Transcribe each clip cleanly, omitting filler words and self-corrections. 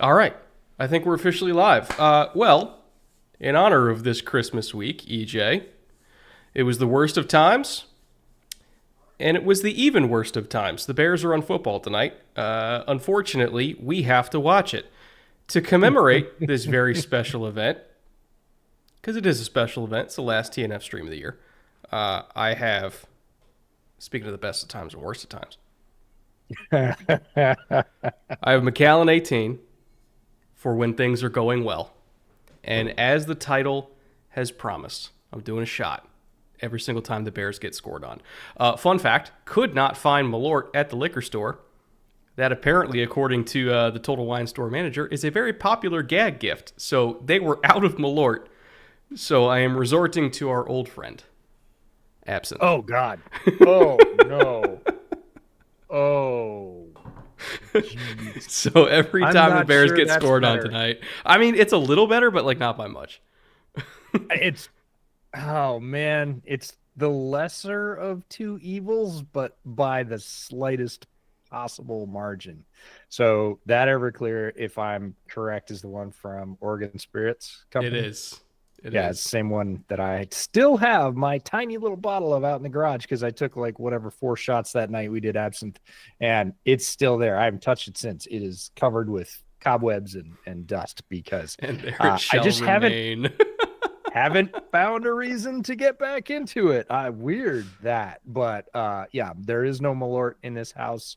All right. I think we're officially live. Well, in honor of this Christmas week, EJ, it was the worst of times, and it was the even worst of times. The Bears are on football tonight. Unfortunately, we have to watch it. To commemorate this very special event, because it is a special event, it's the last TNF stream of the year, I have, speaking of the best of times and worst of times, I have McAllen 18 for when things are going well. And as the title has promised, I'm doing a shot every single time the Bears get scored on. Fun fact, could not find Malort at the liquor store. That apparently, according to the Total Wine store manager, is a very popular gag gift. So they were out of Malort. So I am resorting to our old friend, Absinthe. Oh, God. Oh, no. Oh, jeez. So every I'm time the not Bears sure get that's scored on better. tonight, I mean, it's a little better, but like not by much. It's, oh, man. It's the lesser of two evils, but by the slightest possible margin. So that Everclear, if I'm correct, is the one from Oregon Spirits It Company. is. It Yeah, it's is. the same one that I still have my tiny little bottle of out in the garage because I took like whatever 4 shots that night we did absinthe, and it's still there. I haven't touched it since. It is covered with cobwebs and dust because And there it I shall just haven't remain. haven't found a reason to get back into it. Weird that, but yeah, there is no Malort in this house.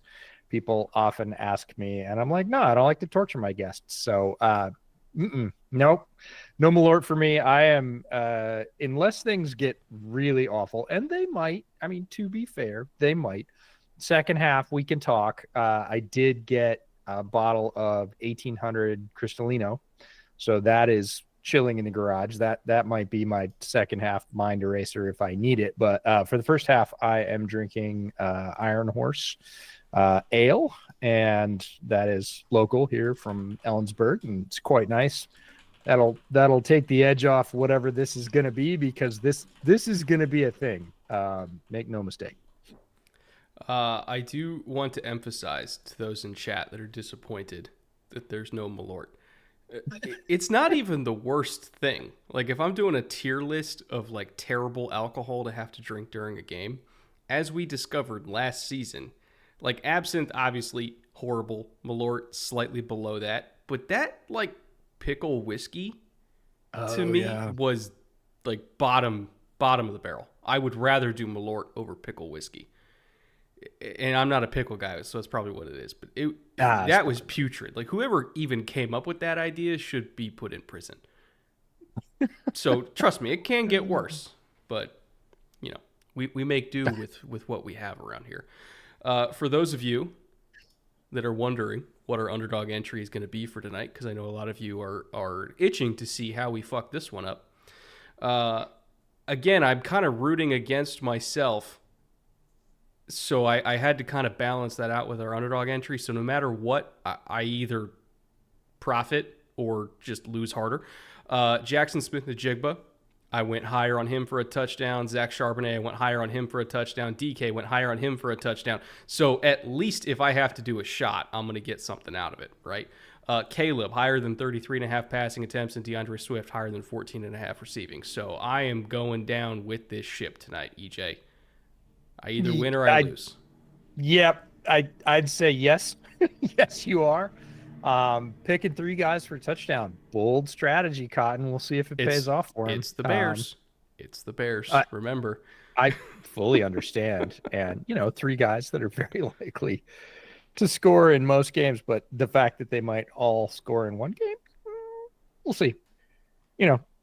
People often ask me, and I'm like, no, I don't like to torture my guests. So, nope, no Malort for me. I am, unless things get really awful, and they might. I mean, to be fair, they might. Second half, we can talk. I did get a bottle of 1800 Cristalino, so that is chilling in the garage. That might be my second half mind eraser if I need it. But for the first half, I am drinking Iron Horse ale, and that is local here from Ellensburg, and it's quite nice. That'll take the edge off whatever this is going to be, because this is going to be a thing. Make no mistake. I do want to emphasize to those in chat that are disappointed that there's no Malort. It's not even the worst thing. Like, if I'm doing a tier list of like terrible alcohol to have to drink during a game, as we discovered last season, like absinthe, obviously horrible. Malort, slightly below that. But that, like, pickle whiskey, to Oh me, yeah. was like bottom of the barrel. I would rather do Malort over pickle whiskey. And I'm not a pickle guy, so that's probably what it is. But that was putrid. Like, whoever even came up with that idea should be put in prison. So trust me, it can get worse. But, you know, we make do with what we have around here. For those of you that are wondering what our underdog entry is going to be for tonight, because I know a lot of you are itching to see how we fuck this one up. Again, I'm kind of rooting against myself, so I had to kind of balance that out with our underdog entry. So no matter what, I either profit or just lose harder. Jackson Smith-Njigba, I went higher on him for a touchdown. Zach Charbonnet, I went higher on him for a touchdown. DK went higher on him for a touchdown. So at least if I have to do a shot, I'm going to get something out of it, right? Caleb, higher than 33.5 passing attempts, and DeAndre Swift, higher than 14.5 receiving. So I am going down with this ship tonight, EJ. I either win or I lose. Yep. I'd say yes. Yes, you are. Picking 3 guys for a touchdown. Bold strategy, Cotton. We'll see if it pays off for him. It's the Bears. It's the Bears. Remember. I fully understand. And, 3 guys that are very likely to score in most games, but the fact that they might all score in one game, we'll see.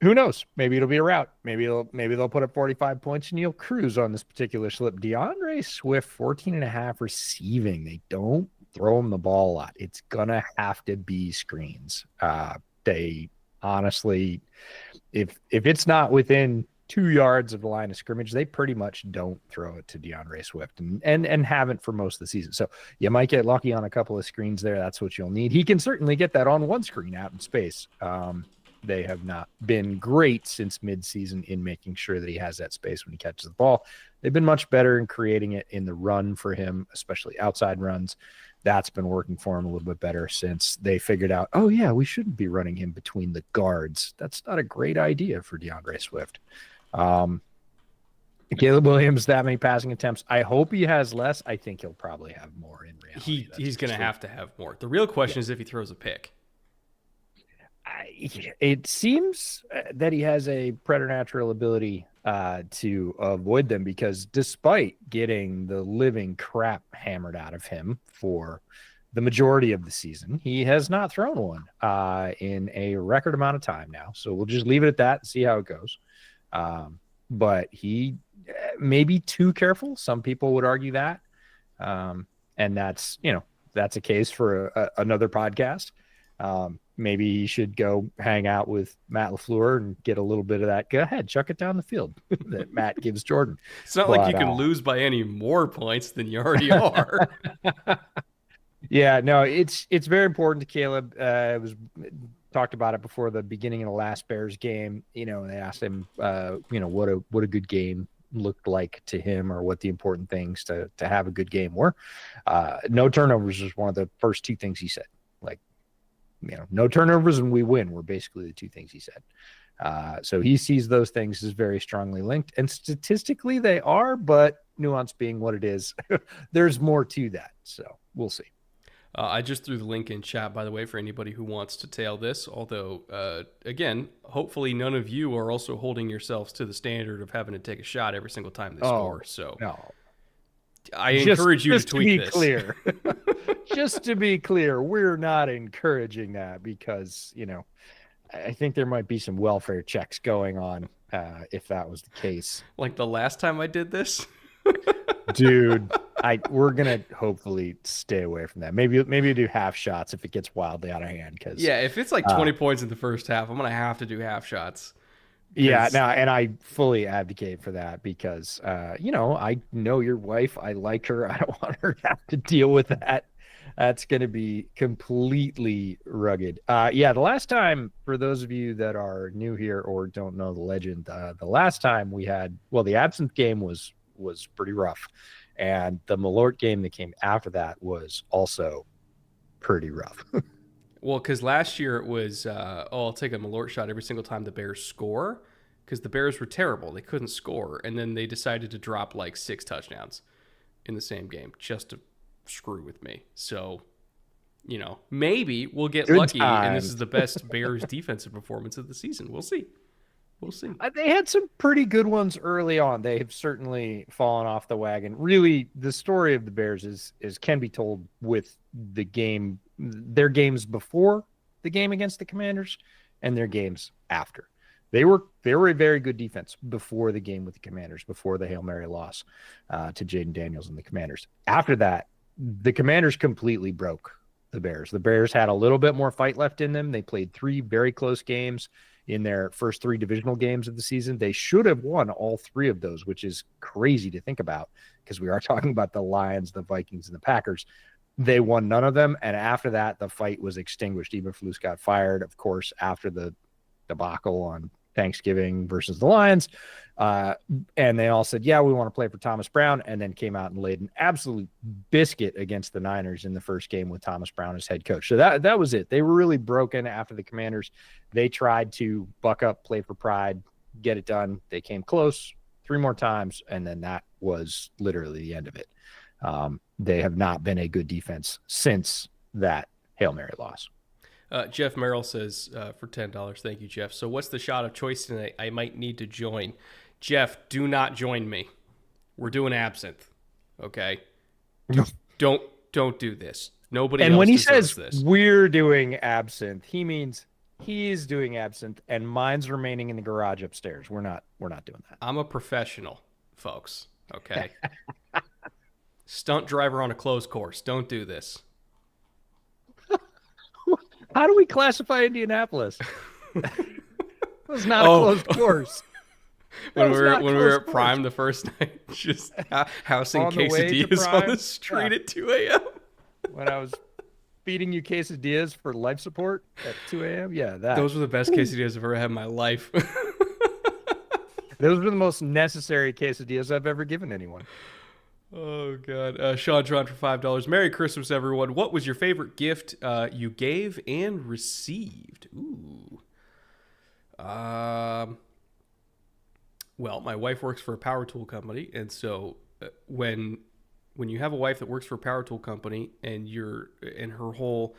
Who knows? Maybe it'll be a rout. Maybe they'll put up 45 points and you'll cruise on this particular slip. DeAndre Swift, 14.5 receiving. They don't throw him the ball a lot. It's gonna have to be screens. They honestly, if it's not within 2 yards of the line of scrimmage, they pretty much don't throw it to DeAndre Swift, and haven't for most of the season. So you might get lucky on a couple of screens there. That's what you'll need. He can certainly get that on one screen out in space. they have not been great since midseason in making sure that he has that space when he catches the ball. They've been much better in creating it in the run for him, especially outside runs. That's been working for him a little bit better since they figured out, oh, yeah, we shouldn't be running him between the guards. That's not a great idea for DeAndre Swift. Caleb Williams, that many passing attempts. I hope he has less. I think he'll probably have more in reality. He's going to have to have more. The real question is if he throws a pick. It seems that he has a preternatural ability to avoid them, because despite getting the living crap hammered out of him for the majority of the season, he has not thrown one in a record amount of time now. So we'll just leave it at that and see how it goes. But he may be too careful. Some people would argue that. And that's a case for another podcast. Maybe he should go hang out with Matt LaFleur and get a little bit of that. Go ahead, chuck it down the field that Matt gives Jordan. It's not like you can lose by any more points than you already are. Yeah, no, it's very important to Caleb. It was talked about it before the beginning of the last Bears game. They asked him, what a good game looked like to him, or what the important things to have a good game were. No turnovers was one of the first two things he said. No turnovers and we win were basically the two things he said. So he sees those things as very strongly linked, and statistically they are, but nuance being what it is, there's more to that. So we'll see. I just threw the link in chat, by the way, for anybody who wants to tail this. Although, again, hopefully none of you are also holding yourselves to the standard of having to take a shot every single time they score. So no. I encourage you to tweet this. Clear. Just to be clear, we're not encouraging that, because, I think there might be some welfare checks going on if that was the case. Like the last time I did this? Dude, we're going to hopefully stay away from that. Maybe do half shots if it gets wildly out of hand. Yeah, if it's like 20 points in the first half, I'm going to have to do half shots. Yeah, no, and I fully advocate for that, because, I know your wife. I like her. I don't want her to have to deal with that. That's going to be completely rugged. The last time, for those of you that are new here or don't know the legend, the last time we had, the absinthe game was pretty rough. And the Malort game that came after that was also pretty rough. Well, because last year it was, I'll take a Malort shot every single time the Bears score, because the Bears were terrible. They couldn't score. And then they decided to drop like 6 touchdowns in the same game just to screw with me. So, maybe we'll get lucky and this is the best Bears defensive performance of the season. We'll see. They had some pretty good ones early on. They have certainly fallen off the wagon. Really, the story of the Bears is can be told with their games before the game against the Commanders and their games after. They were a very good defense before the game with the Commanders, before the Hail Mary loss to Jaden Daniels and the Commanders. After that, the Commanders completely broke the Bears. The Bears had a little bit more fight left in them. They played 3 very close games in their first 3 divisional games of the season. They should have won all 3 of those, which is crazy to think about, because we are talking about the Lions, the Vikings, and the Packers. They won none of them, and after that, the fight was extinguished. Eberflus got fired, of course, after the debacle on Thanksgiving versus the Lions. And they all said, yeah, we want to play for Thomas Brown, and then came out and laid an absolute biscuit against the Niners in the first game with Thomas Brown as head coach. So that was it. They were really broken after the Commanders. They tried to buck up, play for pride, get it done. They came close 3 more times, and then that was literally the end of it. They have not been a good defense since that Hail Mary loss. Jeff Merrill says for $10, thank you, Jeff. So what's the shot of choice tonight? I might need to join. Jeff, do not join me. We're doing absinthe, okay? Don't do this. Nobody and else when he deserves says this. We're doing absinthe, he means he's doing absinthe and mine's remaining in the garage upstairs. We're not doing that. I'm a professional, folks, okay? Stunt driver on a closed course. Don't do this. How do we classify Indianapolis? It was not a closed course. When we were at Prime the first night, just housing quesadillas on the street at 2 a.m. When I was feeding you quesadillas for life support at 2 a.m. Yeah, that. Those were the best quesadillas I've ever had in my life. Those were the most necessary quesadillas I've ever given anyone. Oh God, Sean Tron for $5. Merry Christmas, everyone. What was your favorite gift you gave and received? Ooh. Well, my wife works for a power tool company, and so when you have a wife that works for a power tool company, and her whole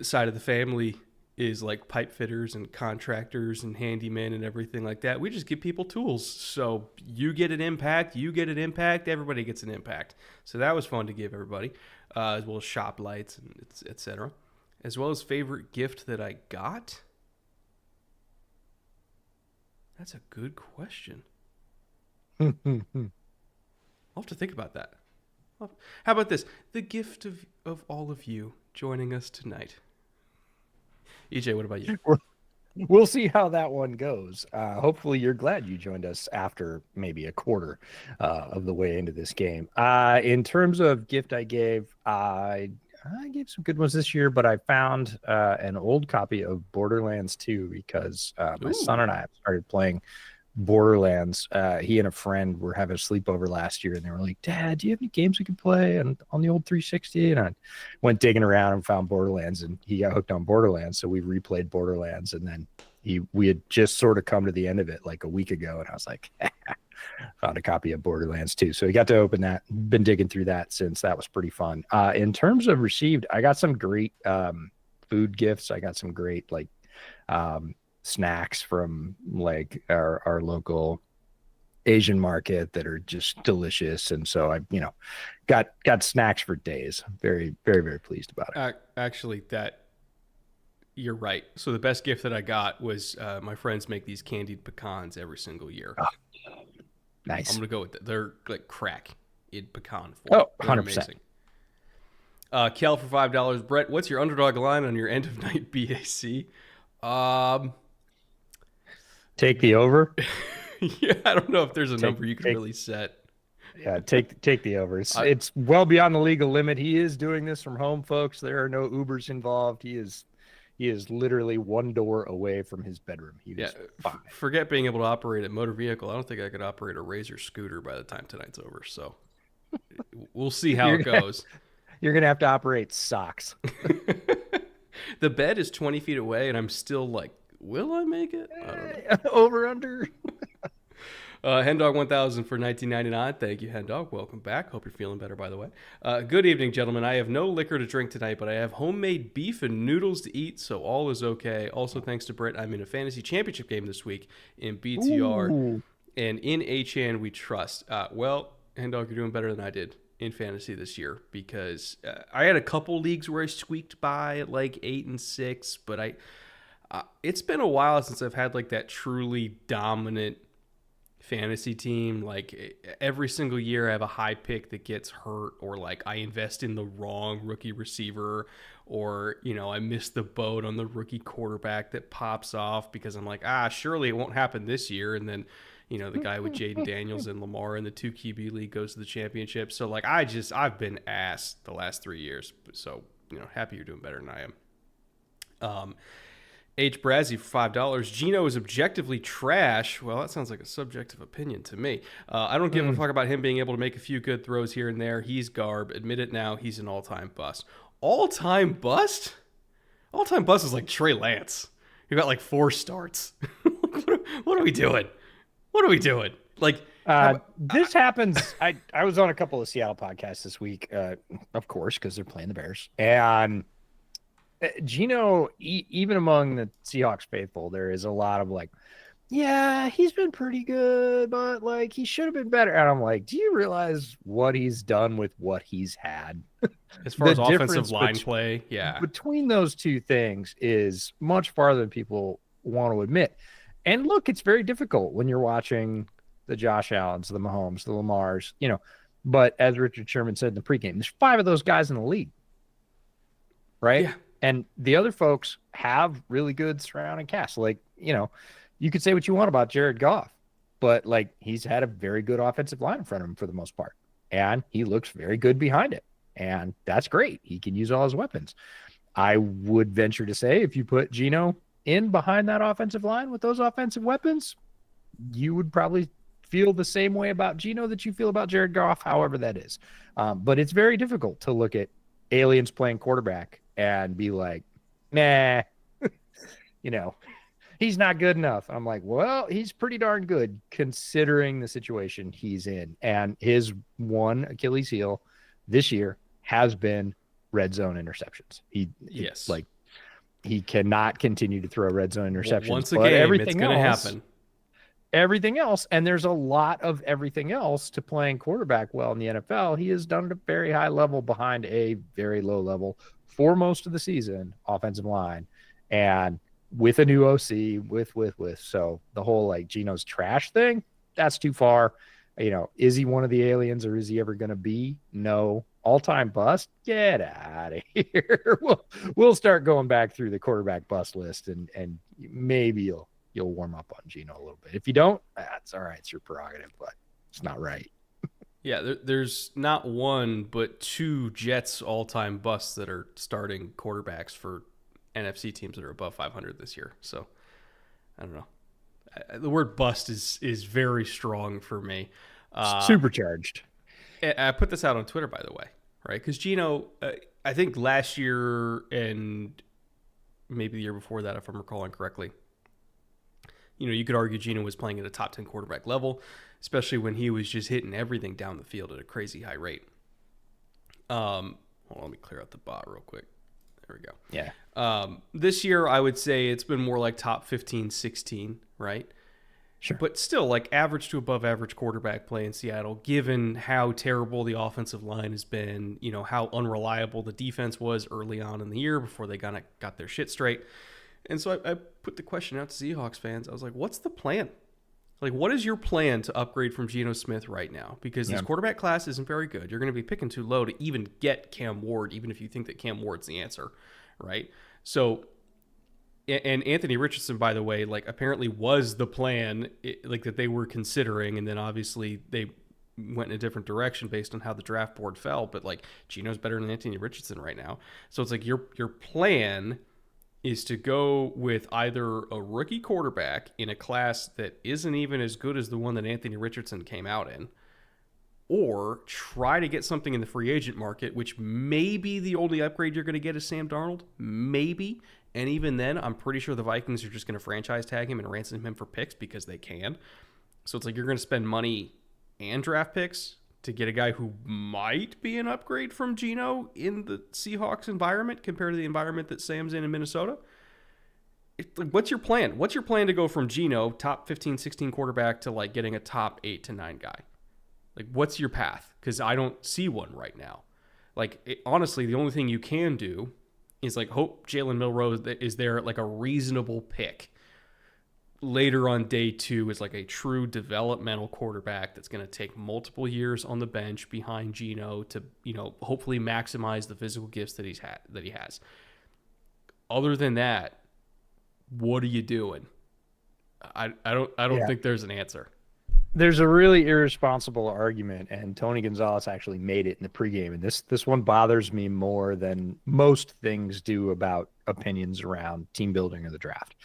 side of the family is like pipe fitters and contractors and handymen and everything like that, we just give people tools. So you get an impact, everybody gets an impact. So that was fun to give everybody, as well as shop lights and etc. As well as favorite gift that I got. That's a good question. I'll have to think about that. How about this? The gift of all of you joining us tonight. EJ, what about you? We'll see how that one goes. Hopefully you're glad you joined us after maybe a quarter of the way into this game. In terms of gift I gave some good ones this year, but I found an old copy of Borderlands 2 because my son and I have started playing Borderlands. He and a friend were having a sleepover last year, and they were like, "Dad, do you have any games we can play on the old 360?" And I went digging around and found Borderlands, and he got hooked on Borderlands, so we replayed Borderlands, and then we had just sort of come to the end of it like a week ago, and I was like, found a copy of Borderlands 2. So he got to open that. Been digging through that since. That was pretty fun. In terms of received, I got some great food gifts. I got some great snacks from like our local Asian market that are just delicious, and so I got snacks for days. Very, very, very pleased about it. Actually, you're right. So the best gift that I got was my friends make these candied pecans every single year. Oh, nice. I'm gonna go with that. They're like crack in pecan form. Oh, 100%. Kel for $5. Brett, what's your underdog line on your end of night BAC? Take the over. Yeah, I don't know if there's a number you can really set. Yeah, take the over. It's well beyond the legal limit. He is doing this from home, folks. There are no Ubers involved. He is literally one door away from his bedroom. Forget being able to operate a motor vehicle. I don't think I could operate a Razor scooter by the time tonight's over. So we'll see how it goes. You're gonna have to operate socks. The bed is 20 feet away, and I'm still like, will I make it? I don't know. Over under. Hendog 1000 for $19.99. Thank you, Hendog. Welcome back. Hope you're feeling better, by the way. Good evening, gentlemen. I have no liquor to drink tonight, but I have homemade beef and noodles to eat, so all is okay. Also, thanks to Brett, I'm in a fantasy championship game this week in BTR. Ooh. And in HN we trust. Well, Hendog, you're doing better than I did in fantasy this year, because I had a couple leagues where I squeaked by at like 8-6, but it's been a while since I've had like that truly dominant fantasy team. Like every single year I have a high pick that gets hurt, or like I invest in the wrong rookie receiver, or I miss the boat on the rookie quarterback that pops off because I'm like, surely it won't happen this year, and then the guy with Jaden Daniels and Lamar in the 2 QB league goes to the championship. So like I've been ass the last 3 years. So happy you're doing better than I am. H. Brazzy for $5. Geno is objectively trash. Well, that sounds like a subjective opinion to me. I don't give a fuck about him being able to make a few good throws here and there. He's garb. Admit it now. He's an all-time bust. All-time bust? All-time bust is like Trey Lance. He got like 4 starts. What are we doing? What are we doing? Like this happens. I was on a couple of Seattle podcasts this week, of course, because they're playing the Bears. And Geno, even among the Seahawks faithful, there is a lot of like, yeah, he's been pretty good, but like he should have been better. And I'm like, do you realize what he's done with what he's had? As far as offensive line play, yeah. Between those two things is much farther than people want to admit. And look, it's very difficult when you're watching the Josh Allens, the Mahomes, the Lamars, but as Richard Sherman said in the pregame, there's 5 of those guys in the league, right? Yeah. And the other folks have really good surrounding cast. Like, you could say what you want about Jared Goff, but like he's had a very good offensive line in front of him for the most part, and he looks very good behind it. and that's great. He can use all his weapons. I would venture to say if you put Geno in behind that offensive line with those offensive weapons, you would probably feel the same way about Geno that you feel about Jared Goff, however that is. But it's very difficult to look at aliens playing quarterback and be like, nah, he's not good enough. I'm like, well, he's pretty darn good considering the situation he's in. And his one Achilles heel this year has been red zone interceptions. He cannot continue to throw red zone interceptions. Once a game, it's going to happen. Everything else, and there's a lot of everything else to playing quarterback well in the NFL. He has done it at a very high level behind a very low level for most of the season, offensive line, and with a new OC, with. So the whole like Geno's trash thing, that's too far. Is he one of the aliens or is he ever going to be? No. All-time bust? Get out of here. We'll start going back through the quarterback bust list, and maybe you'll warm up on Geno a little bit. If you don't, that's all right. It's your prerogative, but it's not right. Yeah, there's not one, but two Jets all-time busts that are starting quarterbacks for NFC teams that are above 500 this year. So, I don't know. The word bust is very strong for me. Supercharged. I put this out on Twitter, by the way, right? Because Geno, I think last year and maybe the year before that, if I'm recalling correctly, you could argue Geno was playing at a top 10 quarterback level, especially when he was just hitting everything down the field at a crazy high rate. Hold on, let me clear out the bot real quick. There we go. Yeah. This year, I would say it's been more like top 15, 16, right? Sure. But still, like average to above average quarterback play in Seattle, given how terrible the offensive line has been, how unreliable the defense was early on in the year before they got their shit straight. And so I put the question out to Seahawks fans. I was like, what's the plan? Like, what is your plan to upgrade from Geno Smith right now? Because this quarterback class isn't very good. You're going to be picking too low to even get Cam Ward, even if you think that Cam Ward's the answer, right? So, and Anthony Richardson, by the way, like apparently was the plan, that they were considering, and then obviously they went in a different direction based on how the draft board fell. But like Geno's better than Anthony Richardson right now, so it's like your plan is to go with either a rookie quarterback in a class that isn't even as good as the one that Anthony Richardson came out in, or try to get something in the free agent market, which may be the only upgrade you're going to get is Sam Darnold, maybe. And even then, I'm pretty sure the Vikings are just going to franchise tag him and ransom him for picks because they can. So it's like you're going to spend money and draft picks to get a guy who might be an upgrade from Geno in the Seahawks environment compared to the environment that Sam's in Minnesota. What's your plan? What's your plan to go from Geno, top 15, 16 quarterback, to like getting a top 8 to 9 guy? Like, what's your path? Because I don't see one right now. Like, honestly, the only thing you can do is like hope Jalen Milroe is there at like a reasonable pick later on day 2 is like a true developmental quarterback that's going to take multiple years on the bench behind Geno to, hopefully maximize the physical gifts that he has. Other than that, what are you doing? I don't think there's an answer. There's a really irresponsible argument, and Tony Gonzalez actually made it in the pregame. And this one bothers me more than most things do about opinions around team building or the draft.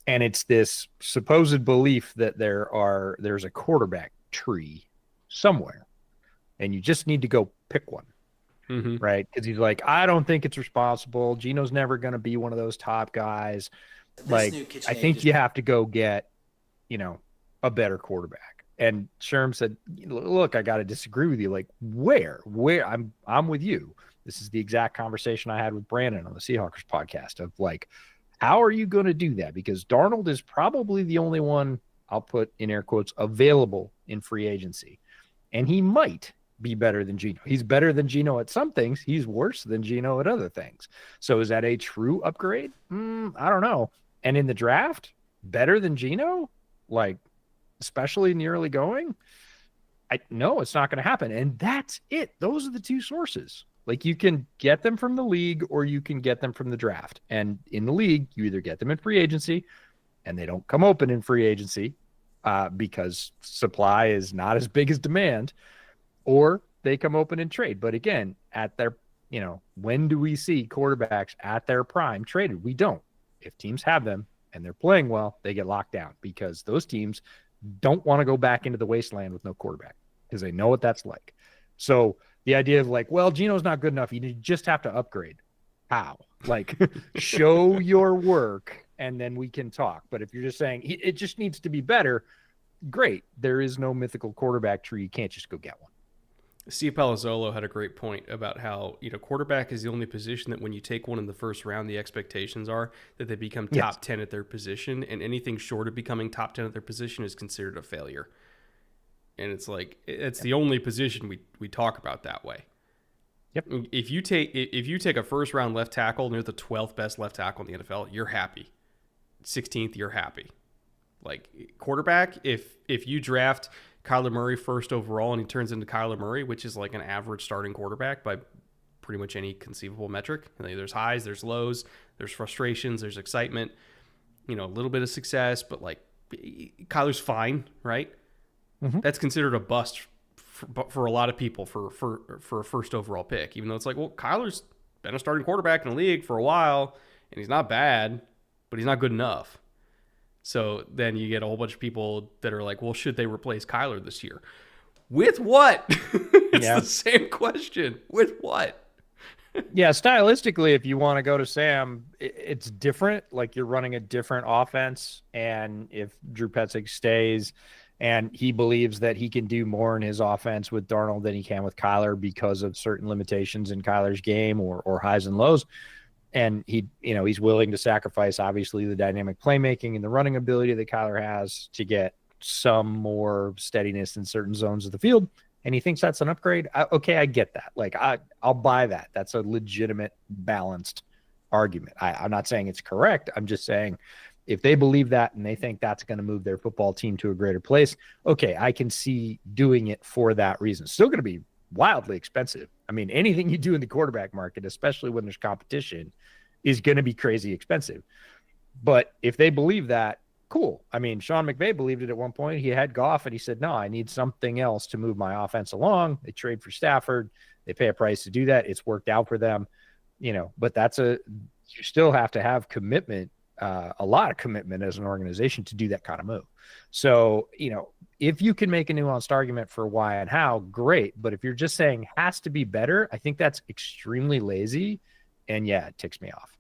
And it's this supposed belief that there's a quarterback tree somewhere, and you just need to go pick one, right? Because he's like, I don't think it's responsible. Geno's never going to be one of those top guys. Like, I think you have to go get, a better quarterback. And Sherm said, look, I got to disagree with you. Like, where I'm with you. This is the exact conversation I had with Brandon on the Seahawks podcast of like, how are you going to do that? Because Darnold is probably the only one, I'll put in air quotes, available in free agency. And he might be better than Geno. He's better than Geno at some things. He's worse than Geno at other things. So is that a true upgrade? I don't know. And in the draft, better than Geno? Like, especially in the early going? No, it's not going to happen. And that's it. Those are the two sources. Like, you can get them from the league or you can get them from the draft. And in the league, you either get them in free agency, and they don't come open in free agency because supply is not as big as demand, or they come open and trade. But again, at their, when do we see quarterbacks at their prime traded? We don't. If teams have them and they're playing well, they get locked down because those teams don't want to go back into the wasteland with no quarterback because they know what that's like. So the idea of like, well, Geno's not good enough. You just have to upgrade. How? Like, show your work and then we can talk. But if you're just saying it just needs to be better, great. There is no mythical quarterback tree. You can't just go get one. Steve Palazzolo had a great point about how, quarterback is the only position that when you take one in the first round, the expectations are that they become top 10 at their position, and anything short of becoming top 10 at their position is considered a failure. And it's like, it's the only position we talk about that way. Yep. If you take a first round left tackle and you're the 12th best left tackle in the NFL, you're happy. 16th, you're happy. Like quarterback, if you draft Kyler Murray first overall and he turns into Kyler Murray, which is like an average starting quarterback by pretty much any conceivable metric. There's highs, there's lows, there's frustrations, there's excitement, a little bit of success, but like Kyler's fine, right? Mm-hmm. That's considered a bust for a lot of people for a first overall pick, even though it's like, well, Kyler's been a starting quarterback in the league for a while and he's not bad, but he's not good enough. So then you get a whole bunch of people that are like, well, should they replace Kyler this year? With what? It's the same question. With what? Yeah, stylistically, if you want to go to Sam, it's different. Like you're running a different offense. And if Drew Petzing stays and he believes that he can do more in his offense with Darnold than he can with Kyler because of certain limitations in Kyler's game or highs and lows, and he's willing to sacrifice, obviously, the dynamic playmaking and the running ability that Kyler has to get some more steadiness in certain zones of the field. And he thinks that's an upgrade. I get that. Like, I'll buy that. That's a legitimate, balanced argument. I'm not saying it's correct. I'm just saying if they believe that and they think that's going to move their football team to a greater place, okay, I can see doing it for that reason. Still going to be wildly expensive. I mean, anything you do in the quarterback market, especially when there's competition, is going to be crazy expensive. But if they believe that, cool. I mean, Sean McVay believed it at one point. He had Goff and he said, no, I need something else to move my offense along. They trade for Stafford. They pay a price to do that. It's worked out for them, but you still have to have commitment, a lot of commitment as an organization to do that kind of move. So, if you can make a nuanced argument for why and how, great. But if you're just saying has to be better, I think that's extremely lazy. And yeah, it ticks me off.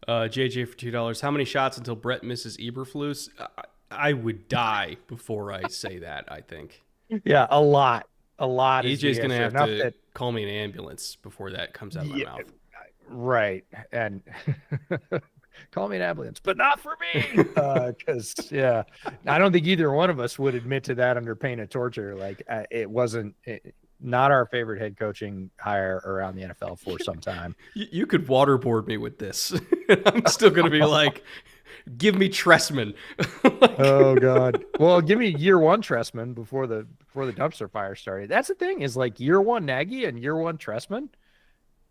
JJ for $2. How many shots until Brett misses Eberflus? I would die before I say that, I think. Yeah, a lot. EJ's going to have to call me an ambulance before that comes out of my mouth. Right. And call me an ambulance, but not for me. Because, I don't think either one of us would admit to that under pain of torture. Like, it wasn't not our favorite head coaching hire around the NFL for some time. You could waterboard me with this. I'm still going to be like, give me Tressman. Oh, God. Well, give me year one Tressman before the dumpster fire started. That's the thing is like year one Nagy and year one Tressman,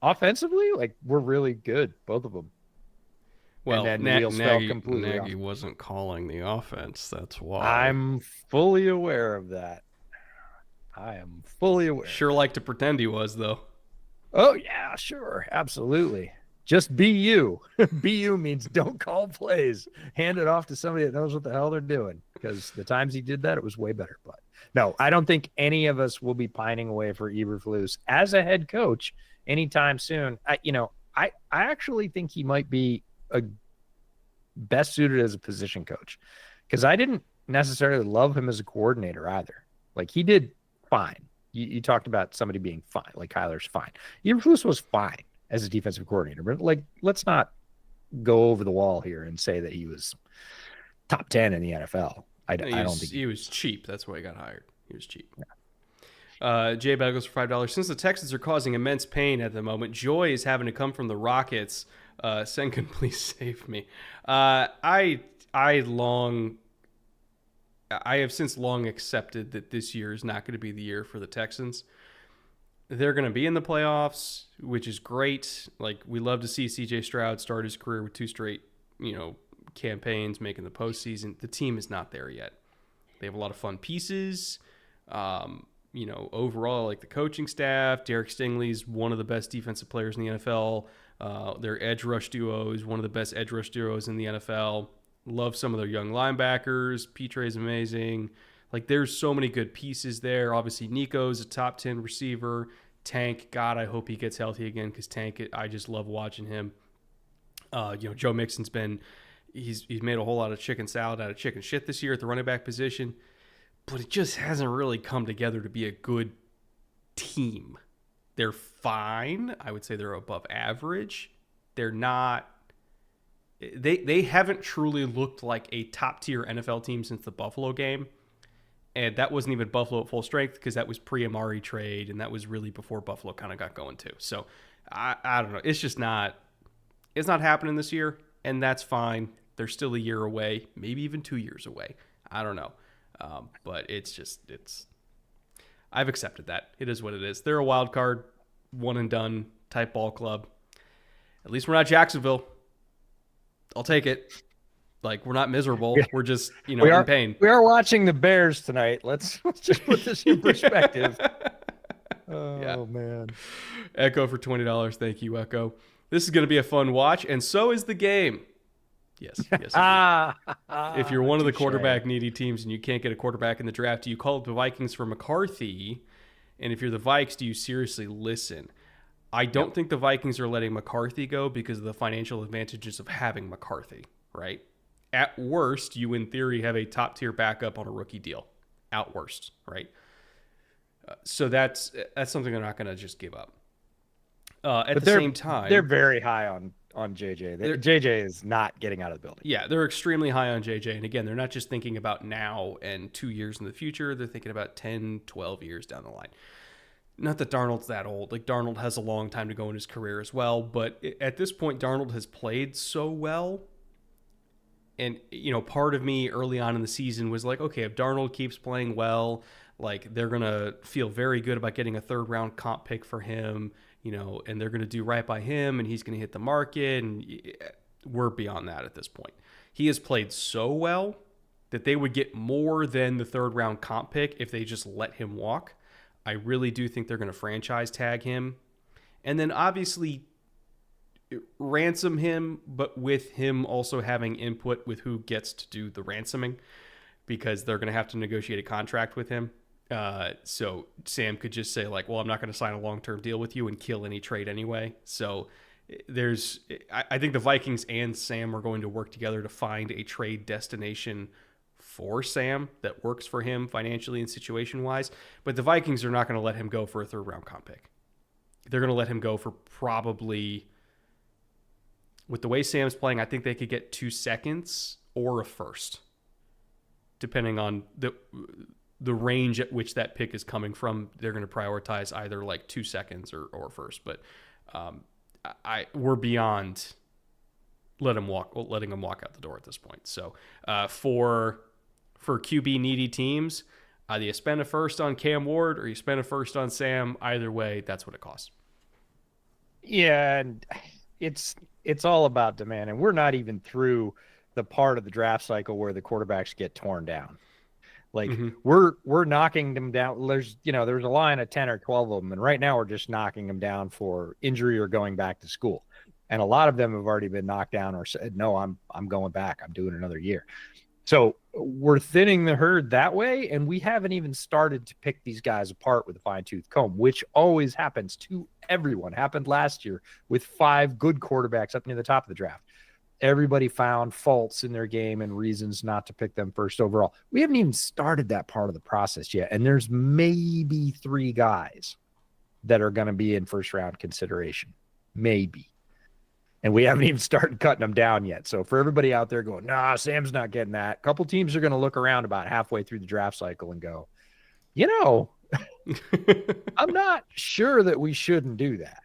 offensively, like we're really good, both of them. Well, Nagy wasn't calling the offense. That's why. I'm fully aware of that. I am fully aware. Sure like to pretend he was, though. Oh, yeah, sure. Absolutely. Just be you. Be you means don't call plays. Hand it off to somebody that knows what the hell they're doing. Because the times he did that, it was way better. But no, I don't think any of us will be pining away for Eberflus as a head coach anytime soon. I actually think he might be a best suited as a position coach. Because I didn't necessarily love him as a coordinator either. Like, he did fine. You talked about somebody being fine, like Kyler's fine. Eberflus was fine as a defensive coordinator, but like, let's not go over the wall here and say that he was top 10 in the NFL. I don't think he was cheap. That's why he got hired. He was cheap. Yeah. Jay Bagels for $5. Since the Texans are causing immense pain at the moment, joy is having to come from the Rockets. Senkin, please save me. I have since long accepted that this year is not going to be the year for the Texans. They're going to be in the playoffs, which is great. Like, we love to see CJ Stroud start his career with 2 straight, campaigns making the postseason. The team is not there yet. They have a lot of fun pieces. overall, like the coaching staff, Derek Stingley's one of the best defensive players in the NFL. Their edge rush duo is one of the best edge rush duos in the NFL. Love some of their young linebackers. Petre's amazing. Like, there's so many good pieces there. Obviously, Nico's a top 10 receiver. Tank, God, I hope he gets healthy again, because Tank, I just love watching him. Joe Mixon's he's made a whole lot of chicken salad out of chicken shit this year at the running back position, but it just hasn't really come together to be a good team. They're fine. I would say they're above average. They're not. They haven't truly looked like a top tier NFL team since the Buffalo game. And that wasn't even Buffalo at full strength, because that was pre-Amari trade, and that was really before Buffalo kind of got going too. So I don't know. It's just not. It's not happening this year, and that's fine. They're still a year away, maybe even 2 years away. I don't know. But I've accepted that. It is what it is. They're a wild card, one and done type ball club. At least we're not Jacksonville. I'll take it. Like, we're not miserable. We're just, in pain. We are watching the Bears tonight. Let's just put this in perspective. Oh, man. Echo for $20. Thank you, Echo. This is going to be a fun watch, and so is the game. Yes. If you're one of the quarterback needy teams and you can't get a quarterback in the draft, do you call up the Vikings for McCarthy? And if you're the Vikes, do you seriously listen? I don't think the Vikings are letting McCarthy go because of the financial advantages of having McCarthy, right? At worst, you in theory have a top-tier backup on a rookie deal. At worst, right? So that's something they're not going to just give up. At the same time, they're very high on JJ. JJ is not getting out of the building. Yeah, they're extremely high on JJ. And again, they're not just thinking about now and 2 years in the future. They're thinking about 10, 12 years down the line. Not that Darnold's that old. Like, Darnold has a long time to go in his career as well. But at this point, Darnold has played so well. And, part of me early on in the season was like, okay, if Darnold keeps playing well, like, they're going to feel very good about getting a third-round comp pick for him, and they're going to do right by him, and he's going to hit the market, and we're beyond that at this point. He has played so well that they would get more than the third-round comp pick if they just let him walk. I really do think they're going to franchise tag him. And then, obviously, ransom him, but with him also having input with who gets to do the ransoming, because they're going to have to negotiate a contract with him. So Sam could just say, like, well, I'm not going to sign a long-term deal with you, and kill any trade anyway. So I think the Vikings and Sam are going to work together to find a trade destination for Sam that works for him financially and situation-wise. But the Vikings are not going to let him go for a third-round comp pick. They're going to let him go for probably... With the way Sam's playing, I think they could get 2 seconds or a first, depending on the range at which that pick is coming from. They're going to prioritize either like 2 seconds or first. But we're beyond letting him walk out the door at this point. So for QB needy teams, either you spend a first on Cam Ward or you spend a first on Sam. Either way, that's what it costs. Yeah, and it's all about demand, and we're not even through the part of the draft cycle where the quarterbacks get torn down. Like, we're knocking them down. There's a line of 10 or 12 of them, and right now we're just knocking them down for injury or going back to school. And a lot of them have already been knocked down or said, no, I'm going back. I'm doing another year. So we're thinning the herd that way, and we haven't even started to pick these guys apart with a fine-tooth comb, which always happens to everyone. Happened last year with 5 good quarterbacks up near the top of the draft. Everybody found faults in their game and reasons not to pick them first overall. We haven't even started that part of the process yet, and there's maybe 3 guys that are going to be in first-round consideration. Maybe. And we haven't even started cutting them down yet. So for everybody out there going, nah, Sam's not getting that, a couple teams are going to look around about halfway through the draft cycle and go, I'm not sure that we shouldn't do that.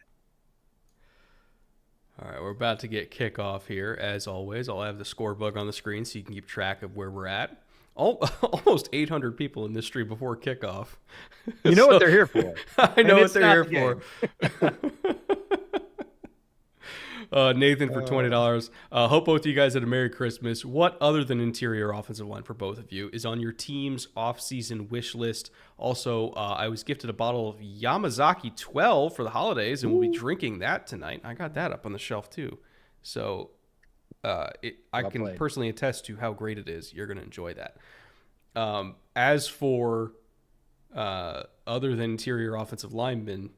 All right, we're about to get kickoff here. As always, I'll have the score bug on the screen so you can keep track of where we're at. Almost 800 people in this stream before kickoff. You know what they're here for. I know what they're here for. Nathan for $20. Hope both of you guys had a Merry Christmas. What other than interior offensive line for both of you is on your team's off-season wish list? Also, I was gifted a bottle of Yamazaki 12 for the holidays, and we'll be drinking that tonight. I got that up on the shelf too. So I can personally attest to how great it is. You're going to enjoy that. As for other than interior offensive linemen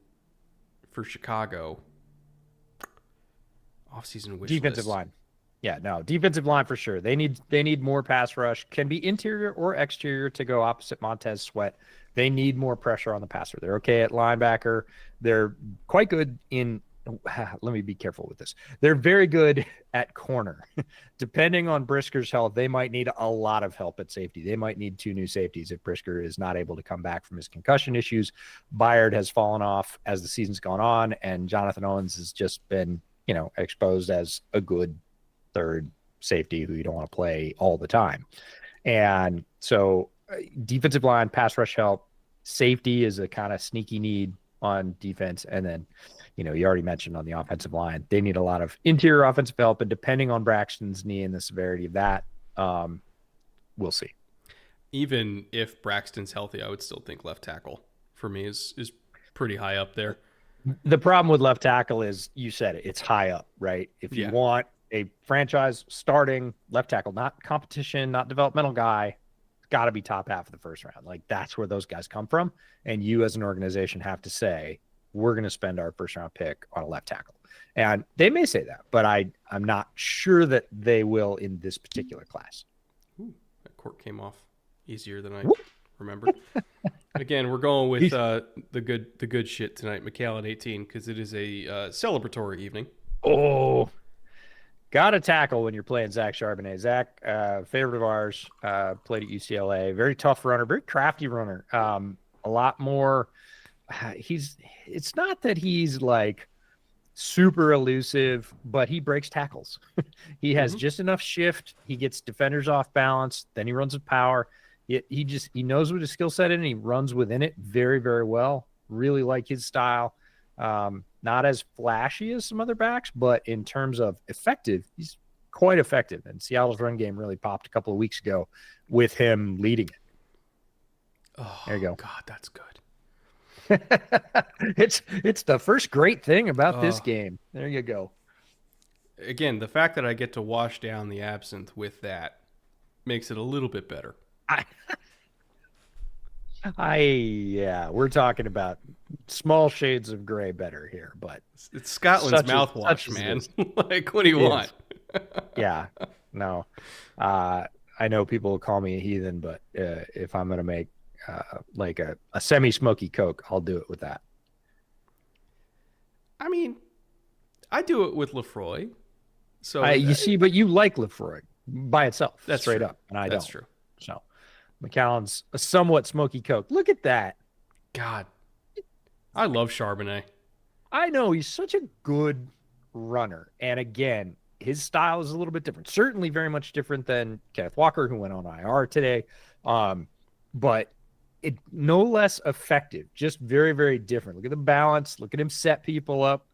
for Chicago, offseason wish defensive list. line. Yeah, no, defensive line for sure. They need more pass rush. Can be interior or exterior to go opposite Montez Sweat. They need more pressure on the passer. They're okay at linebacker. They're quite good in let me be careful with this. They're very good at corner. Depending on Brisker's health, they might need a lot of help at safety. They might need 2 new safeties if Brisker is not able to come back from his concussion issues. Byard has fallen off as the season's gone on, and Jonathan Owens has just been, exposed as a good third safety who you don't want to play all the time. And so defensive line, pass rush help, safety is a kind of sneaky need on defense. And then, you already mentioned on the offensive line, they need a lot of interior offensive help. And depending on Braxton's knee and the severity of that, we'll see. Even if Braxton's healthy, I would still think left tackle for me is pretty high up there. The problem with left tackle is, you said it, it's high up, right? If you want a franchise starting left tackle, not competition, not developmental guy, it's got to be top half of the first round. Like, that's where those guys come from. And you as an organization have to say, we're going to spend our first round pick on a left tackle. And they may say that, but I'm not sure that they will in this particular class. Ooh, that court came off easier than I remembered. Again, we're going with the good shit tonight, McAllen 18, because it is a celebratory evening. Oh, got to tackle when you're playing Zach Charbonnet. Zach, favorite of ours, played at UCLA. Very tough runner, very crafty runner. A lot more. It's not that he's like super elusive, but he breaks tackles. He has just enough shift. He gets defenders off balance. Then he runs with power. He knows what his skill set is, and he runs within it very, very well. Really like his style. Not as flashy as some other backs, but in terms of effective, he's quite effective. And Seattle's run game really popped a couple of weeks ago with him leading it. Oh, there you go. God, that's good. It's the first great thing about this game. There you go. Again, the fact that I get to wash down the absinthe with that makes it a little bit better. We're talking about small shades of gray better here, but it's Scotland's mouthwash, man. Like, what do you want? Yeah, no. I know people will call me a heathen, but if I'm going to make like a semi-smoky Coke, I'll do it with that. I mean, I do it with Lefroy. So you see, but you like Lefroy by itself. That's straight true. Up, and I That's don't. True. So McAllen's a somewhat smoky Coke. Look at that. God, I love Charbonnet. I know, he's such a good runner, and again, his style is a little bit different. Certainly, very much different than Kenneth Walker, who went on IR today. But it no less effective, just very, very different. Look at the balance. Look at him set people up.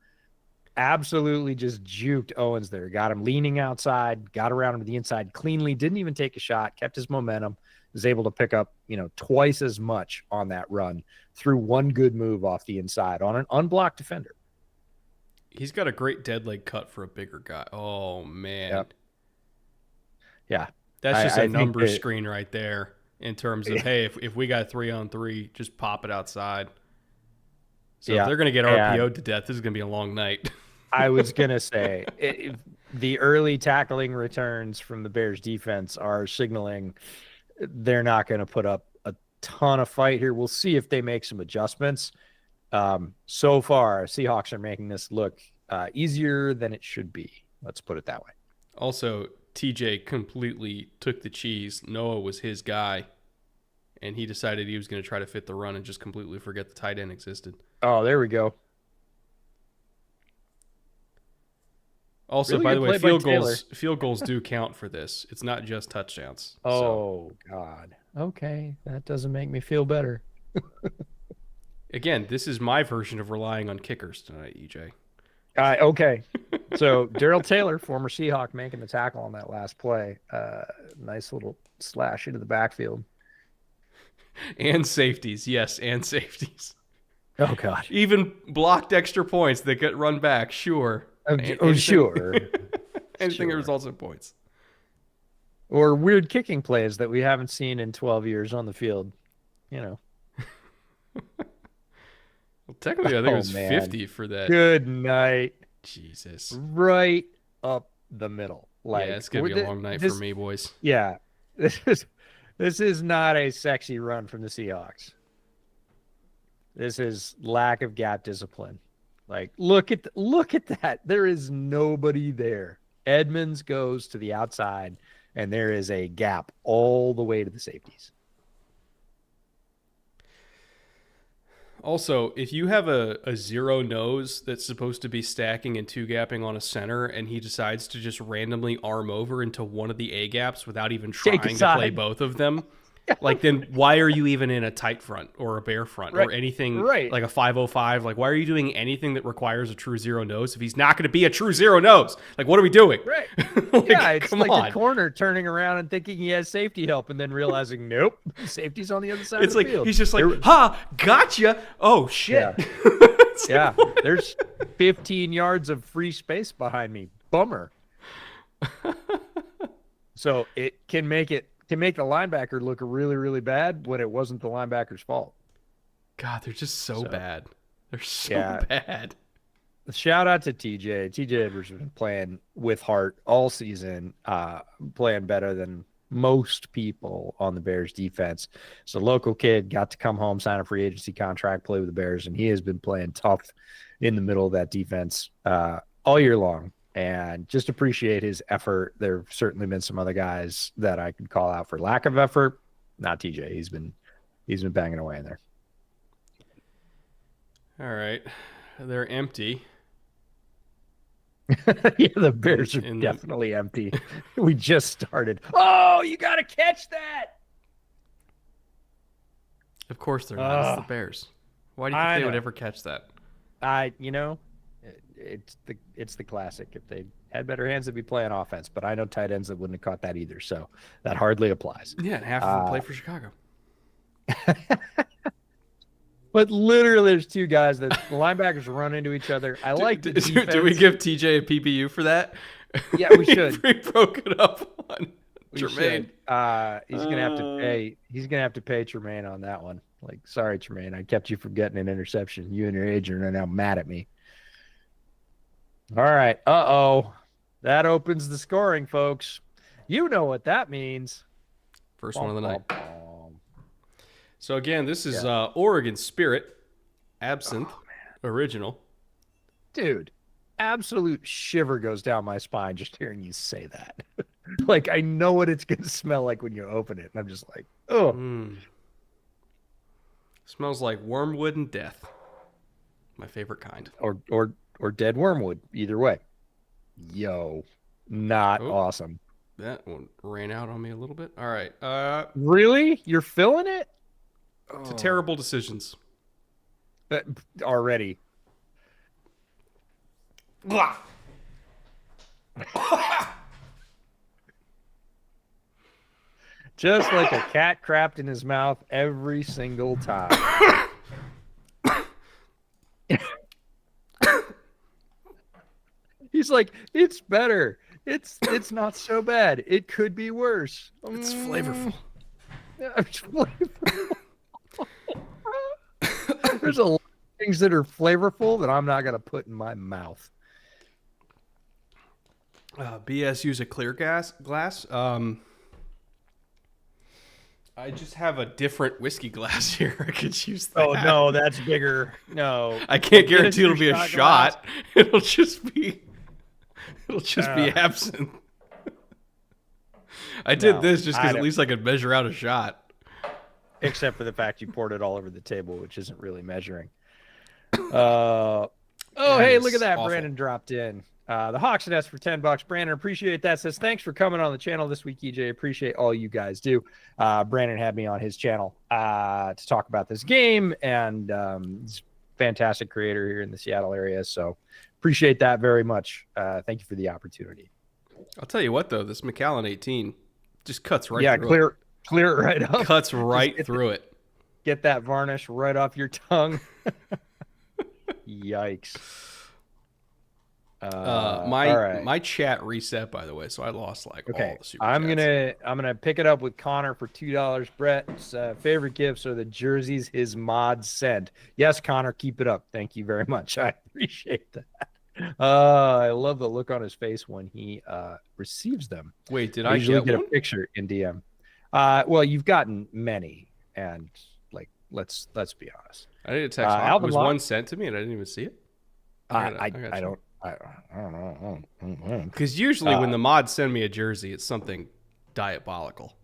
Absolutely just juked Owens there. Got him leaning outside, got around him to the inside cleanly, didn't even take a shot, kept his momentum, was able to pick up, twice as much on that run through one good move off the inside on an unblocked defender. He's got a great dead leg cut for a bigger guy. Oh, man. Yep. Yeah. That's just a number screen right there. In terms of, hey, if we got 3-on-3, just pop it outside. So if they're going to get RPO'd to death, this is going to be a long night. I was going to say, the early tackling returns from the Bears defense are signaling they're not going to put up a ton of fight here. We'll see if they make some adjustments. So far, Seahawks are making this look easier than it should be. Let's put it that way. Also, TJ completely took the cheese. Noah was his guy, and he decided he was going to try to fit the run and just completely forget the tight end existed. Oh, there we go. Also, really by the way, field goals do count for this. It's not just touchdowns. Oh, God. Okay, that doesn't make me feel better. Again, this is my version of relying on kickers tonight, EJ. Okay. So Darrell Taylor, former Seahawk, making the tackle on that last play. Nice little slash into the backfield. And safeties, yes, and safeties. Oh God! Even blocked extra points that get run back, sure. Sure. Anything that Sure. results in points. Or weird kicking plays that we haven't seen in 12 years on the field. Well, technically, I think it was 50 for that. Good night. Jesus. Right up the middle. Yeah, it's going to be a long night for me, boys. Yeah. This is not a sexy run from the Seahawks. This is lack of gap discipline. Like, look at that. There is nobody there. Edmonds goes to the outside, and there is a gap all the way to the safeties. Also, if you have a zero nose that's supposed to be stacking and two gapping on a center, and he decides to just randomly arm over into one of the A gaps without even trying to play both of them, like, then why are you even in a tight front or a bear front or anything like a 505? Like, why are you doing anything that requires a true zero nose if he's not going to be a true zero nose? Like, what are we doing? Right. Like, Yeah, it's like the corner turning around and thinking he has safety help and then realizing, nope, safety's on the other side of the field. He's just like, ha, gotcha. Oh, shit. Yeah. There's 15 yards of free space behind me. Bummer. So it can make the linebacker look really, really bad when it wasn't the linebacker's fault. God, they're just so bad. They're so bad. Shout out to TJ. TJ Edwards has been playing with heart all season, playing better than most people on the Bears defense. So local kid got to come home, sign a free agency contract, play with the Bears, and he has been playing tough in the middle of that defense all year long. And just appreciate his effort. There have certainly been some other guys that I could call out for lack of effort. Not TJ. He's been banging away in there. All right. They're empty. Yeah, the Bears are definitely empty. We just started. Oh, you got to catch that. Of course they're not. It's the Bears. Why do you think they would ever catch that? It's the classic. If they had better hands, they'd be playing offense. But I know tight ends that wouldn't have caught that either. So that hardly applies. Yeah, and half of them play for Chicago. But literally, there's two guys that the linebackers run into each other. I like the defense. Do we give TJ a PBU for that? Yeah, we should. We broke it up on Tremaine. He's gonna have to pay. He's gonna have to pay Tremaine on that one. Like, sorry, Tremaine, I kept you from getting an interception. You and your agent are now mad at me. All right. That opens the scoring, folks. You know what that means. First one of the night. So again, this is Oregon Spirit, Absinthe, original. Dude, absolute shiver goes down my spine just hearing you say that. Like, I know what it's going to smell like when you open it. And I'm just like, oh. Smells like wormwood and death. My favorite kind. Or dead wormwood. Either way. Yo, not awesome. That one ran out on me a little bit. All right. Really? You're feeling it? To terrible decisions. Already. Just like a cat crapped in his mouth every single time. He's like, it's better. It's not so bad. It could be worse. It's flavorful. It's flavorful. There's a lot of things that are flavorful that I'm not going to put in my mouth. BS use a clear glass. I just have a different whiskey glass here. I could use that. Oh, no, that's bigger. No. I can't guarantee it'll be a shot. It'll just be absinthe. I did this just because at least I could measure out a shot. Except for the fact you poured it all over the table, which isn't really measuring. Hey, look at that. Awful. Brandon dropped in. The Hawks and S for $10. Brandon, appreciate that. Says, thanks for coming on the channel this week, EJ. Appreciate all you guys do. Brandon had me on his channel to talk about this game, and fantastic creator here in the Seattle area. So appreciate that very much. Thank you for the opportunity. I'll tell you what, though, this McAllen 18 just cuts right through it. Clear it right up. Cuts right through it. Get that varnish right off your tongue. Yikes. My chat reset, by the way, so I lost all the super chats. I'm gonna pick it up with Connor for $2. Brett's favorite gifts are the jerseys his mods send. Yes, Connor, keep it up. Thank you very much. I appreciate that. I love the look on his face when he receives them. Wait, did I usually get one? a picture in DM? Well, you've gotten many, and let's be honest. I didn't text. Was one sent to me and I didn't even see it? I don't know. Because usually when the mods send me a jersey, it's something diabolical.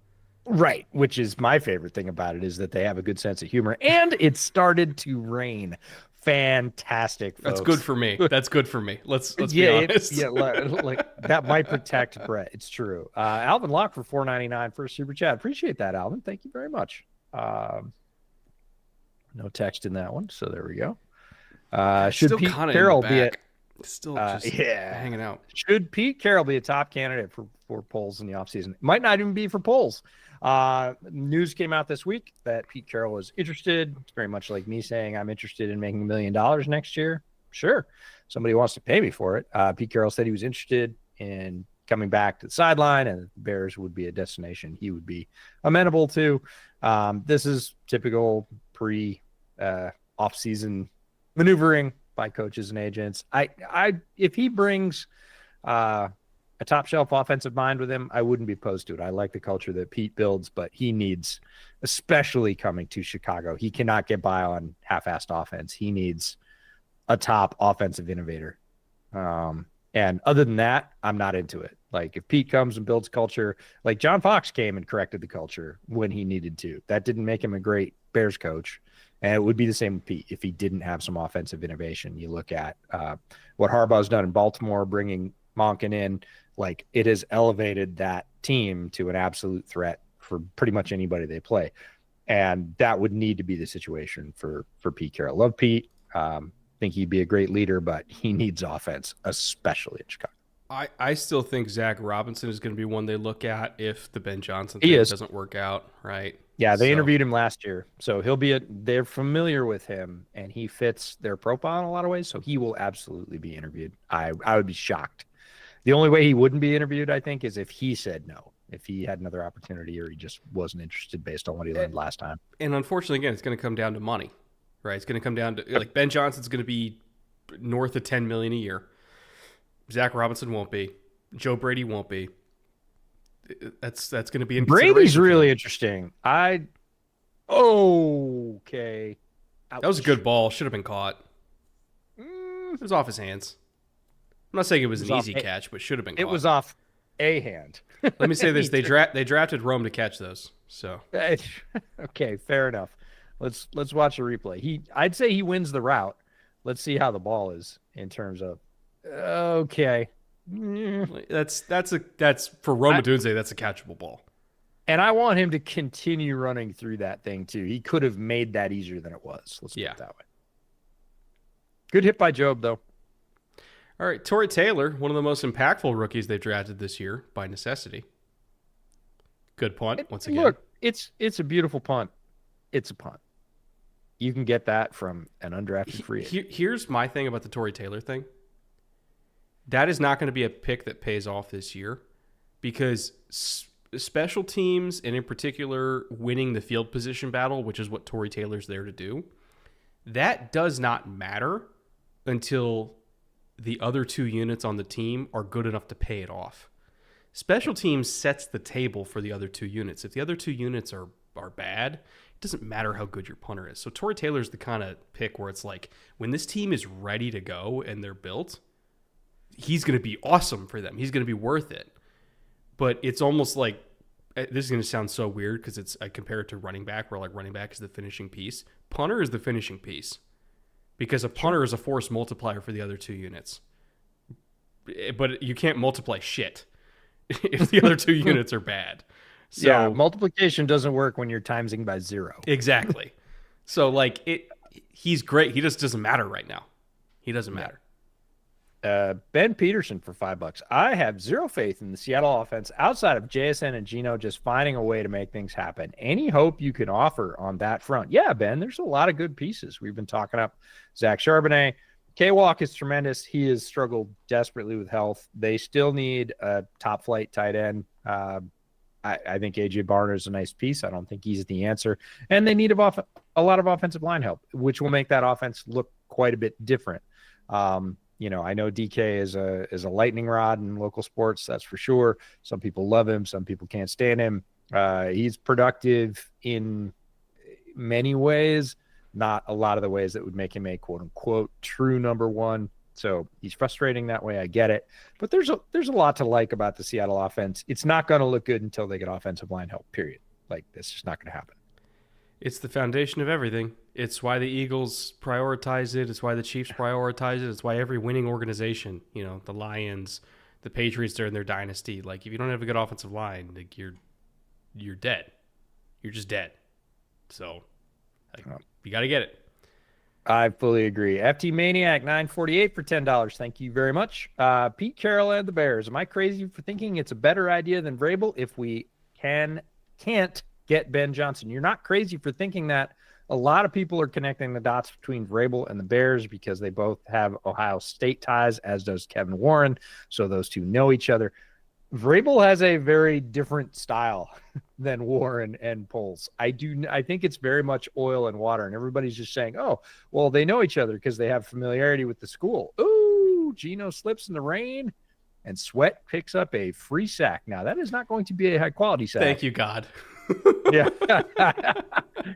Right, which is my favorite thing about it is that they have a good sense of humor. And it started to rain. Fantastic, folks. That's good for me. That's good for me. Let's be honest. Like that might protect Brett. It's true. Alvin Locke for $4.99 for super chat. Appreciate that, Alvin. Thank you very much. No text in that one, so there we go. Should Pete Carroll be still just hanging out? Should Pete Carroll be a top candidate for polls in the offseason? It might not even be for polls. News came out this week that Pete Carroll was interested. It's very much like me saying I'm interested in making $1 million next year. Sure, somebody wants to pay me for it. Pete Carroll said he was interested in coming back to the sideline, and the Bears would be a destination he would be amenable to. This is typical off-season maneuvering by coaches and agents. If he brings a top shelf offensive mind with him, I wouldn't be opposed to it. I like the culture that Pete builds, but he needs, especially coming to Chicago, he cannot get by on half-assed offense. He needs a top offensive innovator. And other than that, I'm not into it. Like if Pete comes and builds culture, like John Fox came and corrected the culture when he needed to. That didn't make him a great Bears coach. And it would be the same with Pete if he didn't have some offensive innovation. You look at what Harbaugh's done in Baltimore, bringing Monken in, like it has elevated that team to an absolute threat for pretty much anybody they play. And that would need to be the situation for Pete Carroll. Love Pete. Think he'd be a great leader, but he needs offense, especially in Chicago. I still think Zach Robinson is going to be one they look at if the Ben Johnson thing doesn't work out, right? Yeah, they interviewed him last year, so they're familiar with him, and he fits their profile in a lot of ways, so he will absolutely be interviewed. I would be shocked. The only way he wouldn't be interviewed, I think, is if he said no, if he had another opportunity or he just wasn't interested based on what he learned last time. And unfortunately, again, it's going to come down to money, right? It's going to come down to, like, Ben Johnson's going to be north of $10 million a year. Zach Robinson won't be. Joe Brady won't be. That's going to be in Brady's really interesting. Okay. Ouch. That was a good ball. Should have been caught. It was off his hands. I'm not saying it was an easy catch, but should have been caught. It was off a hand. Let me say this: they drafted Rome to catch those. So okay, fair enough. Let's watch the replay. I'd say he wins the route. Let's see how the ball is in terms of. Okay. That's for Rome Odunze, that's a catchable ball. And I want him to continue running through that thing too. He could have made that easier than it was. Let's put it that way. Good hit by Job, though. All right, Torrey Taylor, one of the most impactful rookies they've drafted this year by necessity. Good punt, once again. Look, it's a beautiful punt. It's a punt. You can get that from an undrafted free agent. Here's my thing about the Torrey Taylor thing. That is not going to be a pick that pays off this year because special teams, and in particular winning the field position battle, which is what Torrey Taylor's there to do, that does not matter until the other two units on the team are good enough to pay it off. Special teams sets the table for the other two units. If the other two units are bad, it doesn't matter how good your punter is. So Torrey Taylor's the kind of pick where it's like when this team is ready to go and they're built, he's going to be awesome for them. He's going to be worth it. But it's almost like, this is going to sound so weird because I compare it to running back, where like running back is the finishing piece. Punter is the finishing piece because a punter is a force multiplier for the other two units. But you can't multiply shit if the other two units are bad. So, yeah, multiplication doesn't work when you're timesing by 0. Exactly. So like he's great. He just doesn't matter right now. He doesn't matter. Ben Peterson for $5. I have zero faith in the Seattle offense outside of JSN and Geno just finding a way to make things happen. Any hope you can offer on that front? Yeah, Ben, there's a lot of good pieces. We've been talking up Zach Charbonnet. K-Walk is tremendous. He has struggled desperately with health. They still need a top-flight tight end. I think A.J. Barner is a nice piece. I don't think he's the answer. And they need a lot of offensive line help, which will make that offense look quite a bit different. I know DK is a lightning rod in local sports, that's for sure. Some people love him. Some people can't stand him. He's productive in many ways, not a lot of the ways that would make him a quote unquote true number one. So he's frustrating that way. I get it, but there's a lot to like about the Seattle offense. It's not going to look good until they get offensive line help, period. Like, that's just not going to happen. It's the foundation of everything. It's why the Eagles prioritize it. It's why the Chiefs prioritize it. It's why every winning organization, the Lions, the Patriots during their dynasty, like, if you don't have a good offensive line, like, you're dead. You're just dead. So you got to get it. I fully agree. FT Maniac 948 for $10. Thank you very much. Pete Carroll and the Bears. Am I crazy for thinking it's a better idea than Vrabel if we can't get Ben Johnson? You're not crazy for thinking that. A lot of people are connecting the dots between Vrabel and the Bears because they both have Ohio State ties, as does Kevin Warren. So those two know each other. Vrabel has a very different style than Warren and Poles. I think it's very much oil and water, and everybody's just saying, oh, well, they know each other because they have familiarity with the school. Ooh, Geno slips in the rain, and Sweat picks up a free sack. Now, that is not going to be a high-quality sack. Thank you, God. Yeah.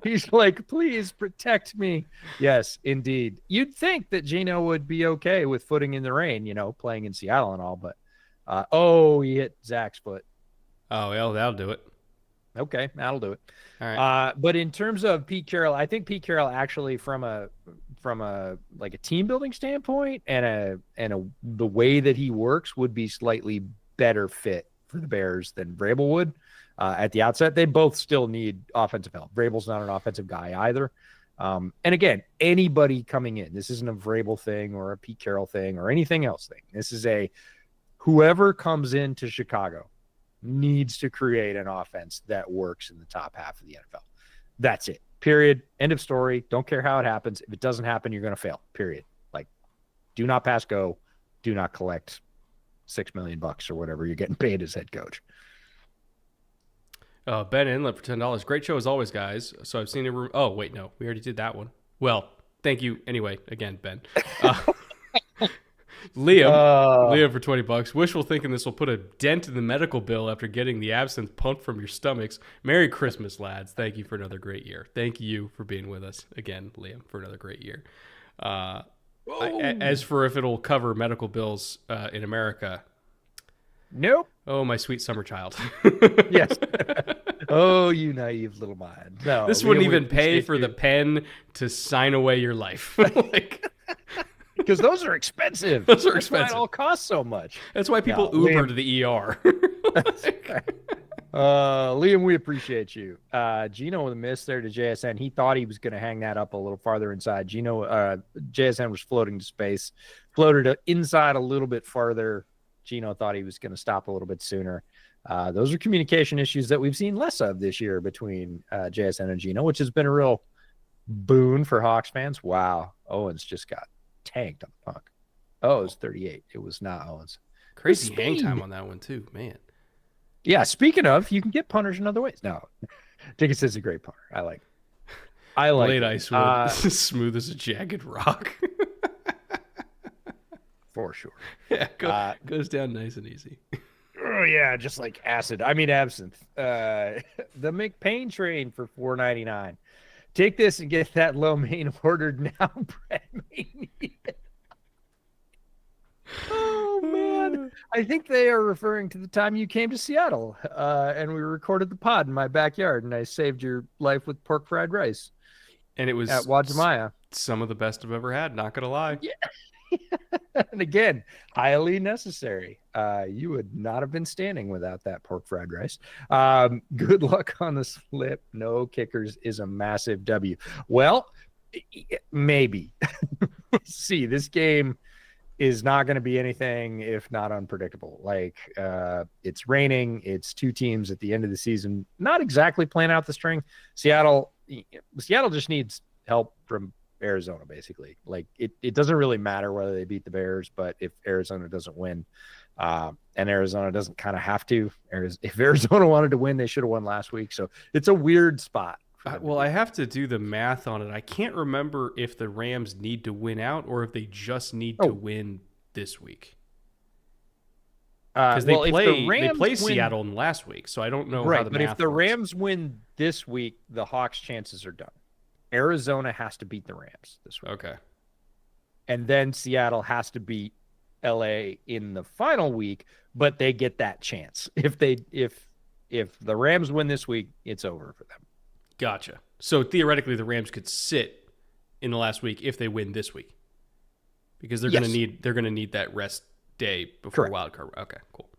He's like, please protect me. Yes, indeed. You'd think that Geno would be okay with footing in the rain, playing in Seattle and all, but he hit Zach's foot. Oh, well, that'll do it. Okay, that'll do it. All right. But in terms of Pete Carroll, I think Pete Carroll actually from a like a team building standpoint and the way that he works would be slightly better fit for the Bears than Vrabel would. At the outset, they both still need offensive help. Vrabel's not an offensive guy either. And again, anybody coming in, this isn't a Vrabel thing or a Pete Carroll thing or anything else thing. This is whoever comes into Chicago needs to create an offense that works in the top half of the NFL. That's it. Period. End of story. Don't care how it happens. If it doesn't happen, you're going to fail. Period. Like, do not pass go. Do not collect $6 million or whatever you're getting paid as head coach. Ben Inlet for $10. Great show as always, guys. So I've seen a room. Oh, wait, no. We already did that one. Well, thank you. Anyway, again, Ben. Liam for $20. Wishful thinking this will put a dent in the medical bill after getting the absinthe pumped from your stomachs. Merry Christmas, lads. Thank you for another great year. Thank you for being with us again, Liam, for another great year. As for if it'll cover medical bills in America, nope. Oh, my sweet summer child. Yes. Oh, you naive little mind. No, this wouldn't even pay for the pen to sign away your life. Because those are expensive. Those are That's expensive. why it all costs so much. That's why people Uber to the ER. Liam, we appreciate you. Geno with a miss there to JSN. He thought he was going to hang that up a little farther inside. JSN was floating to space, floated inside a little bit farther. Geno thought he was going to stop a little bit sooner. Those are communication issues that we've seen less of this year between JSN and Geno, which has been a real boon for Hawks fans. Wow. Owens just got tanked on the puck. Oh, it was 38. It was not Owens. Crazy hang time on that one, too, man. Yeah, speaking of, you can get punters in other ways. No, Dickinson's a great punter. I like Blade Ice Wood, smooth as a jagged rock. For sure. Yeah, goes down nice and easy. Oh, yeah, just like acid. I mean, absinthe. The McPain train for $4.99. Take this and get that lo mein ordered now. Brad may need it. Oh, man. I think they are referring to the time you came to Seattle and we recorded the pod in my backyard and I saved your life with pork fried rice. And it was at Wajimaya. Some of the best I've ever had, not going to lie. Yeah. And again, highly necessary. You would not have been standing without that pork fried rice. Good luck on the slip. No kickers is a massive W. Well, Maybe. See, this game is not going to be anything if not unpredictable. Like it's raining. It's two teams at the end of the season, not exactly playing out the string. Seattle just needs help from Arizona, basically. Like it doesn't really matter whether they beat the Bears, but if Arizona doesn't win, and Arizona doesn't kind of have to, if Arizona wanted to win, they should have won last week. So it's a weird spot. Well, I have to do the math on it. I can't remember if the Rams need to win out or if they just need to win this week. Because they play Seattle in last week, so I don't know how the math if the works. Rams win this week, the Hawks' chances are done. Arizona has to beat the Rams this week. Okay. And then Seattle has to beat LA in the final week, but they get that chance. If the Rams win this week, it's over for them. Gotcha. So theoretically, the Rams could sit in the last week if they win this week, because they're going to need that rest day before wild card. Okay, cool.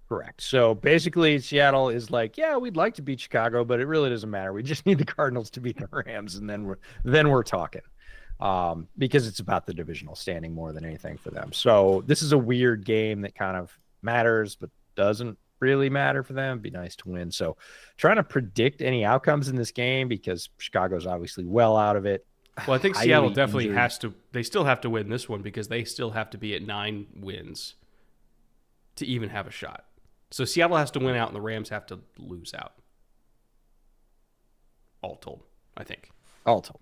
Correct. So basically, Seattle is like, yeah, we'd like to beat Chicago, but it really doesn't matter. We just need the Cardinals to beat the Rams, and then we're talking, because it's about the divisional standing more than anything for them. So this is a weird game that kind of matters, but doesn't really matter for them. It'd be nice to win. So trying to predict any outcomes in this game, because Chicago's obviously well out of it. Well, I think Seattle definitely has to. They still have to win this one because they still have to be at 9 wins to even have a shot. So Seattle has to win out, and the Rams have to lose out. All told, I think. All told.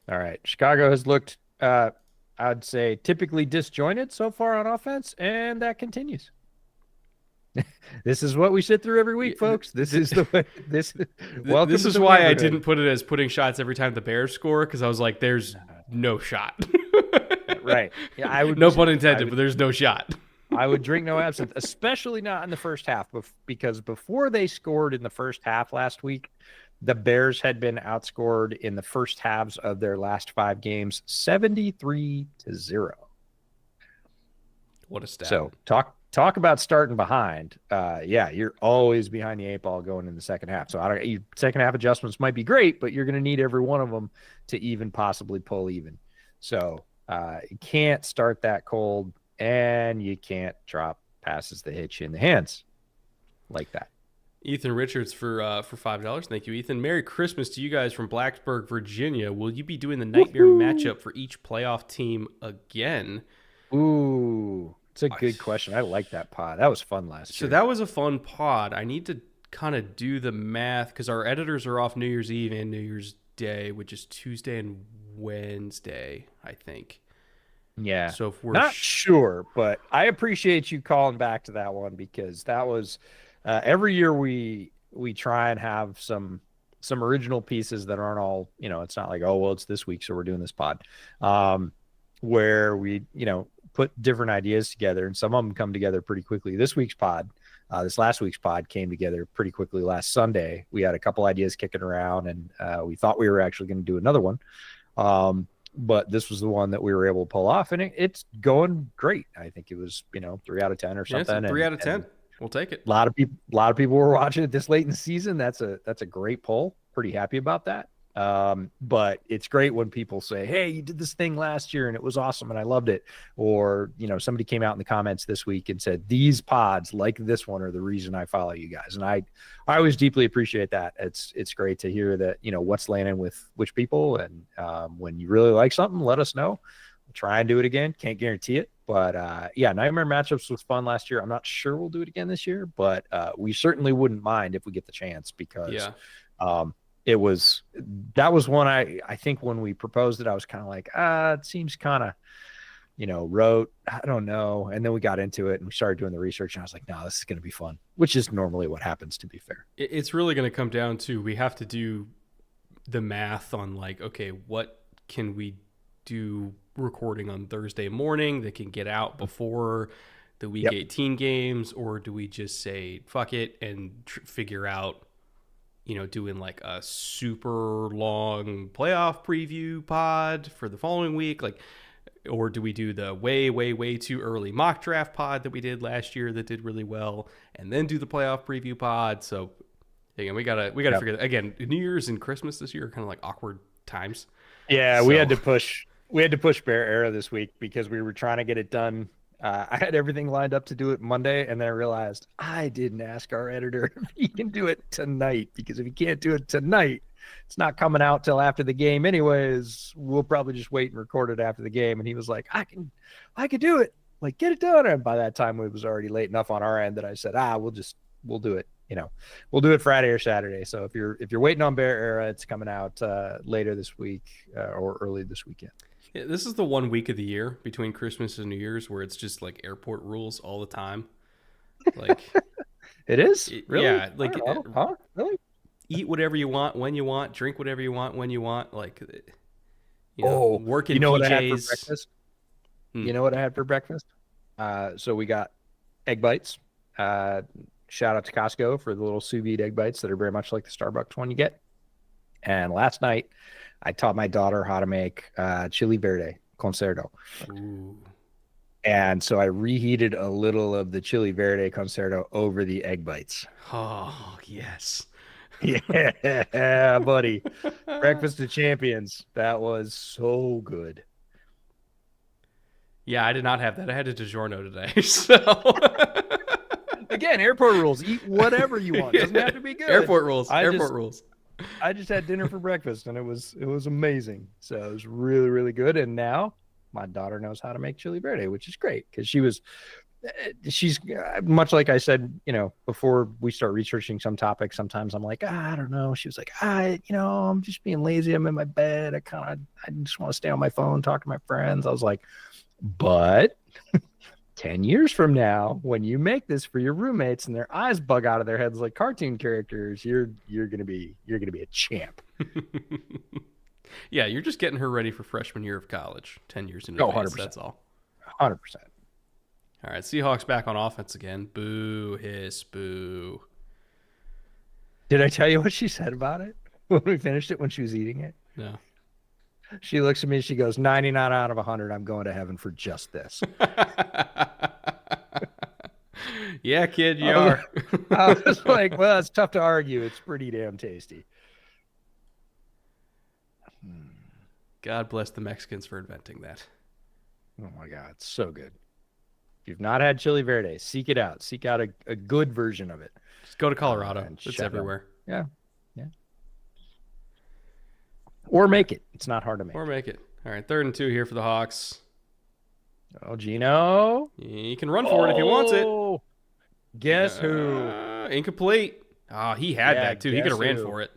All right. Chicago has looked, I'd say, typically disjointed so far on offense, and that continues. This is what we sit through every week, folks. This is the way. This is why I didn't put it as putting shots every time the Bears score, because I was like, "There's no shot." Right? Yeah, I would. No pun intended, but there's no shot. I would drink no absinthe, especially not in the first half, because before they scored in the first half last week, the Bears had been outscored in the first halves of their last 5 games, 73-0. What a stat! So talk about starting behind. Yeah, you're always behind the 8 ball going in the second half. So second half adjustments might be great, but you're going to need every one of them to even possibly pull even. So you can't start that cold, and you can't drop passes that hit you in the hands like that. Ethan Richards for $5. Thank you, Ethan. Merry Christmas to you guys from Blacksburg, Virginia. Will you be doing the nightmare matchup for each playoff team again? Ooh, it's a good question. I like that pod. That was fun last year. So that was a fun pod. I need to kind of do the math because our editors are off New Year's Eve and New Year's Day, which is Tuesday and Wednesday, I think. Yeah. So if we're not sure, but I appreciate you calling back to that one, because that was every year we try and have some original pieces that aren't all, it's not like, oh, well, it's this week, so we're doing this pod, where we, put different ideas together, and some of them come together pretty quickly. This last week's pod came together pretty quickly last Sunday. We had a couple ideas kicking around, and we thought we were actually going to do another one. But this was the one that we were able to pull off, and it's going great. I think it was, 3 out of 10 or something. Yeah, 3 out of 10. We'll take it. A lot of people were watching it this late in the season. That's a great poll. Pretty happy about that. But it's great when people say, hey, you did this thing last year and it was awesome and I loved it. Or, somebody came out in the comments this week and said, these pods like this one are the reason I follow you guys. And I always deeply appreciate that. It's great to hear that, what's landing with which people. And when you really like something, let us know. We'll try and do it again. Can't guarantee it. But Nightmare Matchups was fun last year. I'm not sure we'll do it again this year, but we certainly wouldn't mind if we get the chance, because that was one I think when we proposed it, I was kind of like, it seems kind of, rote. I don't know. And then we got into it and we started doing the research, and I was like, no, this is going to be fun, which is normally what happens, to be fair. It's really going to come down to, we have to do the math on like, okay, what can we do recording on Thursday morning that can get out before the week 18 games, or do we just say fuck it and figure out, doing like a super long playoff preview pod for the following week, like, or do we do the way too early mock draft pod that we did last year that did really well, and then do the playoff preview pod? So Again, we gotta figure that. Again, New Year's and Christmas this year are kind of like awkward times. Yeah, So- we had to push Bear Era this week because we were trying to get it done. I had everything lined up to do it Monday, and then I realized I didn't ask our editor if he can do it tonight, because if he can't do it tonight, it's not coming out till after the game anyways. We'll probably just wait and record it after the game. And he was like, I can do it. Like, get it done. And by that time, it was already late enough on our end that I said, we'll do it. We'll do it Friday or Saturday. So if you're waiting on Bear Era, it's coming out later this week or early this weekend. Yeah, this is the 1 week of the year between Christmas and New Year's where it's just like airport rules all the time. Like it is? Really? Yeah, like huh? Really? Eat whatever you want when you want, drink whatever you want when you want. Like, work in you know PJs. What I had for breakfast? You know what I had for breakfast? So we got egg bites. Shout out to Costco for the little sous vide egg bites that are very much like the Starbucks one you get. And last night, I taught my daughter how to make chili verde con cerdo. Ooh. And so I reheated a little of the chili verde con cerdo over the egg bites. Oh, yes. Yeah, buddy. Breakfast of champions. That was so good. Yeah, I did not have that. I had a DiGiorno today. So again, airport rules. Eat whatever you want. Doesn't have to be good. Airport rules. Rules. I just had dinner for breakfast, and it was amazing. So it was really, really good. And now my daughter knows how to make chili verde, which is great, because she's much like I said, before we start researching some topics, sometimes I'm like, I don't know. She was like, I'm just being lazy. I'm in my bed. I just want to stay on my phone, talk to my friends. I was like, but 10 years from now, when you make this for your roommates and their eyes bug out of their heads like cartoon characters, you're gonna be a champ. Yeah, you're just getting her ready for freshman year of college. 10 years in advance. 100%. That's all. 100%. All right, Seahawks back on offense again. Boo, hiss, boo. Did I tell you what she said about it when we finished it, when she was eating it? No. She looks at me, she goes, 99 out of 100, I'm going to heaven for just this. Yeah, kid, you are. I was like, well, it's tough to argue. It's pretty damn tasty. God bless the Mexicans for inventing that. Oh, my God. It's so good. If you've not had chili verde, seek it out. Seek out a good version of it. Just go to Colorado. It's everywhere. Yeah. Or make it. It's not hard to make. Or make it. All right, 3rd and 2 here for the Hawks. Oh, Geno. He can run for it if he wants it. Guess who? Incomplete. Oh, he had that, too. He could have ran for it.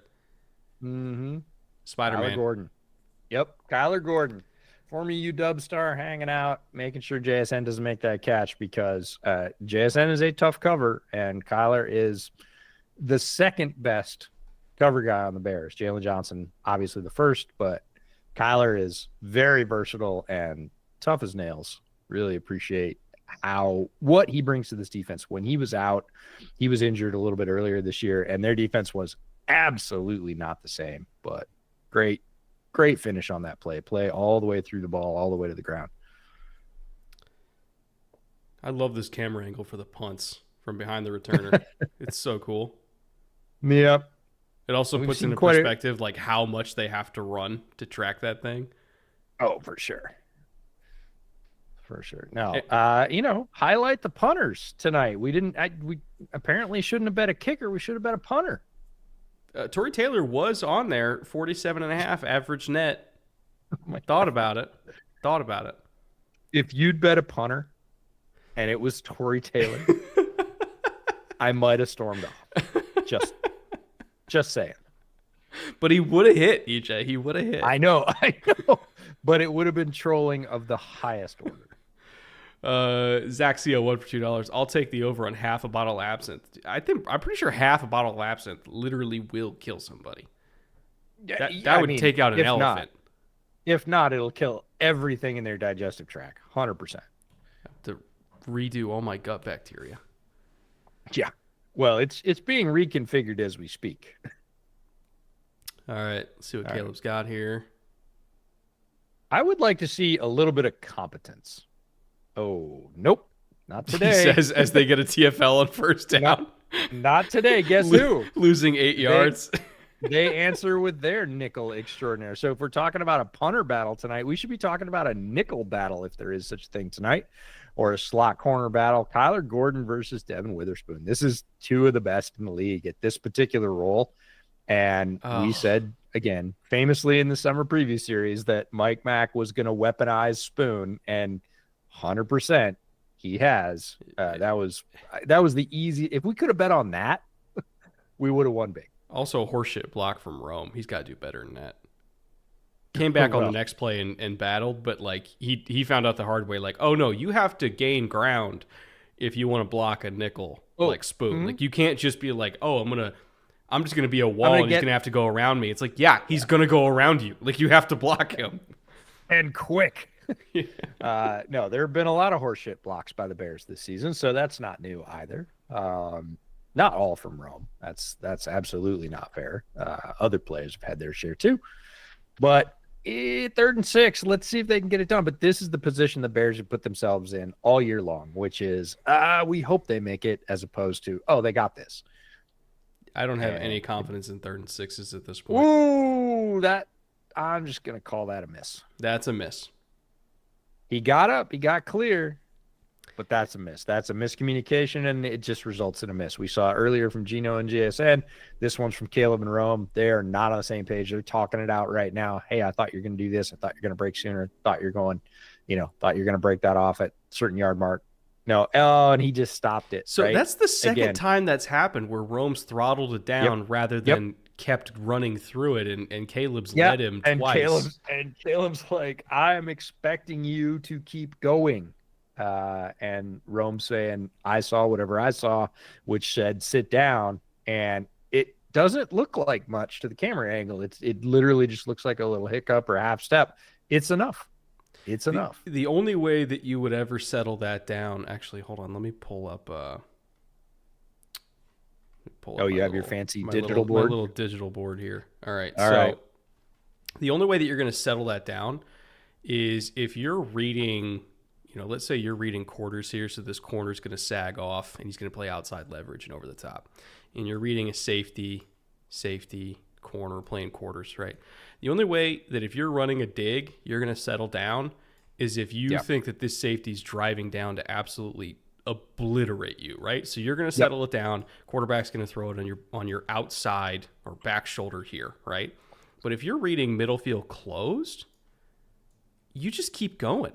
Mm-hmm. Spider-Man. Kyler Gordon. Yep, Kyler Gordon. Former UW star, hanging out, making sure JSN doesn't make that catch, because JSN is a tough cover, and Kyler is the second best cover guy on the Bears. Jalen Johnson, obviously the first, but Kyler is very versatile and tough as nails. Really appreciate what he brings to this defense. When he was out, he was injured a little bit earlier this year, and their defense was absolutely not the same, but great finish on that play all the way through the ball, all the way to the ground. I love this camera angle for the punts from behind the returner. It's so cool. Yep. It also puts into perspective like how much they have to run to track that thing. Oh, for sure. No, highlight the punters tonight. We apparently shouldn't have bet a kicker. We should have bet a punter. Tory Taylor was on there, 47.5 average net. Thought about it. If you'd bet a punter and it was Tory Taylor, I might have stormed off. Just saying. But he would have hit, EJ. He would have hit. I know. But it would have been trolling of the highest order. Zach CO, $1 for $2. I'll take the over on half a bottle of absinthe. I'm pretty sure half a bottle of absinthe literally will kill somebody. That would take out an elephant. If not, it'll kill everything in their digestive tract. 100%. To redo all my gut bacteria. Yeah. Well, it's being reconfigured as we speak. All right. Let's see what Caleb's got here. I would like to see a little bit of competence. Oh, nope. Not today. He says as they get a TFL on first down. Not today. Guess who? Losing 8 yards. They answer with their nickel extraordinaire. So if we're talking about a punter battle tonight, we should be talking about a nickel battle if there is such a thing tonight, or a slot corner battle. Kyler Gordon versus Devin Witherspoon. This is two of the best in the league at this particular role. And we said, again, famously in the summer preview series, that Mike Mack was going to weaponize Spoon, and 100% he has. That was the easy. If we could have bet on that, we would have won big. Also, a horseshit block from Rome. He's got to do better than that. Came back on the next play and battled, but like he found out the hard way. Like, oh no, you have to gain ground if you want to block a nickel like Spoon. Mm-hmm. Like you can't just be like, oh, I'm just gonna be a wall and he's gonna have to go around me. It's like, yeah, he's gonna go around you. Like you have to block him and quick. No, there have been a lot of horseshit blocks by the Bears this season, so that's not new either. Not all from Rome. That's absolutely not fair. Other players have had their share too. But 3rd and 6, let's see if they can get it done. But this is the position the Bears have put themselves in all year long, which is we hope they make it, as opposed to, oh, they got this. I don't have any confidence in 3rd and 6s at this point. Ooh, I'm just going to call that a miss. That's a miss. He got up, he got clear. But that's a miss. That's a miscommunication, and it just results in a miss. We saw earlier from Geno and GSN. This one's from Caleb and Rome. They are not on the same page. They're talking it out right now. Hey, I thought you're going to do this. I thought you're going to break sooner. Thought you're going to break that off at a certain yard mark. No. Oh, and he just stopped it. So right? That's the second time that's happened where Rome's throttled it down rather than kept running through it, and Caleb's led him twice. Caleb's like, I'm expecting you to keep going. And Rome saying, I saw whatever I saw, which said sit down, and it doesn't look like much to the camera angle. It literally just looks like a little hiccup or a half step. It's enough. It's enough. The only way that you would ever settle that down, actually, hold on, let me pull up you have your fancy digital board? My little digital board here. All right. The only way that you're going to settle that down is if you're reading, let's say you're reading quarters here, so this corner is going to sag off, and he's going to play outside leverage and over the top. And you're reading a safety, corner, playing quarters, right? The only way that if you're running a dig, you're going to settle down is if you think that this safety's driving down to absolutely obliterate you, right? So you're going to settle it down. Quarterback's going to throw it on your outside or back shoulder here, right? But if you're reading middle field closed, you just keep going.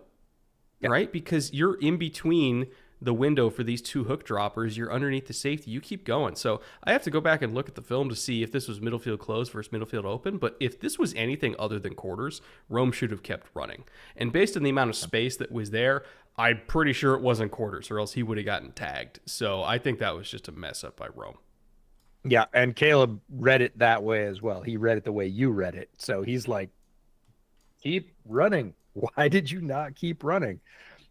Right? Because you're in between the window for these two hook droppers. You're underneath the safety. You keep going. So I have to go back and look at the film to see if this was middle field closed versus middle field open. But if this was anything other than quarters, Rome should have kept running. And based on the amount of space that was there, I'm pretty sure it wasn't quarters, or else he would have gotten tagged. So I think that was just a mess up by Rome. Yeah, and Caleb read it that way as well. He read it the way you read it. So he's like, keep running. Why did you not keep running?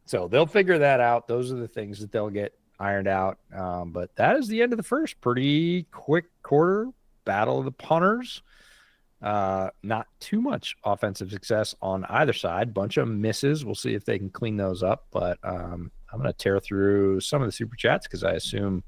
So they'll figure that out. Those are the things that they'll get ironed out. But that is the end of the first. Pretty quick quarter. Battle of the punters. Not too much offensive success on either side. Bunch of misses. We'll see if they can clean those up. But I'm going to tear through some of the super chats because I assume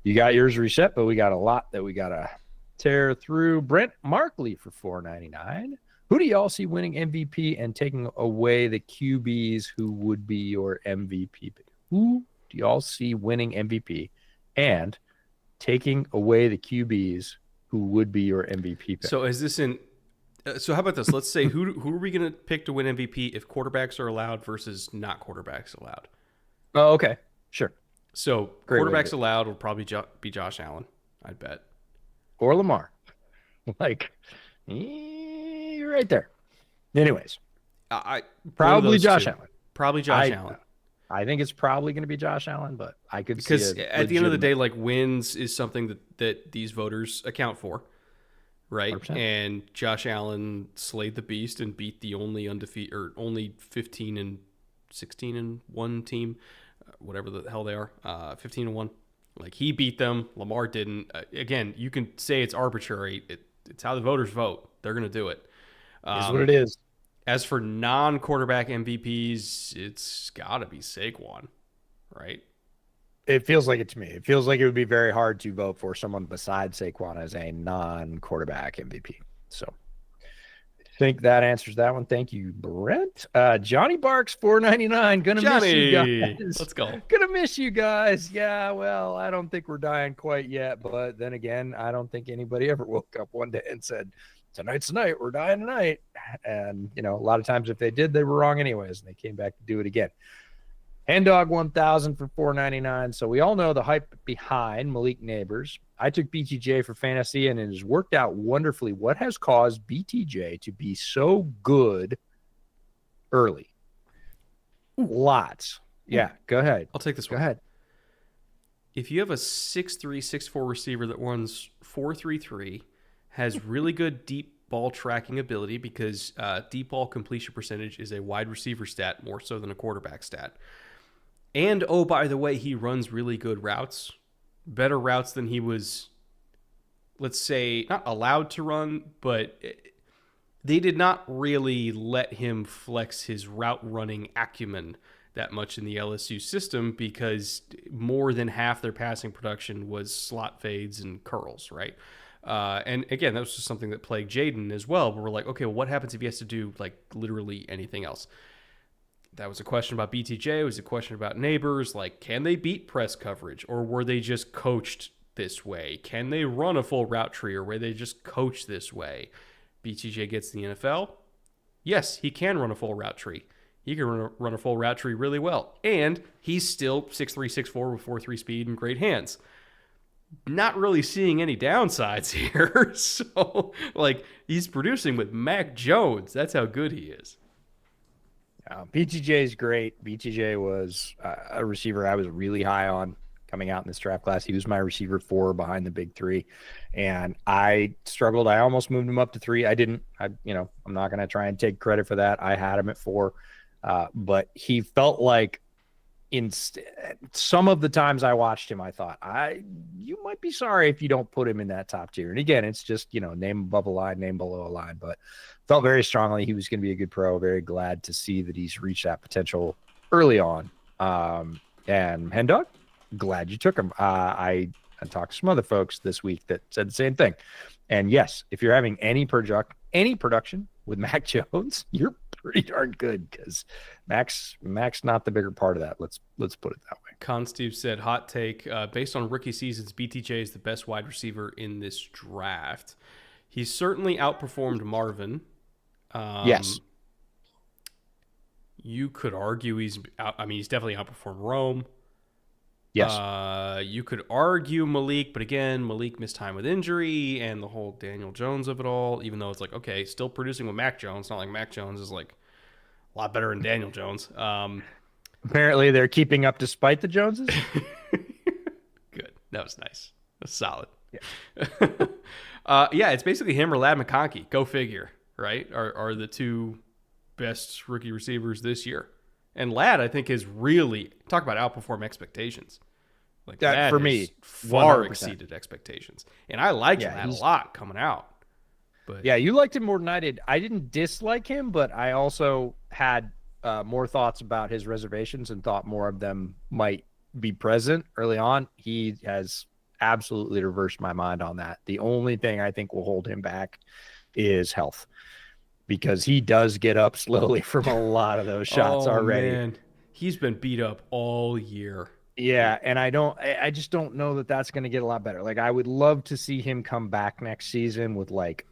you got yours reset, but we got a lot that we got to tear through. Brent Markley for $4.99. Who do y'all see winning MVP and taking away the QBs who would be your MVP? Who do y'all see winning MVP and taking away the QBs who would be your MVP pick? So is this so how about this? Let's say who are we going to pick to win MVP if quarterbacks are allowed versus not quarterbacks allowed? Oh, okay. Sure. So quarterbacks allowed will probably be Josh Allen, I'd bet. Or Lamar. You're right there. Anyways, probably Josh Allen. Probably Josh Allen. I think it's probably going to be Josh Allen, but I could because see at the end of the day, like wins is something that these voters account for, right? 100%. And Josh Allen slayed the beast and beat the only undefeated or only 15-16-1 team, whatever the hell they are, 15-1. Like he beat them. Lamar didn't. Again, you can say it's arbitrary. It's how the voters vote. They're going to do it. Is what it is. As for non-quarterback MVPs, it's got to be Saquon, right? It feels like it to me. It feels like it would be very hard to vote for someone besides Saquon as a non-quarterback MVP. So I think that answers that one. Thank you, Brent. Johnny Barks, $4.99. Gonna miss you Johnny, guys. let's go. Gonna miss you guys. Yeah, well, I don't think we're dying quite yet, but then again, I don't think anybody ever woke up one day and said, tonight's the night, we're dying tonight. And, a lot of times if they did, they were wrong anyways, and they came back to do it again. Handog 1000 for $4.99. So we all know the hype behind Malik Neighbors. I took BTJ for fantasy, and it has worked out wonderfully. What has caused BTJ to be so good early? Lots. Yeah, go ahead. I'll take this one. Go ahead. If you have a 6'3", 6'4" receiver that runs 4.33, has really good deep ball tracking ability because deep ball completion percentage is a wide receiver stat more so than a quarterback stat. And, oh, by the way, he runs really good routes, better routes than he was, let's say, not allowed to run, but they did not really let him flex his route running acumen that much in the LSU system because more than half their passing production was slot fades and curls, right? And again, that was just something that plagued Jaden as well. But we're like, okay, well, what happens if he has to do like literally anything else? That was a question about BTJ. It was a question about Neighbors. Like, can they beat press coverage, or were they just coached this way? Can they run a full route tree, or were they just coached this way? BTJ gets the NFL. Yes, he can run a full route tree. He can run a full route tree really well, and he's still 6'3", 6'4" with 4.3 speed and great hands. Not really seeing any downsides here. So, like, he's producing with Mac Jones. That's how good he is. BTJ is great. BTJ was a receiver I was really high on coming out in this draft class. He was my receiver 4 behind the big 3, and I struggled. I almost moved him up to 3. I didn't. I'm not going to try and take credit for that. I had him at 4, but he felt like some of the times I watched him, I thought, you might be sorry if you don't put him in that top tier. And again, it's just, name above a line, name below a line, but felt very strongly he was going to be a good pro. Very glad to see that he's reached that potential early on. And Hendog, glad you took him. I talked to some other folks this week that said the same thing. And yes, if you're having any production with Mac Jones, you're pretty darn good because Mac's not the bigger part of that. Let's put it that way. Con Steve said, hot take, based on rookie seasons, BTJ is the best wide receiver in this draft. He's certainly outperformed Marvin. Yes. You could argue he's definitely outperformed Rome. Yes. You could argue Malik, but again, Malik missed time with injury and the whole Daniel Jones of it all, even though it's like, okay, still producing with Mac Jones. Not like Mac Jones is like a lot better than Daniel Jones. Apparently they're keeping up despite the Joneses. Good. That was nice. That's solid. Yeah. Yeah, it's basically him or Lad McConkey. Go figure, right? Are the two best rookie receivers this year. And Lad, I think, has really talk about outperform expectations. Like that for me, far 100%. exceeded expectations. And I liked Lad a lot coming out. But yeah, you liked him more than I did. I didn't dislike him, but I also had more thoughts about his reservations and thought more of them might be present early on. He has absolutely reversed my mind on that. The only thing I think will hold him back is health, because he does get up slowly from a lot of those shots already. Man. He's been beat up all year. Yeah, and I just don't know that that's going to get a lot better. Like, I would love to see him come back next season with like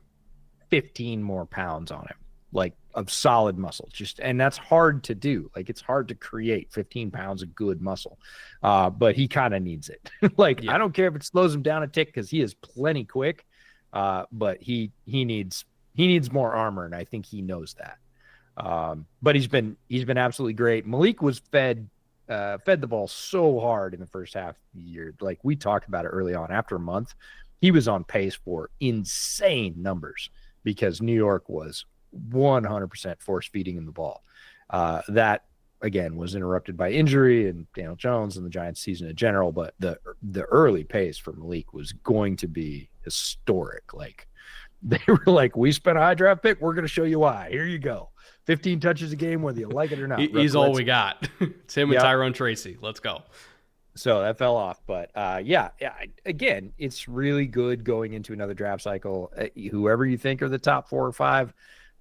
15 more pounds on him, like of solid muscle. And that's hard to do. Like, it's hard to create 15 pounds of good muscle. But he kind of needs it. I don't care if it slows him down a tick because he is plenty quick. But he needs more armor, and I think he knows that. But he's been absolutely great. Malik was fed the ball so hard in the first half of the year. Like, we talked about it early on. After a month, he was on pace for insane numbers because New York was 100% force feeding him the ball. That again was interrupted by injury and Daniel Jones and the Giants season in general. But the early pace for Malik was going to be historic. Like, they were like, we spent a high draft pick. We're going to show you why. Here you go. 15 touches a game, whether you like it or not. He's all we got. It's him and Tyrone Tracy. Let's go. So that fell off. But again, it's really good going into another draft cycle. Whoever you think are the top 4 or 5,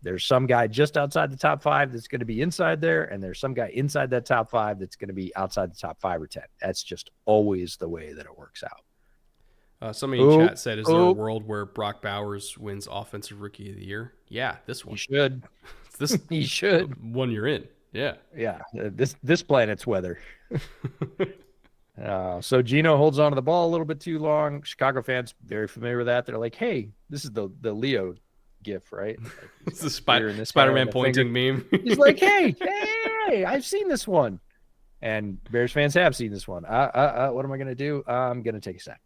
there's some guy just outside the top 5 that's going to be inside there, and there's some guy inside that top 5 that's going to be outside the top 5 or 10. That's just always the way that it works out. Somebody in chat said, is there a world where Brock Bowers wins Offensive Rookie of the Year? Yeah, this one. He should. This he should. One you're in. Yeah. Yeah. This planet's weather. So Geno holds on to the ball a little bit too long. Chicago fans very familiar with that. They're like, "Hey, this is the Leo gif, right?" Like, it's the Spider-Man pointing meme. He's like, "Hey, I've seen this one," and Bears fans have seen this one. What am I gonna do? I'm gonna take a sack.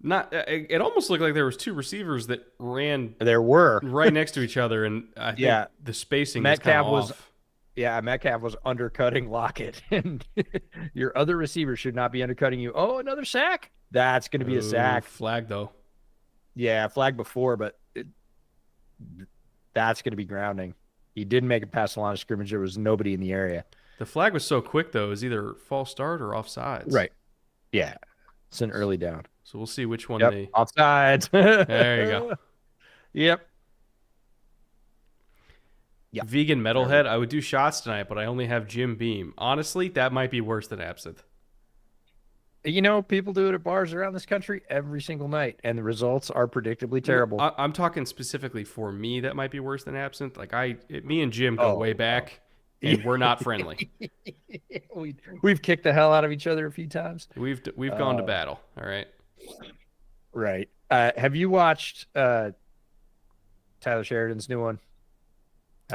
It almost looked like there was 2 receivers that ran. There were right next to each other, and I think the spacing Metcalf was off. Yeah, Metcalf was undercutting Lockett, and your other receiver should not be undercutting you. Oh, another sack? That's going to be a sack. Flag, though. Yeah, flag before, but that's going to be grounding. He didn't make it past the line of scrimmage. There was nobody in the area. The flag was so quick, though. It was either false start or offsides. Right. Yeah. It's an early down. So we'll see which one they... Offsides. There you go. Yep. Yeah. Vegan Metalhead, I would do shots tonight, but I only have Jim Beam. Honestly, that might be worse than absinthe. You know, people do it at bars around this country every single night, and the results are predictably terrible. I'm talking specifically for me. That might be worse than absinthe. Like me and Jim go way back, and we're not friendly. We've kicked the hell out of each other a few times. We've gone to battle. All right. Right. Have you watched Tyler Sheridan's new one? He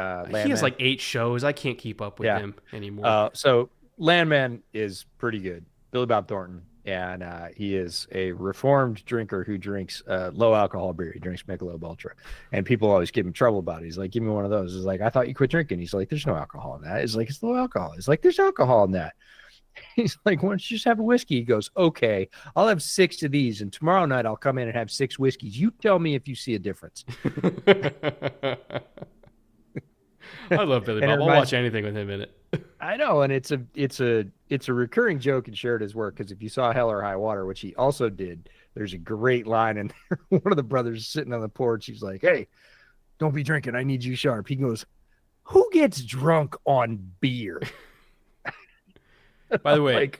has like 8 shows. I can't keep up with him anymore. So Landman is pretty good. Billy Bob Thornton, and he is a reformed drinker who drinks low alcohol beer. He drinks Michelob Ultra, and people always give him trouble about it. He's like, "Give me one of those." He's like, "I thought you quit drinking." He's like, "There's no alcohol in that." He's like, "It's low alcohol." He's like, "There's alcohol in that." He's like, "Why don't you just have a whiskey?" He goes, "Okay, I'll have 6 of these, and tomorrow night I'll come in and have 6 whiskeys. You tell me if you see a difference." I love Billy Bob. I'll watch anything with him in it. I know, and it's a recurring joke in Sheridan's work, because if you saw Hell or High Water, which he also did, there's a great line in there. One of the brothers sitting on the porch. He's like, "Hey, don't be drinking. I need you sharp." He goes, "Who gets drunk on beer?" By the way,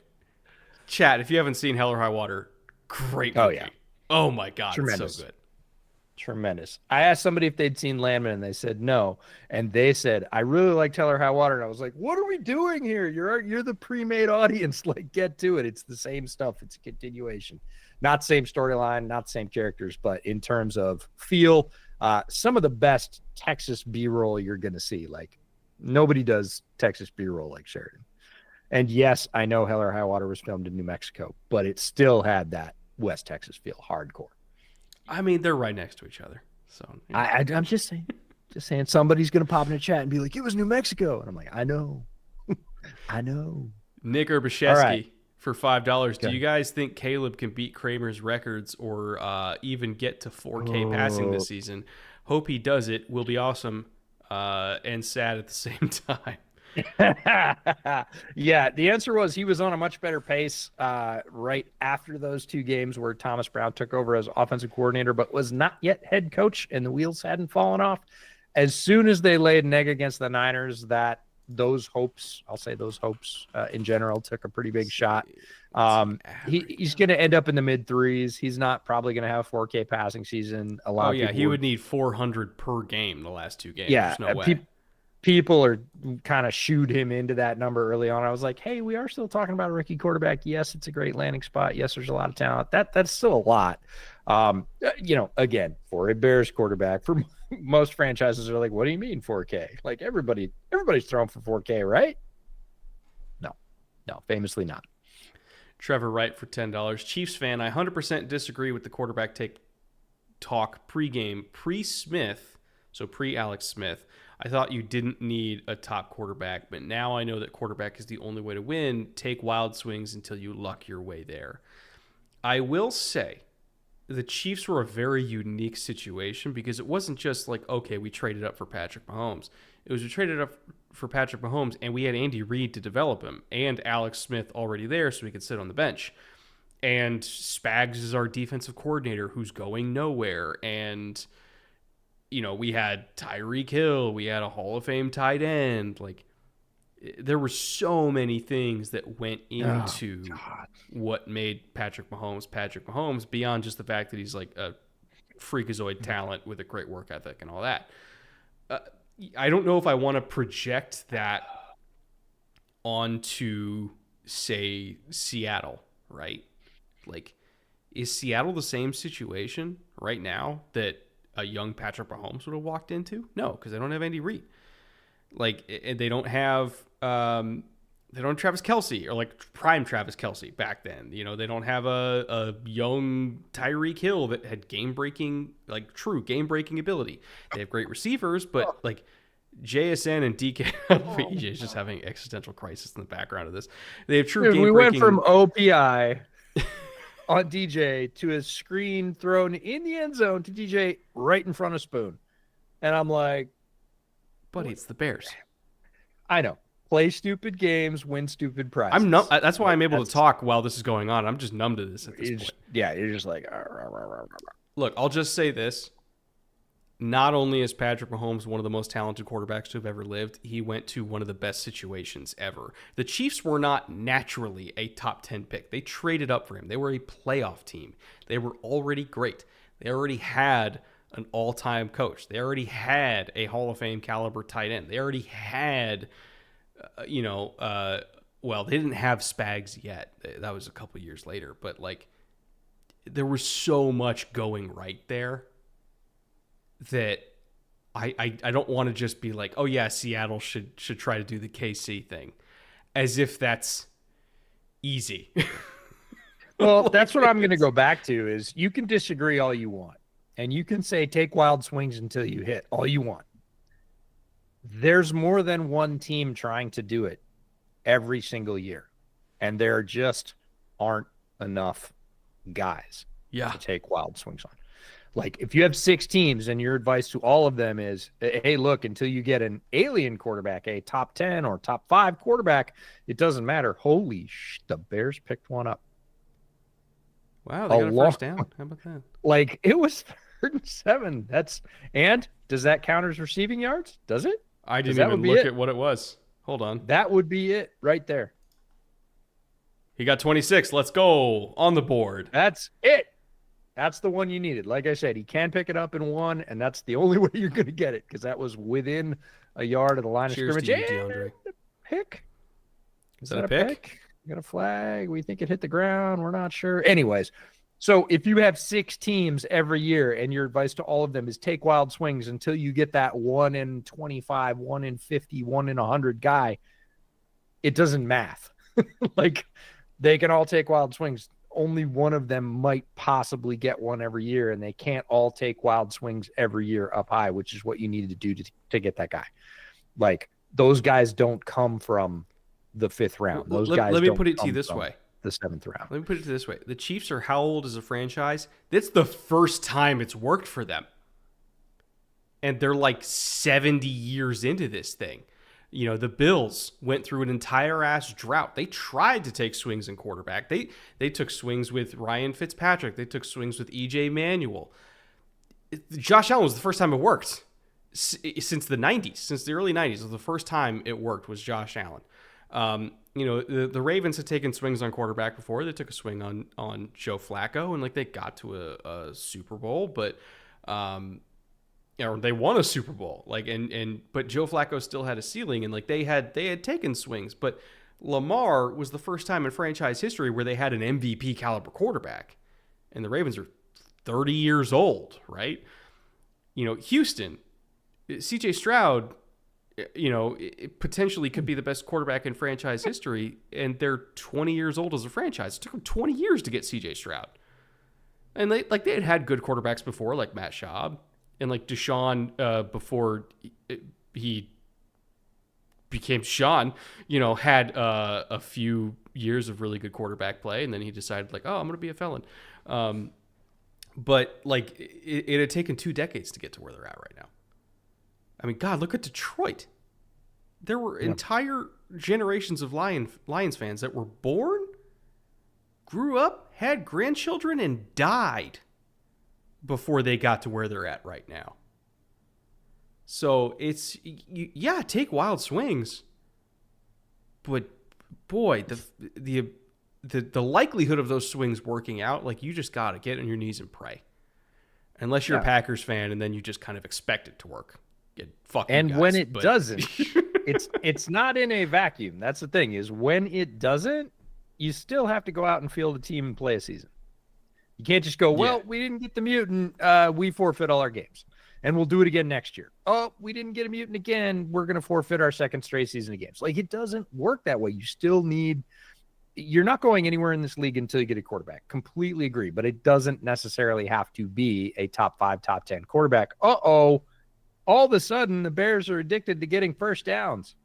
chat, if you haven't seen Hell or High Water, great movie. Oh, yeah. Oh, my God. Tremendous. It's so good. Tremendous. I asked somebody if they'd seen Landman, and they said no. And they said, "I really like Hell or High Water." And I was like, "What are we doing here? You're the pre-made audience. Like, get to it. It's the same stuff. It's a continuation. Not same storyline, not same characters, but in terms of feel, some of the best Texas B-roll you're going to see. Like, nobody does Texas B-roll like Sheridan. And yes, I know Hell or High Water was filmed in New Mexico, but it still had that West Texas feel, hardcore. I mean, they're right next to each other. So I'm just saying somebody's going to pop in a chat and be like, "It was New Mexico." And I'm like, I know. I know. Nick Urbaszewski for $5. Okay. Do you guys think Caleb can beat Kramer's records or even get to 4K passing this season? Hope he does it. Will be awesome and sad at the same time. Yeah, the answer was he was on a much better pace right after those 2 games where Thomas Brown took over as offensive coordinator, but was not yet head coach, and the wheels hadn't fallen off. As soon as they laid an egg against the Niners, those hopes in general took a pretty big shot. He's going to end up in the mid 3s. He's not probably going to have a 4K passing season. He would need 400 per game the last 2 games. Yeah, there's no way. People are kind of shooed him into that number early on. I was like, hey, we are still talking about a rookie quarterback. Yes, it's a great landing spot. Yes, there's a lot of talent. That's still a lot. Again, for a Bears quarterback, for most franchises are like, what do you mean 4K? Like everybody's throwing for 4K, right? No, famously not. Trevor Wright for $10. Chiefs fan, I 100% disagree with the quarterback talk pregame, pre-Smith, so pre-Alex Smith. I thought you didn't need a top quarterback, but now I know that quarterback is the only way to win. Take wild swings until you luck your way there. I will say the Chiefs were a very unique situation because it wasn't just like, okay, we traded up for Patrick Mahomes. It was we traded up for Patrick Mahomes, and we had Andy Reid to develop him, and Alex Smith already there, so he could sit on the bench. And Spags is our defensive coordinator, who's going nowhere. And we had Tyreek Hill, we had a Hall of Fame tight end. Like, there were so many things that went into what made Patrick Mahomes beyond just the fact that he's like a freakazoid talent with a great work ethic and all that. I don't know if I want to project that onto, say, Seattle, right? Like, is Seattle the same situation right now that a young Patrick Mahomes would have walked into? No, because they don't have Andy Reid. Like, they don't have Travis Kelce, or like prime Travis Kelce back then. They don't have a young Tyreek Hill that had true game breaking ability. They have great receivers, but like JSN and DK, EJ is just having existential crisis in the background of this. They have true game breaking. We went from OPI on DJ to a screen thrown in the end zone to DJ right in front of Spoon, and I'm like, buddy, it's the Bears. I know. Play stupid games, win stupid prizes. I'm numb. That's why I'm able to talk while this is going on. I'm just numb to this at this point. You're just like, look, I'll just say this. Not only is Patrick Mahomes one of the most talented quarterbacks to have ever lived, he went to one of the best situations ever. The Chiefs were not naturally a top 10 pick. They traded up for him. They were a playoff team. They were already great. They already had an all-time coach. They already had a Hall of Fame caliber tight end. They already had, well, they didn't have Spags yet. That was a couple years later. But, like, there was so much going right there that I don't want to just be like, oh, yeah, Seattle should try to do the KC thing, as if that's easy. Well, that's what I'm going to go back to is you can disagree all you want. And you can say take wild swings until you hit all you want. There's more than one team trying to do it every single year. And there just aren't enough guys to take wild swings on. Like, if you have 6 teams and your advice to all of them is, hey, look, until you get an alien quarterback, a top 10 or top 5 quarterback, it doesn't matter. Holy the Bears picked one up. Wow, they got a first down. How about that? Like, it was 3rd and 7. And does that count as receiving yards? Does it? I didn't even look at what it was. Hold on. That would be it right there. He got 26. Let's go on the board. That's it. That's the one you needed. Like I said, he can pick it up in one, and that's the only way you're going to get it because that was within a yard of the line of scrimmage. To you, DeAndre. Pick. Is that a pick? We got a flag. We think it hit the ground. We're not sure. Anyways, so if you have 6 teams every year and your advice to all of them is take wild swings until you get that 1 in 25, 1 in 50, 1 in 100 guy, it doesn't math. Like, they can all take wild swings. Only one of them might possibly get one every year, and they can't all take wild swings every year up high, which is what you needed to do to get that guy. Like, those guys don't come from the 5th round. Those guys. Let me put it to you this way: the 7th round. Let me put it this way: the Chiefs are how old as a franchise? That's the first time it's worked for them, and they're like 70 years into this thing. The Bills went through an entire ass drought. They tried to take swings in quarterback. They took swings with Ryan Fitzpatrick. They took swings with EJ Manuel. Josh Allen was the first time it worked since the 90s, since the early 90s. Was the first time it worked was Josh Allen. The Ravens had taken swings on quarterback before. They took a swing on Joe Flacco, and like they got to a Super Bowl, but they won a Super Bowl. But Joe Flacco still had a ceiling, and like they had taken swings. But Lamar was the first time in franchise history where they had an MVP caliber quarterback, and the Ravens are 30 years old, right? Houston, CJ Stroud, it potentially could be the best quarterback in franchise history, and they're 20 years old as a franchise. It took them 20 years to get CJ Stroud. And they had good quarterbacks before, like Matt Schaub, and like Deshaun before he became Sean, had a few years of really good quarterback play, and then he decided like, oh, I'm going to be a felon. But like it had taken 2 decades to get to where they're at right now. I mean, God, look at Detroit. There were Yeah. entire generations of Lions fans that were born, grew up, had grandchildren, and died before they got to where they're at right now. So it's, yeah, take wild swings, but boy, the likelihood of those swings working out, like, you just got to get on your knees and pray. Unless you're a Packers fan, and then you just kind of expect it to work. And when it doesn't, it's not in a vacuum. That's the thing, is when it doesn't, you still have to go out and field a team and play a season. You can't just go, well, we didn't get the mutant. We forfeit all our games. And we'll do it again next year. Oh, we didn't get a mutant again. We're going to forfeit our second straight season of games. Like, it doesn't work that way. You still need – you're not going anywhere in this league until you get a quarterback. Completely agree. But it doesn't necessarily have to be a top 5, top 10 quarterback. All of a sudden, the Bears are addicted to getting first downs.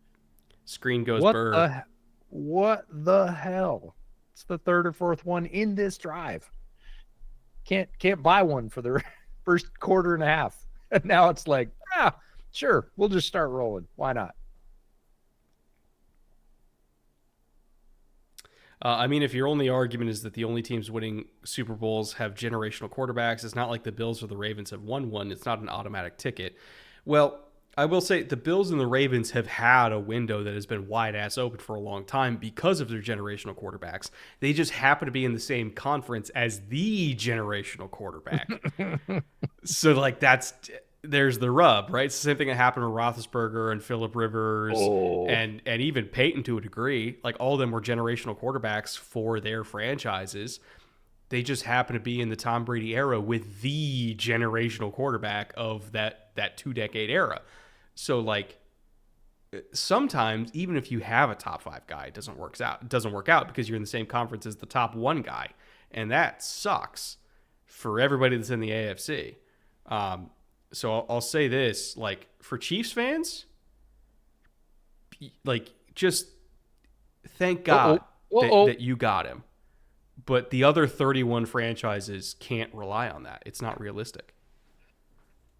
Screen goes Burr. What the hell? It's the third or fourth one in this drive. Can't buy one for the first quarter and a half. And now it's like, sure, we'll just start rolling. Why not? I mean, if your only argument is that the only teams winning Super Bowls have generational quarterbacks, it's not like the Bills or the Ravens have won one. It's not an automatic ticket. Well, I will say the Bills and the Ravens have had a window that has been wide-ass open for a long time because of their generational quarterbacks. They just happen to be in the same conference as the generational quarterback. So, like, there's the rub, right? It's the same thing that happened with Roethlisberger and Phillip Rivers and even Peyton to a degree. Like, all of them were generational quarterbacks for their franchises. They just happen to be in the Tom Brady era with the generational quarterback of that 2-decade era. So, like, sometimes even if you have a top 5 guy, it doesn't work out because you're in the same conference as the top 1 guy, and that sucks for everybody that's in the AFC. So I'll say this, like, for Chiefs fans, like, just thank God that you got him. But the other 31 franchises can't rely on that. It's not realistic.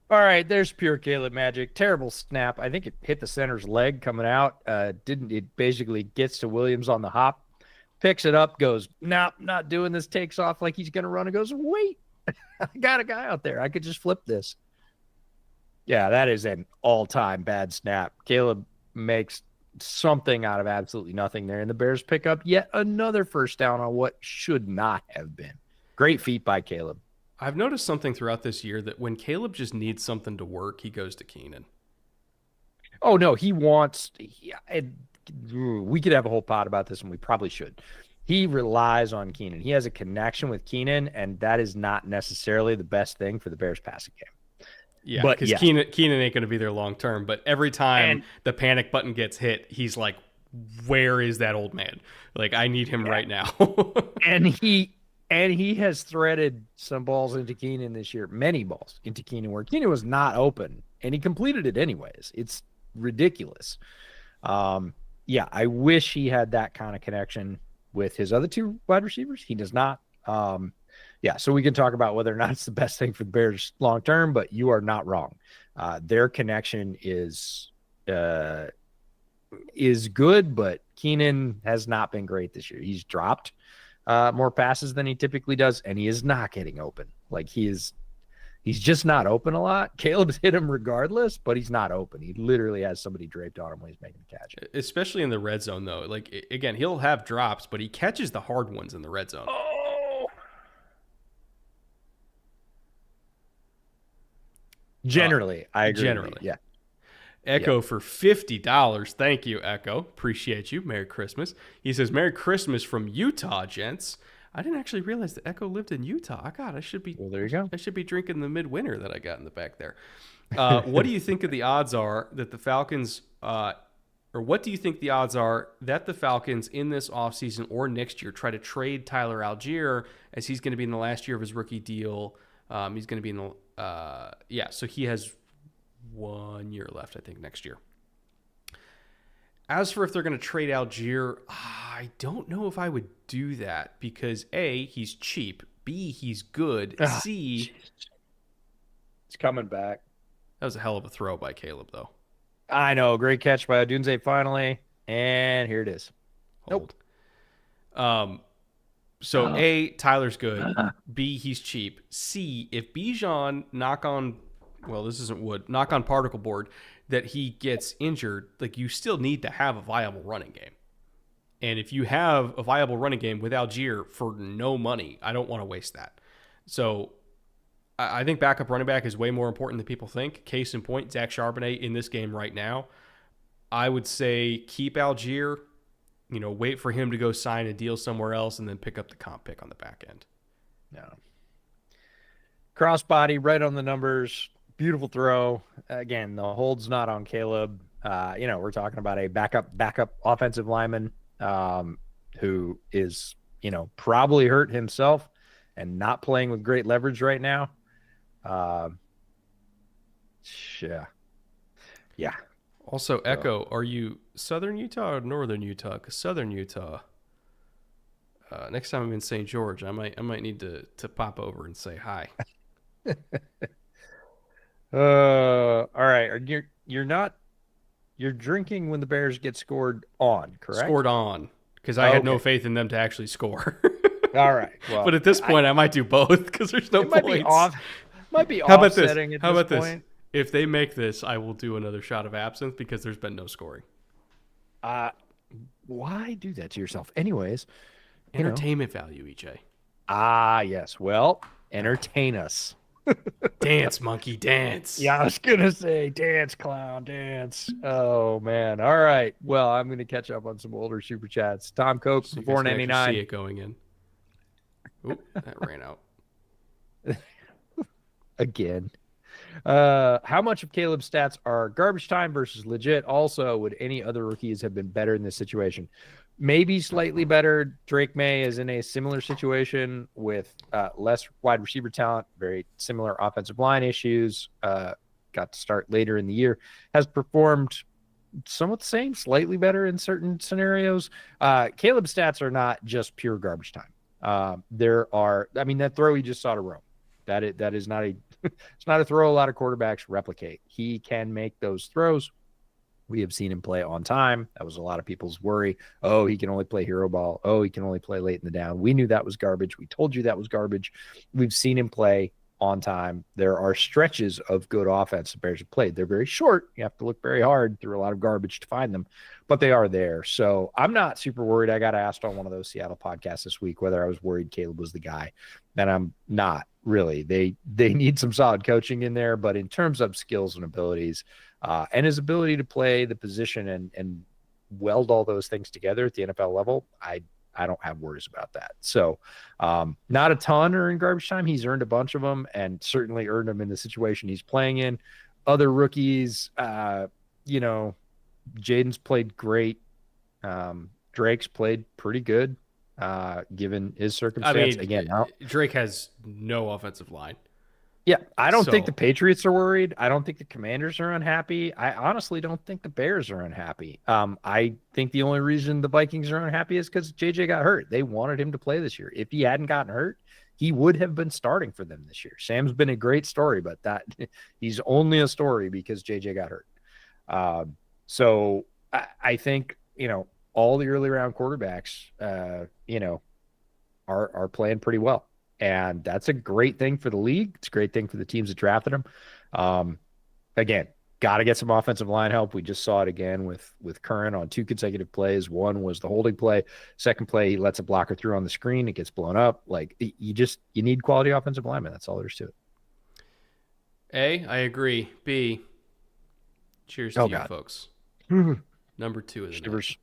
All right, there's pure Caleb magic. Terrible snap. I think it hit the center's leg coming out. It basically gets to Williams on the hop, picks it up, goes, nope, not doing this, takes off like he's going to run, and goes, wait, I got a guy out there. I could just flip this. Yeah, that is an all-time bad snap. Caleb makes something out of absolutely nothing there, and the Bears pick up yet another first down on what should not have been. Great feat by Caleb. I've noticed something throughout this year that when Caleb just needs something to work, he goes to Keenan. Oh, no, he wants – we could have a whole pod about this, and we probably should. He relies on Keenan. He has a connection with Keenan, and that is not necessarily the best thing for the Bears passing game. Yeah, because Keenan ain't going to be there long term. But every time the panic button gets hit, he's like, where is that old man? Like, I need him right now. And he has threaded some balls into Keenan this year, many balls into Keenan, where Keenan was not open, and he completed it anyways. It's ridiculous. I wish he had that kind of connection with his other 2 wide receivers. He does not. So we can talk about whether or not it's the best thing for the Bears long term, but you are not wrong. Their connection is good, but Keenan has not been great this year. He's dropped more passes than he typically does, and he is not getting open. Like, he's just not open a lot. Caleb's hit him regardless, but he's not open. He literally has somebody draped on him when he's making the catch. Especially in the red zone, though. Like, again, he'll have drops, but he catches the hard ones in the red zone. Generally, I agree. Generally. Yeah. Echo for $50. Thank you, Echo. Appreciate you. Merry Christmas. He says, Merry Christmas from Utah, gents. I didn't actually realize that Echo lived in Utah. God, I should be. Well, there you go. I should be drinking the midwinter that I got in the back there. What do you think of the odds are that the Falcons, or what do you think the odds are that the Falcons in this offseason or next year try to trade Tyler Algier, as he's going to be in the last year of his rookie deal? He's going to be in the so he has 1 year left, I think, next year. As for if they're going to trade Algier, I don't know if I would do that because A, he's cheap, B, he's good, C, it's coming back. That was a hell of a throw by Caleb, though. I know. Great catch by Odunze finally. And here it is. Hold. Nope. So A, Tyler's good. B, he's cheap. C, if Bijan knock on particle board, that he gets injured, like you still need to have a viable running game. And if you have a viable running game with Algier for no money, I don't want to waste that. So I think backup running back is way more important than people think. Case in point, Zach Charbonnet in this game right now. I would say keep Algier, wait for him to go sign a deal somewhere else and then pick up the comp pick on the back end. No. Crossbody, right on the numbers. Beautiful throw. Again, the hold's not on Caleb. We're talking about a backup offensive lineman who is, probably hurt himself and not playing with great leverage right now. Yeah. Also, Echo, are you Southern Utah or Northern Utah? Because Southern Utah, next time I'm in St. George, I might need to pop over and say hi. All right. You're drinking when the Bears get scored on, correct? Scored on, because I had no faith in them to actually score. All right. Well, but at this point, I might do both because there's no points. Might be How about this? offsetting at How this about point. this? If they make this, I will do another shot of absinthe because there's been no scoring. Why do that to yourself? Anyways, entertainment value, EJ. Yes. Well, entertain us. Dance, monkey, dance. Yeah, I was gonna say dance, clown, dance. Oh man. All right. Well, I'm gonna catch up on some older super chats. Tom Coke for $4.99. See it going in. Oop, that ran out. Again. How much of Caleb's stats are garbage time versus legit? Also, would any other rookies have been better in this situation? Maybe slightly better. Drake May is in a similar situation with less wide receiver talent, very similar offensive line issues. Got to start later in the year. Has performed somewhat the same, slightly better in certain scenarios. Caleb's stats are not just pure garbage time. That throw he just saw to Rome. That is not it's not a throw a lot of quarterbacks replicate. He can make those throws. We have seen him play on time. That was a lot of people's worry. Oh, he can only play hero ball. Oh, he can only play late in the down. We knew that was garbage. We told you that was garbage. We've seen him play on time. There are stretches of good offense the Bears have played. They're very short. You have to look very hard through a lot of garbage to find them, but they are there. So I'm not super worried. I got asked on one of those Seattle podcasts this week whether I was worried Caleb was the guy. And I'm not really. They need some solid coaching in there, but in terms of skills and abilities, and his ability to play the position and weld all those things together at the NFL level, I don't have worries about that. So not a ton are in garbage time. He's earned a bunch of them and certainly earned them in the situation he's playing in. Other rookies, Jaden's played great. Drake's played pretty good given his circumstance. Drake has no offensive line. Yeah, I don't think the Patriots are worried. I don't think the Commanders are unhappy. I honestly don't think the Bears are unhappy. I think the only reason the Vikings are unhappy is because JJ got hurt. They wanted him to play this year. If he hadn't gotten hurt, he would have been starting for them this year. Sam's been a great story, but he's only a story because JJ got hurt. So I think, all the early round quarterbacks, are playing pretty well. And that's a great thing for the league. It's a great thing for the teams that drafted him. Again, got to get some offensive line help. We just saw it again with Curran on 2 consecutive plays. One was the holding play. Second play, he lets a blocker through on the screen. It gets blown up. Like you need quality offensive linemen. That's all there is to it. A, I agree. B, cheers to you folks. Number 2 is Shivers.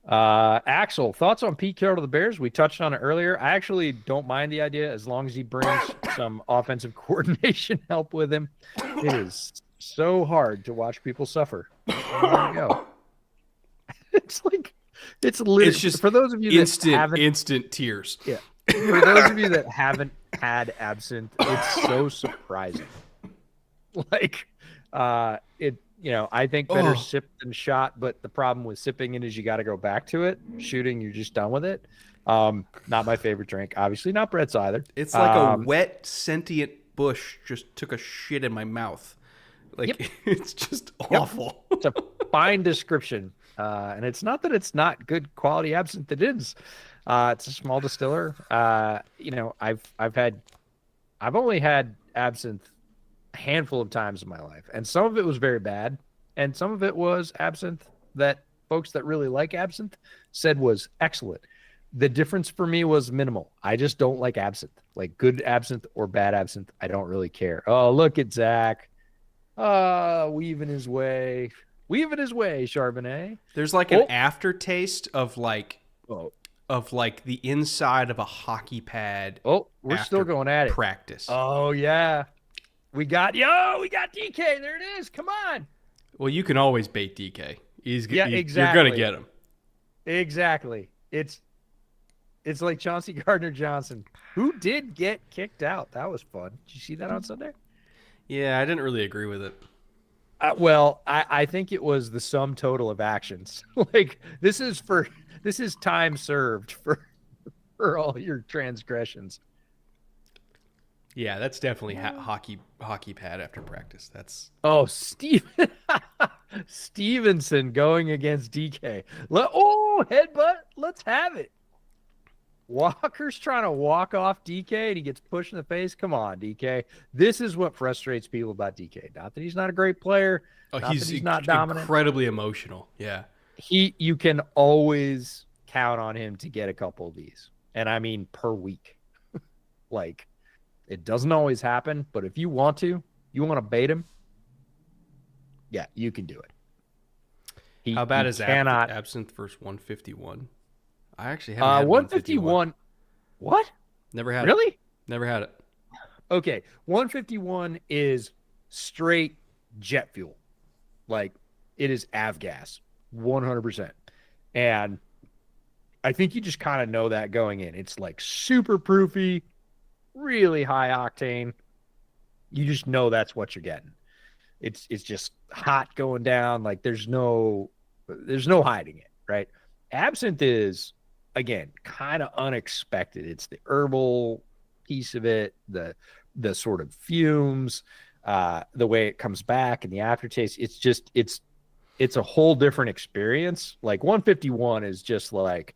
Axel, thoughts on Pete Carroll to the Bears? We touched on it earlier. I actually don't mind the idea as long as he brings some offensive coordination help with him. It is so hard to watch people suffer. There you go. It's literally just for those of you that haven't instant tears. Yeah. For those of you that haven't had absinthe, it's so surprising. I think better sipped than shot, but the problem with sipping it is you got to go back to it. Shooting, you're just done with it. Not my favorite drink. Obviously not Brett's either. It's like a wet, sentient bush just took a shit in my mouth. Like, it's just awful. It's a fine description. And it's not that it's not good quality absinthe. It is. It's a small distiller. I've only had absinthe a handful of times in my life, and some of it was very bad, and some of it was absinthe that folks that really like absinthe said was excellent. The difference for me was minimal. I just don't like absinthe. Like good absinthe or bad absinthe, I don't really care. Oh, look at Zach. Weaving his way, Charbonnet. There's like an aftertaste of like the inside of a hockey pad. Oh, we're still going at it. Practice. Oh yeah, we got DK. There it is. Come on. Well, you can always bait DK. Exactly. You're gonna get him. Exactly. It's like Chauncey Gardner-Johnson, who did get kicked out. That was fun. Did you see that on Sunday? Yeah, I didn't really agree with it. I think it was the sum total of actions. Like this is time served for all your transgressions. Yeah, that's definitely hockey pad after practice. That's Stevenson going against DK. Headbutt. Let's have it. Walker's trying to walk off DK and he gets pushed in the face. Come on, DK. This is what frustrates people about DK. Not that he's not a great player. He's not dominant. Incredibly emotional. Yeah. You can always count on him to get a couple of these. And I mean per week. Like it doesn't always happen, but if you want to bait him, yeah, you can do it. How bad is absinthe versus 151? I actually haven't had 151. What? Never had it. Really? Never had it. Okay. 151 is straight jet fuel. Like it is avgas, 100%. And I think you just kind of know that going in. It's like super proofy, really high octane. You just know that's what you're getting. It's just hot going down. Like there's no hiding it, right? Absinthe is, again, kind of unexpected. It's the herbal piece of it, the sort of fumes, the way it comes back and the aftertaste. It's just it's a whole different experience. Like 151 is just like,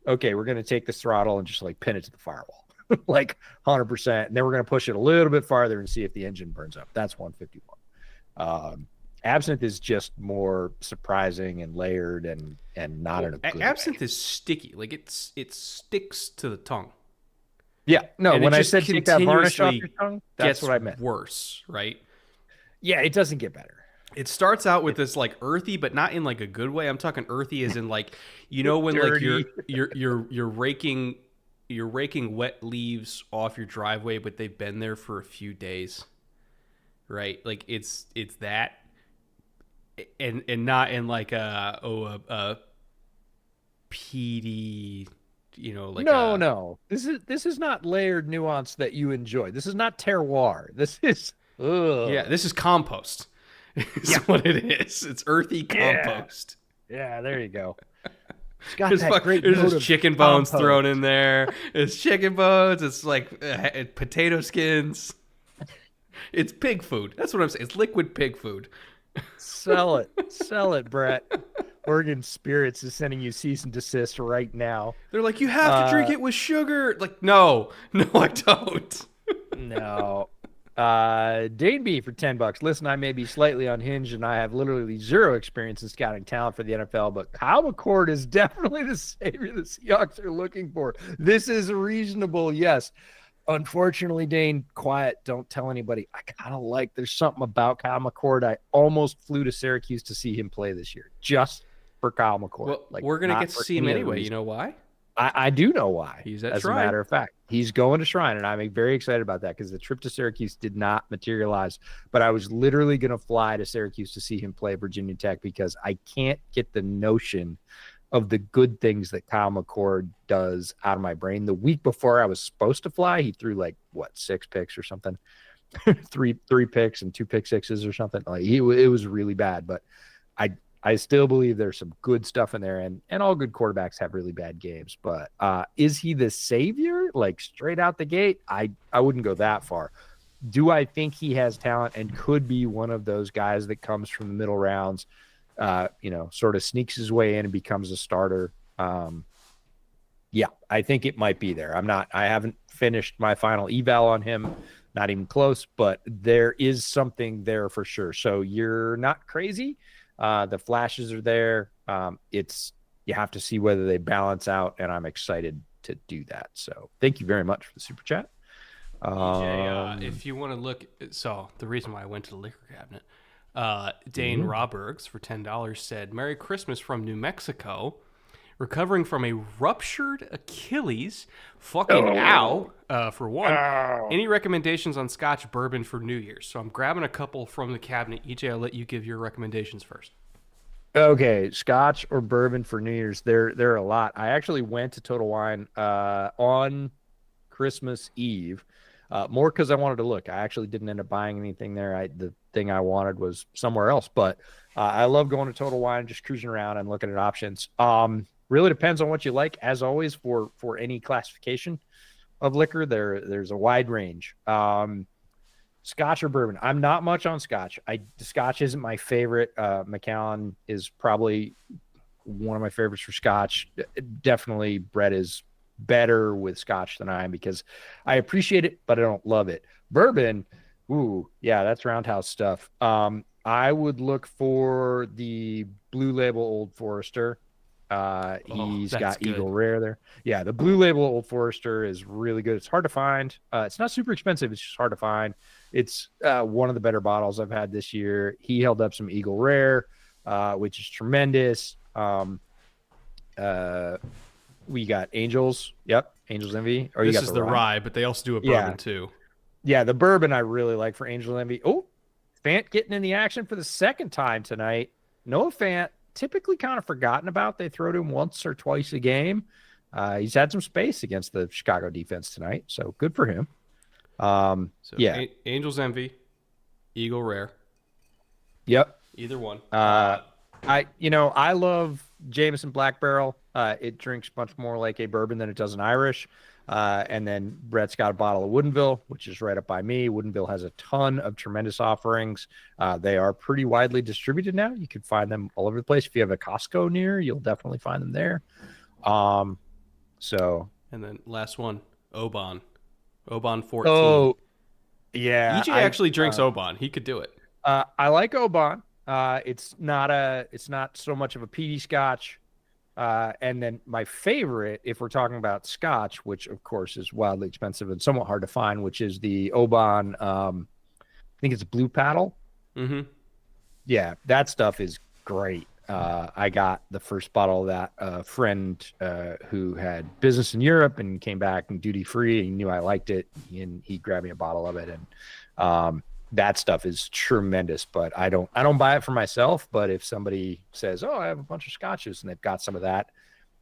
okay, we're gonna take this throttle and just like pin it to the firewall, like 100%, and then we're gonna push it a little bit farther and see if the engine burns up. That's 151. Absinthe is just more surprising and layered and not in a good absinthe way. is sticky. Like it sticks to the tongue. Yeah. No, and when I said take that varnish off your tongue, that's what I meant. Worse, right? Yeah, it doesn't get better. It starts out with this like earthy, but not in like a good way. I'm talking earthy as in like, when dirty. Like you're raking wet leaves off your driveway, but they've been there for a few days. Right? Like it's that. And not in like a peaty, like no. This is not layered nuance that you enjoy. This is not terroir. This is this is compost. Is what it is. It's earthy compost. Yeah, there you go. It's got that great there's note just of chicken bones compost thrown in there. It's chicken bones. It's like potato skins. It's pig food. That's what I'm saying. It's liquid pig food. Sell it, Brett. Oregon Spirits is sending you cease and desist right now. They're like, you have to drink it with sugar. Like, no, I don't. No. Dane B for $10. Listen, I may be slightly unhinged and I have literally zero experience in scouting talent for the NFL, but Kyle McCord is definitely the savior the Seahawks are looking for. This is reasonable, yes. Unfortunately, Dane, quiet. Don't tell anybody. I kind of like there's something about Kyle McCord. I almost flew to Syracuse to see him play this year, just for Kyle McCord. Well, we're going to get to see him anyway. You know why? I do know why. He's at As Shrine. a matter of fact, he's going to Shrine, and I'm very excited about that because the trip to Syracuse did not materialize. But I was literally going to fly to Syracuse to see him play Virginia Tech because I can't get the notion of the good things that Kyle McCord does out of my brain. The week before I was supposed to fly, he threw 6 picks or something, three picks and 2 pick sixes or something. Like it was really bad, but I still believe there's some good stuff in there, and all good quarterbacks have really bad games. But is he the savior? Like straight out the gate? I wouldn't go that far. Do I think he has talent and could be one of those guys that comes from the middle rounds, sort of sneaks his way in and becomes a starter? Yeah, I think it might be there. I haven't finished my final eval on him, not even close, but there is something there for sure. So you're not crazy. The flashes are there. You have to see whether they balance out, and I'm excited to do that. So thank you very much for the super chat. EJ, if you want to look, so the reason why I went to the liquor cabinet, Dane Robergs for $10 said, "Merry Christmas from New Mexico. Recovering from a ruptured Achilles. Fucking ow, for one. Any recommendations on Scotch bourbon for New Year's?" So I'm grabbing a couple from the cabinet. EJ, I'll let you give your recommendations first. Okay, Scotch or bourbon for New Year's. There are a lot. I actually went to Total Wine on Christmas Eve, more because I wanted to look. I actually didn't end up buying anything there. The thing I wanted was somewhere else. But I love going to Total Wine, just cruising around and looking at options. Really depends on what you like. As always, for any classification of liquor, there's a wide range. Scotch or bourbon. I'm not much on Scotch. Scotch isn't my favorite. Macallan is probably one of my favorites for Scotch. Definitely Brett is better with Scotch than I am because I appreciate it, but I don't love it. Bourbon, ooh, yeah, that's Roundhouse stuff. I would look for the Blue Label Old Forester. He's got good. Eagle Rare there. Yeah, the Blue Label Old Forester is really good. It's hard to find. It's not super expensive. It's just hard to find. It's one of the better bottles I've had this year. He held up some Eagle Rare, which is tremendous. We got Angels. Yep, Angels Envy. Or This you got is the rye, but they also do a bourbon too. Yeah, the bourbon I really like for Angel Envy. Oh, Fant getting in the action for the second time tonight. Noah Fant, typically kind of forgotten about. They throw to him once or twice a game. He's had some space against the Chicago defense tonight, so good for him. Angels Envy, Eagle Rare. Yep. Either one. I love Jameson Black Barrel. It drinks much more like a bourbon than it does an Irish. And then Brett's got a bottle of Woodinville, which is right up by me. Woodinville has a ton of tremendous offerings. They are pretty widely distributed now. You can find them all over the place. If you have a Costco near, you'll definitely find them there. And then last one, Oban 14. Oh, yeah. EJ actually drinks Oban. He could do it. I like Oban. It's not so much of a peaty Scotch. And then my favorite, if we're talking about Scotch, which of course is wildly expensive and somewhat hard to find, which is the Oban, I think it's Blue Paddle. Mm-hmm. Yeah, that stuff is great. I got the first bottle of that. A friend who had business in Europe and came back and duty free. He knew I liked it, and he grabbed me a bottle of it. And that stuff is tremendous. But I don't buy it for myself. But if somebody says, "Oh, I have a bunch of scotches," and they've got some of that,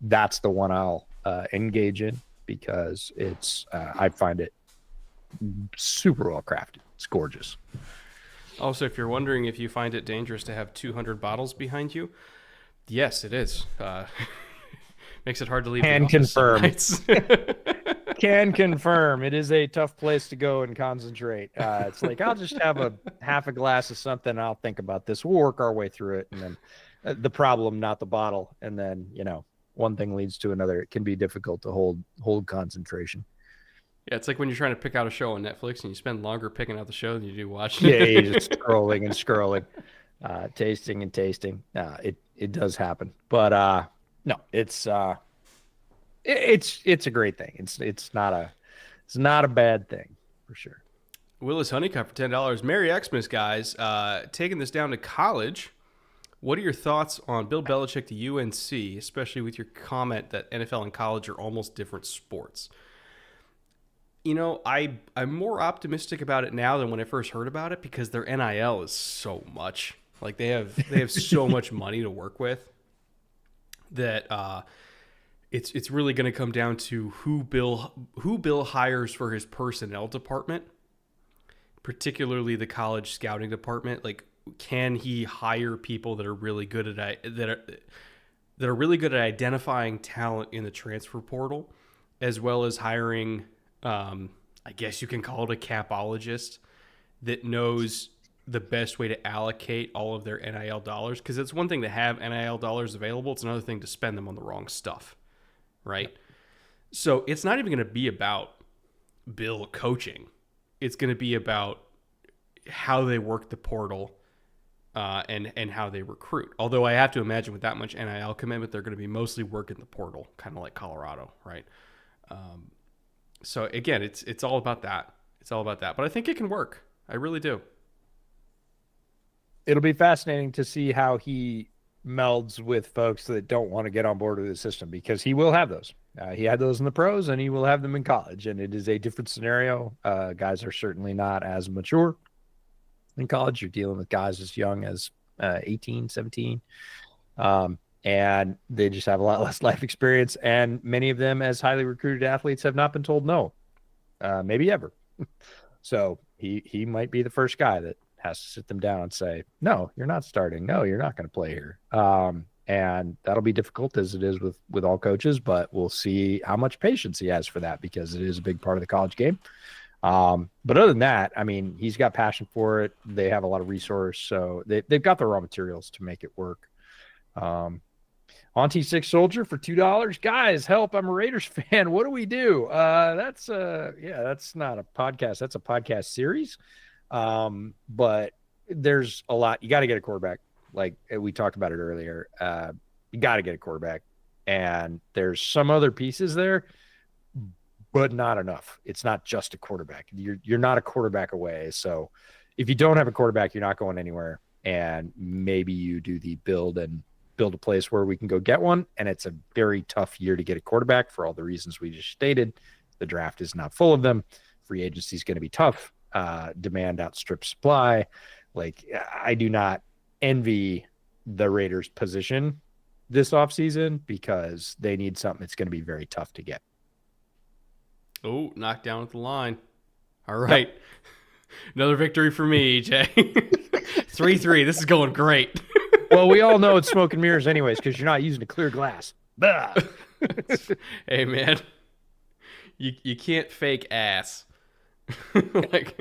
that's the one I'll engage in because I find it super well crafted. It's gorgeous. Also, if you're wondering if you find it dangerous to have 200 bottles behind you, yes, it is. Makes it hard to leave. Can confirm. Can confirm. It is a tough place to go and concentrate. It's like, I'll just have half a glass of something. I'll think about this. We'll work our way through it. And then the problem, not the bottle. And then, one thing leads to another. It can be difficult to hold concentration. Yeah, it's like when you're trying to pick out a show on Netflix and you spend longer picking out the show than you do watching. Yeah, you're just scrolling and scrolling, tasting and tasting. It does happen, but no, it's a great thing. It's not a bad thing for sure. Willis Honeycutt for $10. Merry Xmas, guys. Taking this down to college. What are your thoughts on Bill Belichick to UNC, especially with your comment that NFL and college are almost different sports? I'm more optimistic about it now than when I first heard about it because their NIL is so much. Like they have so much money to work with that it's really going to come down to who Bill hires for his personnel department, particularly the college scouting department. Like, can he hire people that are really good at that are really good at identifying talent in the transfer portal, as well as hiring, I guess you can call it a capologist, that knows the best way to allocate all of their NIL dollars. Because it's one thing to have NIL dollars available. It's another thing to spend them on the wrong stuff, right? So it's not even going to be about Bill coaching. It's going to be about how they work the portal and how they recruit. Although I have to imagine with that much NIL commitment, they're going to be mostly working the portal, kind of like Colorado, right? So again, it's all about that. It's all about that. But I think it can work. I really do. It'll be fascinating to see how he melds with folks that don't want to get on board with the system, because he will have those. He had those in the pros and he will have them in college, and it is a different scenario. Guys are certainly not as mature in college. You're dealing with guys as young as 18, 17. And they just have a lot less life experience. And many of them, as highly recruited athletes, have not been told no, maybe ever. So he might be the first guy that has to sit them down and say, no, you're not starting. No, you're not going to play here. And that'll be difficult, as it is with all coaches, but we'll see how much patience he has for that, because it is a big part of the college game. But other than that, I mean, he's got passion for it. They have a lot of resource, so they've got the raw materials to make it work. Auntie Six Soldier for $2. Guys, help! I'm a Raiders fan. What do we do? That's not a podcast. That's a podcast series. But there's a lot. You got to get a quarterback. Like we talked about it earlier. You got to get a quarterback, and there's some other pieces there, but not enough. It's not just a quarterback. You're not a quarterback away. So if you don't have a quarterback, you're not going anywhere. And maybe you do the build a place where we can go get one. And it's a very tough year to get a quarterback for all the reasons we just stated. The draft is not full of them. Free agency is going to be tough. Demand outstrips supply. Like, I do not envy the Raiders' position this offseason, because they need something that's going to be very tough to get. Oh, knocked down at the line. All right. Yep. Another victory for me, EJ. 3-3. This is going great. Well, we all know it's smoke and mirrors anyways, because you're not using a clear glass. Hey, man. You can't fake ass. Like,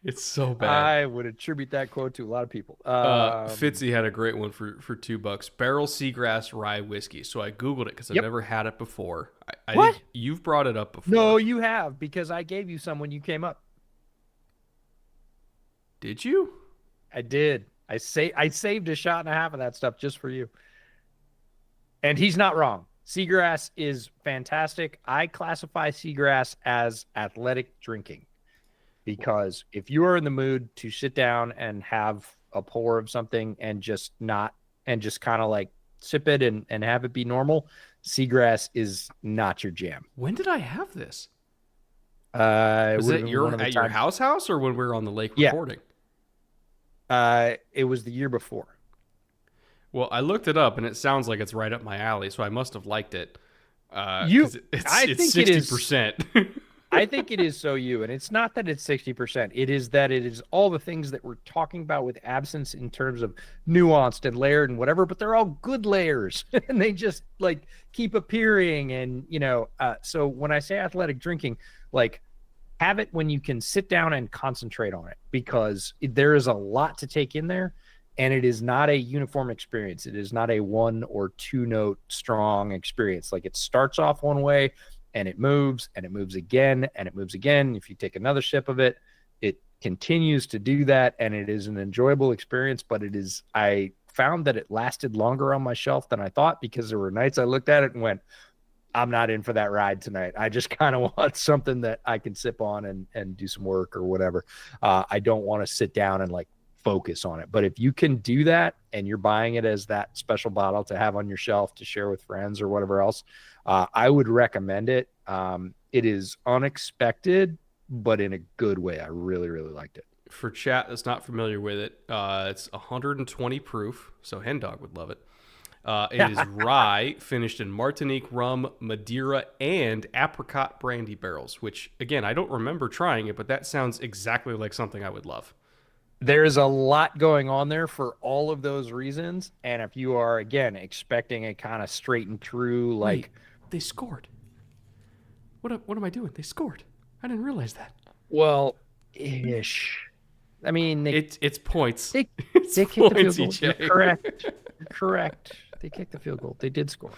it's so bad. I would attribute that quote to a lot of people. Fitzy had a great one for $2. Barrel Seagrass Rye Whiskey. So I Googled it because I've never had it before. I what? Think you've brought it up before. No, you have, because I gave you some when you came up. Did you? I did. I saved a shot and a half of that stuff just for you. And he's not wrong. Seagrass is fantastic. I classify seagrass as athletic drinking, because if you are in the mood to sit down and have a pour of something and just kind of like sip it and have it be normal, seagrass is not your jam. When did I have this? Was it at your house or when we were on the lake recording? It was the year before. Well, I looked it up and it sounds like it's right up my alley, so I must have liked it. I think 60%. I think it is so you, and it's not that it's 60%. It is that it is all the things that we're talking about with absence in terms of nuanced and layered and whatever, but they're all good layers and they just like keep appearing. And, so when I say athletic drinking, like, have it when you can sit down and concentrate on it, because there is a lot to take in there, and it is not a uniform experience. It is not a 1 or 2 note strong experience. Like, it starts off one way and it moves again and it moves again. If you take another sip of it, it continues to do that, and it is an enjoyable experience. But I found that it lasted longer on my shelf than I thought, because there were nights I looked at it and went, I'm not in for that ride tonight. I just kind of want something that I can sip on and do some work or whatever. I don't want to sit down and like focus on it. But if you can do that and you're buying it as that special bottle to have on your shelf to share with friends or whatever else, I would recommend it. It is unexpected, but in a good way. I really, really liked it. For chat that's not familiar with it, it's 120 proof, so Hen Dog would love it. It is rye, finished in Martinique rum, Madeira, and apricot brandy barrels, which, again, I don't remember trying it, but that sounds exactly like something I would love. There is a lot going on there for all of those reasons. And if you are, again, expecting a kind of straight and true, like... Wait, they scored. What am I doing? They scored. I didn't realize that. Well, Ish. I mean, It's points. they It's kicked the field points, goal. EJ. You're correct. You're correct. They kicked the field goal. They did score.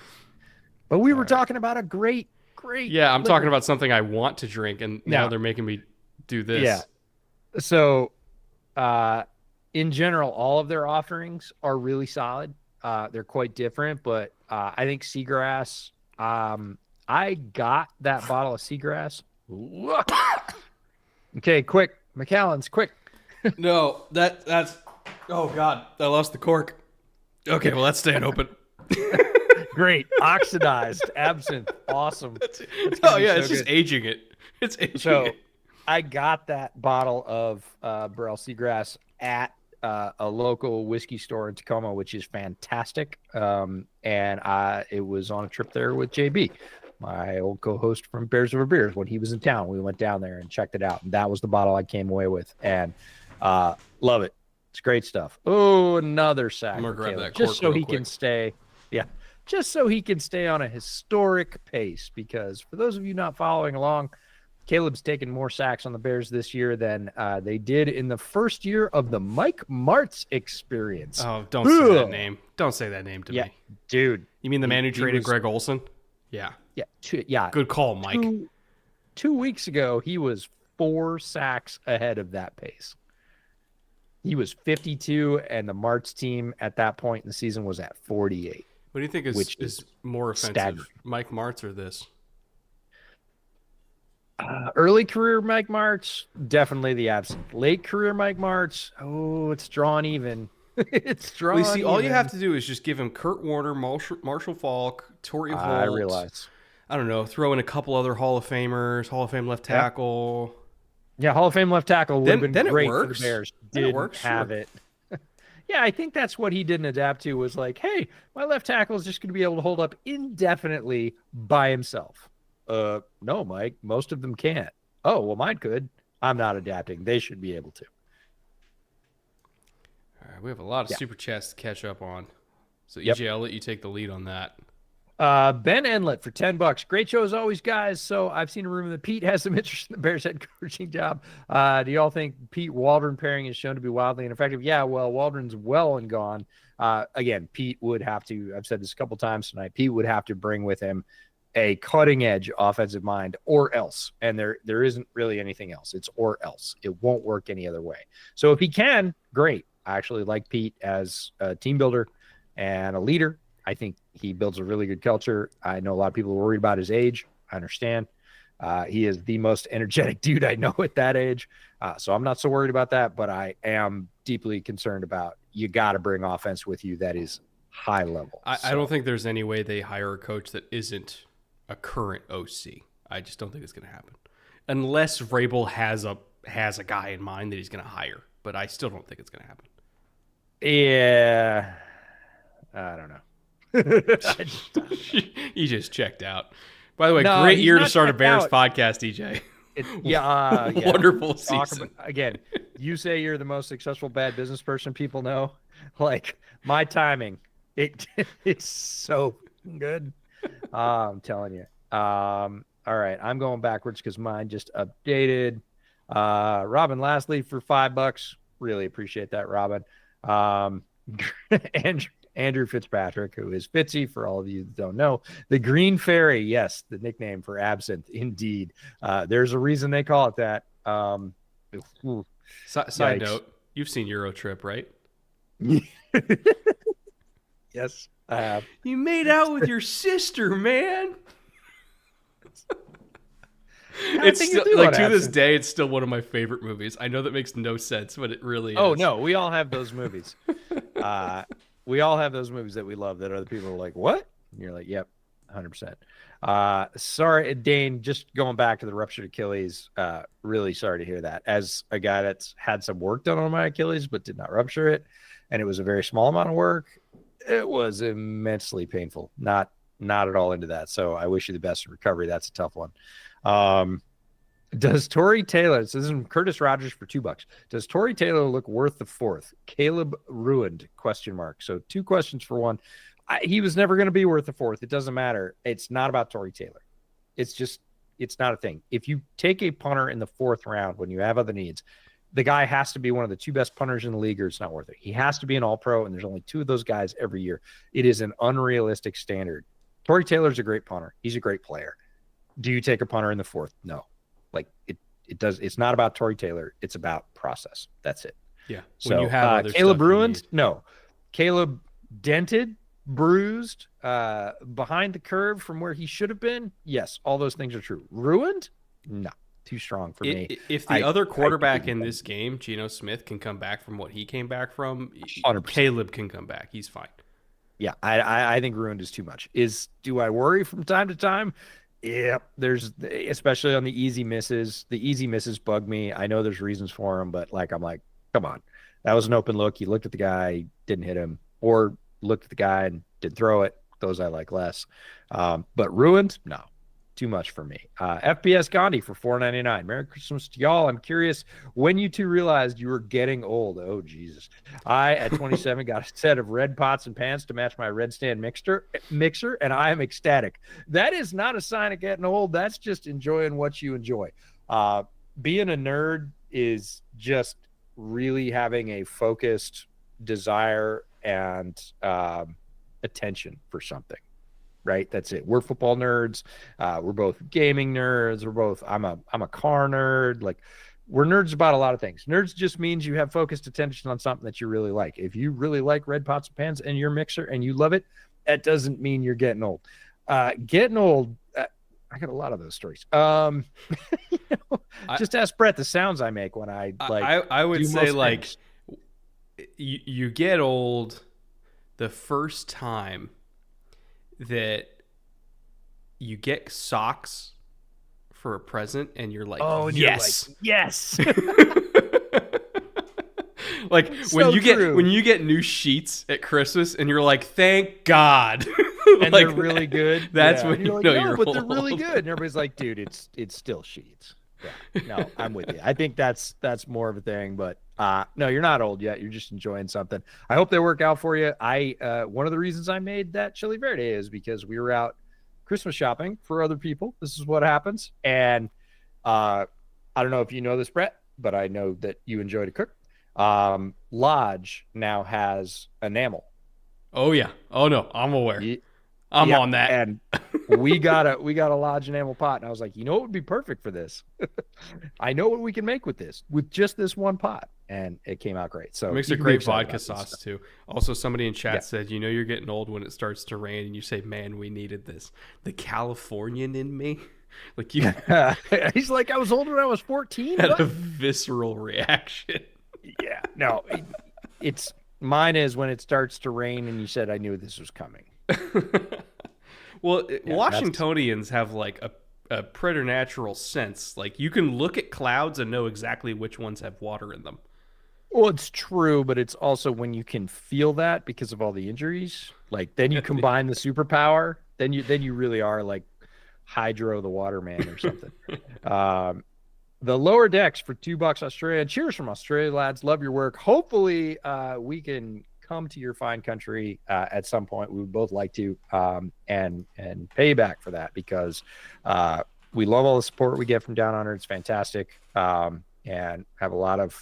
But we were talking about a great. Yeah, I'm liquor. talking about something I want to drink, and now No. they're making me do this. Yeah. So, in general, all of their offerings are really solid. They're quite different, but I think Seagrass. I got that bottle of Seagrass. Okay, quick, McAllen's, quick. No, that's. Oh God, I lost the cork. Okay, well that's staying open. Great, oxidized absinthe, awesome. Oh yeah, it's just aging it. It's aging So, it. I got that bottle of Burrell Seagrass at a local whiskey store in Tacoma, which is fantastic. And it was on a trip there with JB, my old co-host from Bears Over Beers. When he was in town, we went down there and checked it out. And that was the bottle I came away with, and love it. It's great stuff. Oh, another sack. I'm gonna grab Caleb, that cork just so real he quick. can stay. Yeah, just so he can stay on a historic pace. Because for those of you not following along, Caleb's taken more sacks on the Bears this year than they did in the first year of the Mike Martz experience. Oh, don't say that name. Don't say that name to Yeah, me. dude. You mean the man who traded was- Greg Olson? Yeah. Yeah, yeah. Good call, Mike. 2 weeks ago, he was 4 sacks ahead of that pace. He was 52, and the Martz team at that point in the season was at 48. What do you think Which is is more offensive, staggering. Mike Martz or this? Early career Mike Martz, definitely the absent. Late career Mike Martz, oh, it's drawn even. It's drawn Well, you see, all you even. have to do is just give him Kurt Warner, Marshall Faulk, Torrey Holt. I realize. I don't know. Throw in a couple other Hall of Famers, Hall of Fame left tackle. Yeah, Hall of Fame left tackle would have been Then it great for works. the Bears. Then it Didn't works, have sure. it. Yeah, I think that's what he didn't adapt to was like, hey, my left tackle is just going to be able to hold up indefinitely by himself. No, Mike, most of them can't. Oh, well, mine could. I'm not adapting. They should be able to. All right, we have a lot of Yeah. super chats to catch up on. So, Yep. EJ, I'll let you take the lead on that. Ben Enlet for $10. Great show as always, guys. So I've seen a rumor that Pete has some interest in the Bears head coaching job. Do y'all think Pete Waldron pairing is shown to be wildly ineffective? Yeah, well, Waldron's well and gone. Again, Pete would have to, I've said this a couple times tonight, Pete would have to bring with him a cutting edge offensive mind or else. And there isn't really anything else. It's or else. It won't work any other way. So if he can, great. I actually like Pete as a team builder and a leader. I think he builds a really good culture. I know a lot of people are worried about his age. I understand. He is the most energetic dude I know at that age. So I'm not so worried about that, but I am deeply concerned about you got to bring offense with you that is high level. I don't think there's any way they hire a coach that isn't a current OC. I just don't think it's going to happen. Unless Vrabel has a guy in mind that he's going to hire. But I still don't think it's going to happen. Yeah. I don't know. He just checked out. By the way, No, great he's year to not start a checked Bears out. podcast, EJ. Yeah. Wonderful Talk season. again, you say you're the most successful bad business person people know. Like my timing, it's so good. I'm telling you. All right, I'm going backwards because mine just updated. Robin Lastly for $5. Really appreciate that, Robin. Andrew Fitzpatrick, who is Fitzy for all of you that don't know. The Green Fairy, yes, the nickname for absinthe, indeed. There's a reason they call it that. Side note, you've seen Eurotrip, right? Yes, I have. You made out with your sister, man. It's still, like to this day, it's still one of my favorite movies. I know that makes no sense, but it really is. Oh no, we all have those movies. We all have those movies that we love that other people are like, what? And you're like, yep, 100%. Sorry, Dane, just going back to the ruptured Achilles, really sorry to hear that. As a guy that's had some work done on my Achilles but did not rupture it, and it was a very small amount of work, it was immensely painful. Not at all into that. So I wish you the best in recovery. That's a tough one. Does Torrey Taylor, this is Curtis Rogers for $2. Does Torrey Taylor look worth the fourth? Caleb ruined ? So 2 questions for one. He was never going to be worth the fourth. It doesn't matter. It's not about Torrey Taylor. It's just it's not a thing. If you take a punter in the 4th round when you have other needs, the guy has to be one of the 2 best punters in the league, or it's not worth it. He has to be an all-pro, and there's only 2 of those guys every year. It is an unrealistic standard. Torrey Taylor's a great punter. He's a great player. Do you take a punter in the 4th? No. Like it's not about Torrey Taylor. It's about process. That's it. Yeah. So when you have other Caleb stuff you ruined? need. No. Caleb dented, bruised, behind the curve from where he should have been? Yes, all those things are true. Ruined? No. Too strong for me. If the other quarterback in this game, Geno Smith, can come back from what he came back from, 100%. Caleb can come back. He's fine. Yeah, I think ruined is too much. Do I worry from time to time? Yeah, there's, especially on the easy misses. The easy misses bug me. I know there's reasons for them, but I'm like, come on. That was an open look. He looked at the guy, didn't hit him, or looked at the guy and didn't throw it. Those I like less. But ruined? No. Too much for me. FPS Gandhi for $4.99. Merry Christmas to y'all. I'm curious when you 2 realized you were getting old. Oh, Jesus. I, at 27, got a set of red pots and pans to match my red stand mixer, and I am ecstatic. That is not a sign of getting old. That's just enjoying what you enjoy. Being a nerd is just really having a focused desire and attention for something. Right. That's it. We're football nerds. We're both gaming nerds. I'm a car nerd. Like, we're nerds about a lot of things. Nerds just means you have focused attention on something that you really like. If you really like red pots and pans and your mixer and you love it, that doesn't mean you're getting old. Getting old. I got a lot of those stories. Just ask Brett the sounds I make when I would say things. You get old the first time that you get socks for a present and you're like, oh, and yes, you're like, yes. Like when you get new sheets at Christmas and you're like, thank God. And they're really good. That's when you know you're but old. They're really good. And everybody's like, dude, it's still sheets. Yeah. No, I'm with you. I think that's more of a thing, but no, you're not old yet. You're just enjoying something. I hope they work out for you. One of the reasons I made that Chili Verde is because we were out Christmas shopping for other people. This is what happens. And I don't know if you know this, Brett, but I know that you enjoy to cook. Lodge now has enamel. Oh yeah. Oh no, I'm aware. I'm on that. And we got a Lodge enamel pot, and I was like, you know what would be perfect for this? I know what we can make with just this one pot, and it came out great. So it makes a great vodka sauce too. Also, somebody in chat said, you know, you're getting old when it starts to rain, and you say, man, we needed this. The Californian in me, like you. He's like, I was old when I was 14. Had a visceral reaction. Yeah, no, it's mine is when it starts to rain, and you said I knew this was coming. Well, Washingtonians have like a preternatural sense. Like, you can look at clouds and know exactly which ones have water in them. Well, it's true, but it's also when you can feel that because of all the injuries. Like, then you combine the superpower, then you really are like Hydro the Waterman or something. The lower decks for $2 Australia. Cheers from Australia, lads. Love your work. Hopefully, we can come to your fine country at some point. We would both like to, and pay you back for that, because we love all the support we get from Down Under. It's fantastic, and have a lot of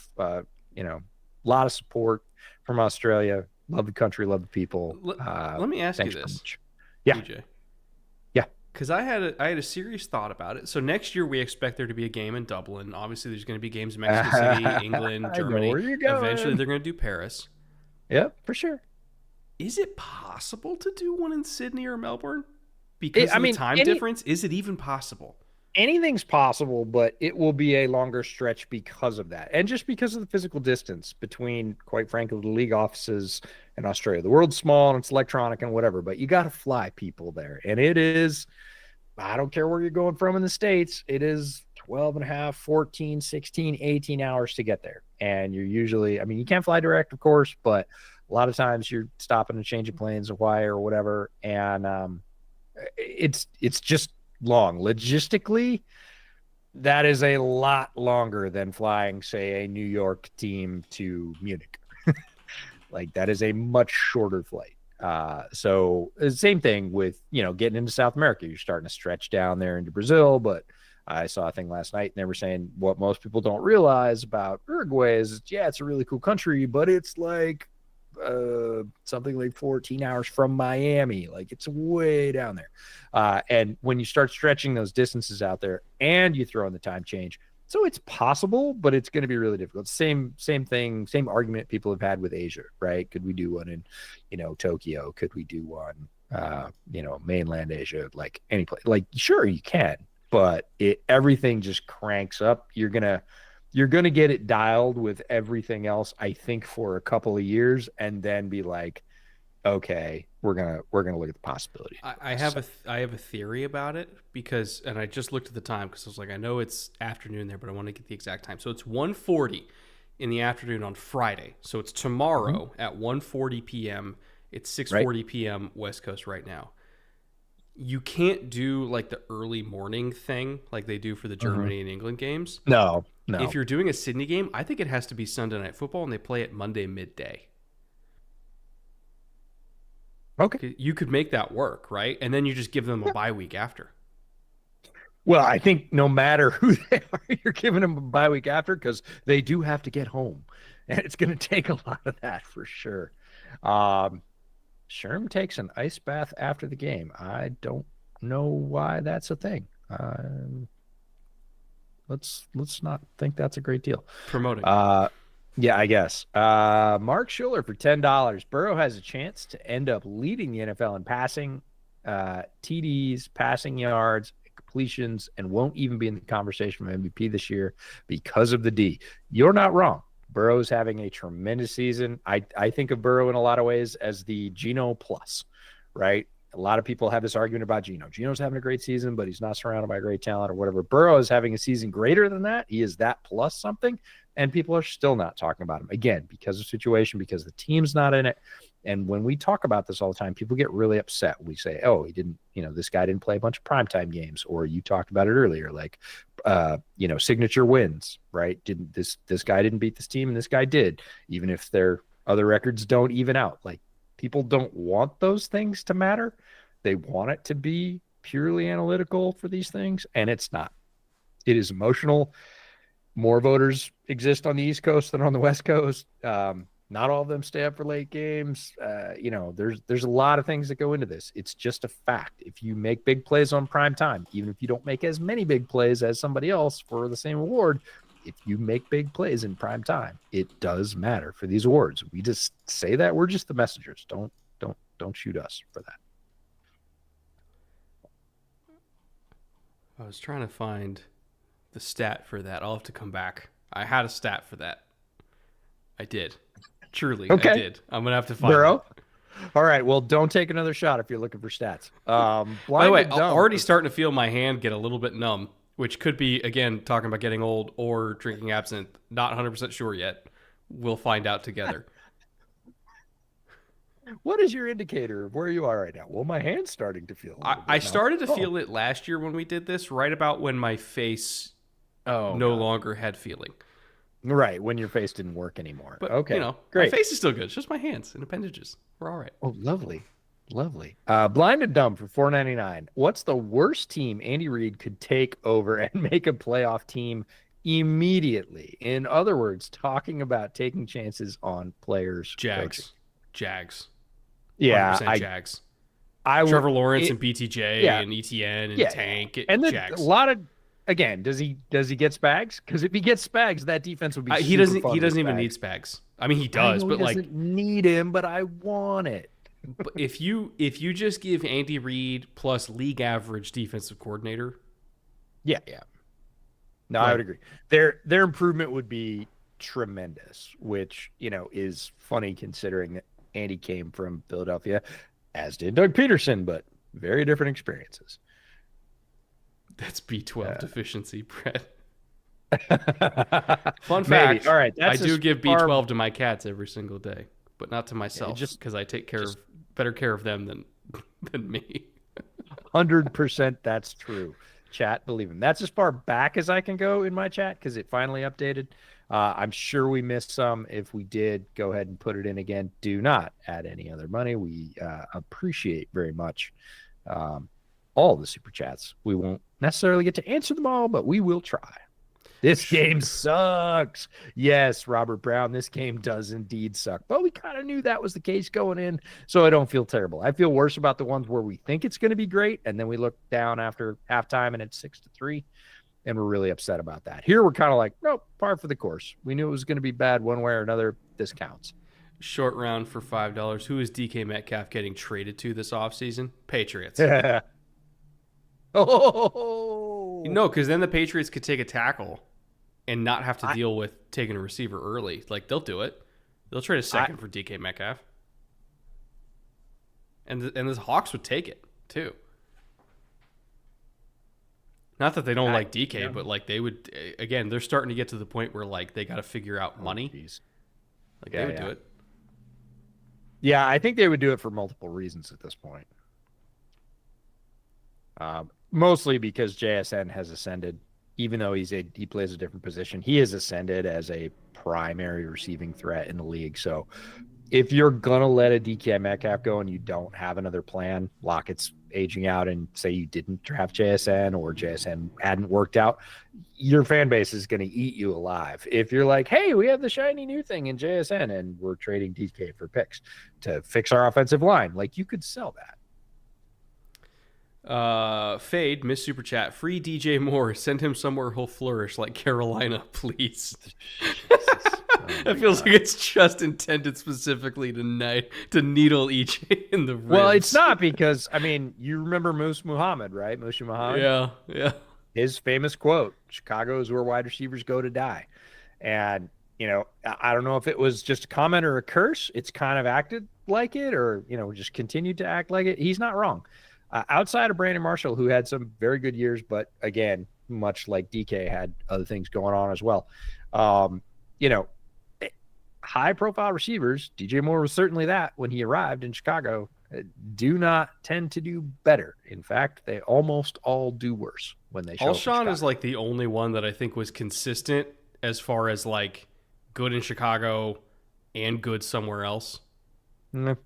support from Australia. Love the country, love the people. Let me ask you this, yeah, DJ. Yeah, because I had a serious thought about it. So next year we expect there to be a game in Dublin. Obviously, there's going to be games in Mexico City, England, Germany. Eventually, they're going to do Paris. Yeah, for sure. Is it possible to do one in Sydney or Melbourne? Because of the time difference? Is it even possible? Anything's possible, but it will be a longer stretch because of that. And just because of the physical distance between, quite frankly, the league offices in Australia. The world's small and it's electronic and whatever, but you got to fly people there. And it is, I don't care where you're going from in the States, it is 12 and a half, 14, 16, 18 hours to get there. And you're usually, I mean, you can't fly direct, of course, but a lot of times you're stopping and changing planes, Hawaii or whatever. And it's just long. Logistically, that is a lot longer than flying, say, a New York team to Munich. Like, that is a much shorter flight. So the same thing with, getting into South America. You're starting to stretch down there into Brazil, but I saw a thing last night, and they were saying what most people don't realize about Uruguay is, yeah, it's a really cool country, but it's like something like 14 hours from Miami. Like, it's way down there. And when you start stretching those distances out there and you throw in the time change, so it's possible, but it's going to be really difficult. Same thing, same argument people have had with Asia, right? Could we do one in, Tokyo? Could we do one, mainland Asia, like any place? Like, sure, you can, but everything just cranks up. You're gonna get it dialed with everything else, I think, for a couple of years, and then be like, okay, we're gonna look at the possibility. I have a theory about it because, and I just looked at the time because I was like, I know it's afternoon there, but I want to get the exact time. So it's 1:40 in the afternoon on Friday. So it's tomorrow at 1:40 p.m. It's 6:40 p.m. West Coast right now. You can't do like the early morning thing like they do for the Germany and England games. No. If you're doing a Sydney game, I think it has to be Sunday Night Football, and they play it Monday midday. Okay. You could make that work, right? And then you just give them a bye week after. Well, I think no matter who they are, you're giving them a bye week after, because they do have to get home. And it's going to take a lot of that for sure. Sherm takes an ice bath after the game. I don't know why that's a thing. Let's not think that's a great deal. Promoting. Yeah, I guess. Mark Schuler for $10. Burrow has a chance to end up leading the NFL in passing, TDs, passing yards, completions, and won't even be in the conversation for MVP this year because of the D. You're not wrong. Burrow's having a tremendous season. I think of Burrow in a lot of ways as the Geno plus, right? A lot of people have this argument about Geno. Geno's having a great season, but he's not surrounded by great talent or whatever. Burrow is having a season greater than that. He is that plus something, and people are still not talking about him. Again, because of situation, because the team's not in it. And when we talk about this all the time, people get really upset. We say, oh, he didn't, this guy didn't play a bunch of primetime games, or you talked about it earlier, like, signature wins, right? This guy didn't beat this team and this guy did, even if their other records don't even out. Like, people don't want those things to matter. They want it to be purely analytical for these things, and it's not. It is emotional. More voters exist on the East Coast than on the West Coast. Not all of them stay up for late games. There's a lot of things that go into this. It's just a fact. If you make big plays on prime time, even if you don't make as many big plays as somebody else for the same award, if you make big plays in prime time, it does matter for these awards. We just say that we're just the messengers. Don't shoot us for that. I was trying to find the stat for that. I'll have to come back. I had a stat for that. I did. Truly, okay. I did. I'm going to have to find Burrow? it. All right. Well, don't take another shot if you're looking for stats. By the way, I'm already starting to feel my hand get a little bit numb, which could be, again, talking about getting old or drinking absinthe. Not 100% sure yet. We'll find out together. What is your indicator of where you are right now? Well, my hand's starting to feel I started to feel it last year when we did this, right about when my face no longer had feeling. Right, when your face didn't work anymore. But, okay, great. My face is still good. It's just my hands and appendages. We're all right. Oh, lovely. Blind and Dumb for $4.99. What's the worst team Andy Reid could take over and make a playoff team immediately? In other words, talking about taking chances on players. Jags. Yeah, Jags. Trevor Lawrence and BTJ and ETN and Tank and Jags. A lot of, again, does he get Spags? Because if he gets Spags, that defense would be he doesn't even need Spags. I mean, he does, but he doesn't need him, but I want it. But if you just give Andy Reid plus league average defensive coordinator, no, I would agree. Their improvement would be tremendous, which is funny considering that Andy came from Philadelphia, as did Doug Peterson, but very different experiences. That's B12 deficiency, Brett. Fun fact. All right, I do give B12 to my cats every single day, but not to myself, just because I take better care of them than me. 100% that's true. Chat, believe him. That's as far back as I can go in my chat because it finally updated. I'm sure we missed some. If we did, go ahead and put it in again. Do not add any other money. We appreciate very much all the super chats. We won't necessarily get to answer them all, but we will try. This game sucks. Yes, Robert Brown, this game does indeed suck. But we kind of knew that was the case going in, so I don't feel terrible. I feel worse about the ones where we think it's going to be great, and then we look down after halftime and it's 6-3, and we're really upset about that. Here we're kind of like, nope, par for the course. We knew it was going to be bad one way or another. This counts. Short round for $5. Who is DK Metcalf getting traded to this offseason? Patriots. Oh no, because then the Patriots could take a tackle and not have to deal with taking a receiver early. Like, they'll do it. They'll trade a second for DK Metcalf. And the Hawks would take it, too. Not that they don't like DK, but, like, they would... Again, they're starting to get to the point where, like, they got to figure out money. Like, they would do it. Yeah, I think they would do it for multiple reasons at this point. Mostly because JSN has ascended, even though he plays a different position. He has ascended as a primary receiving threat in the league. So if you're going to let a DK Metcalf go and you don't have another plan, Lockett's aging out, and say you didn't draft JSN or JSN hadn't worked out, your fan base is going to eat you alive. If you're like, hey, we have the shiny new thing in JSN and we're trading DK for picks to fix our offensive line, like, you could sell that. Fade, Miss Super Chat, free DJ Moore. Send him somewhere he'll flourish, like Carolina, please. It feels like it's just intended specifically to needle each in the ribs. Well, it's not, because, I mean, you remember Moose Muhammad, right? Moose Muhammad? Yeah. His famous quote, Chicago is where wide receivers go to die. And, you know, I don't know if it was just a comment or a curse. It's kind of acted like it, or, you know, just continued to act like it. He's not wrong. Outside of Brandon Marshall, who had some very good years, but again, much like DK, had other things going on as well. You know, high-profile receivers, DJ Moore was certainly that when he arrived in Chicago, do not tend to do better. In fact, they almost all do worse when they show up in Chicago. Alshon is like the only one that I think was consistent as far as like good in Chicago and good somewhere else. Mm-hmm.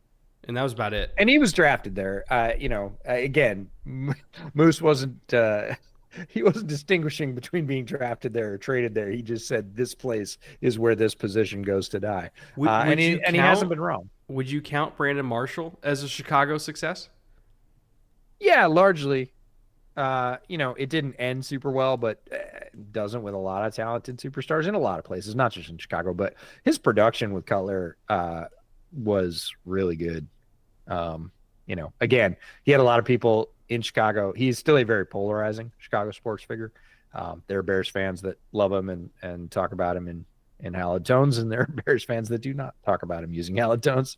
And that was about it. And he was drafted there. You know, again, Moose wasn't he wasn't distinguishing between being drafted there or traded there. He just said this place is where this position goes to die. And he hasn't been wrong. Would you count Brandon Marshall as a Chicago success? Yeah, largely. You know, it didn't end super well, but doesn't with a lot of talented superstars in a lot of places, not just in Chicago. But his production with Cutler was really good. You know, again, he had a lot of people in Chicago. He's still a very polarizing Chicago sports figure. There are Bears fans that love him and talk about him in hallowed tones, and there are Bears fans that do not talk about him using hallowed tones.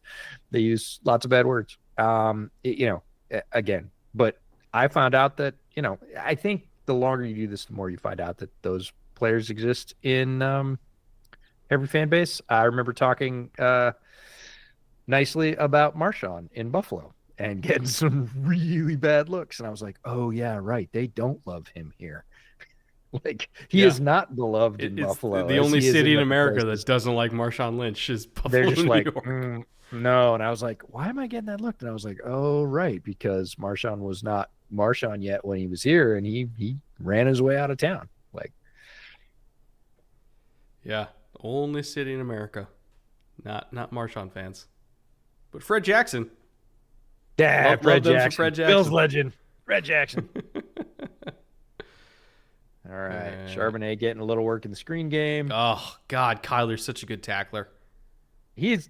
They use lots of bad words. You know, again, but I found out that, you know, I think the longer you do this, the more you find out that those players exist in every fan base. I remember talking nicely about Marshawn in Buffalo and getting some really bad looks. And I was like, oh, yeah, right. They don't love him here. Like, he is not beloved in Buffalo. The only city in America that doesn't like Marshawn Lynch is Buffalo, they're just New like, York. No. And I was like, why am I getting that look? And I was like, oh, right, because Marshawn was not Marshawn yet when he was here, and he ran his way out of town. Like, yeah, only city in America. Not Marshawn fans. But Fred Jackson. Yeah, Fred Jackson. Bill's legend. Fred Jackson. All right. Charbonnet getting a little work in the screen game. Oh, God. Kyler's such a good tackler. Kyler's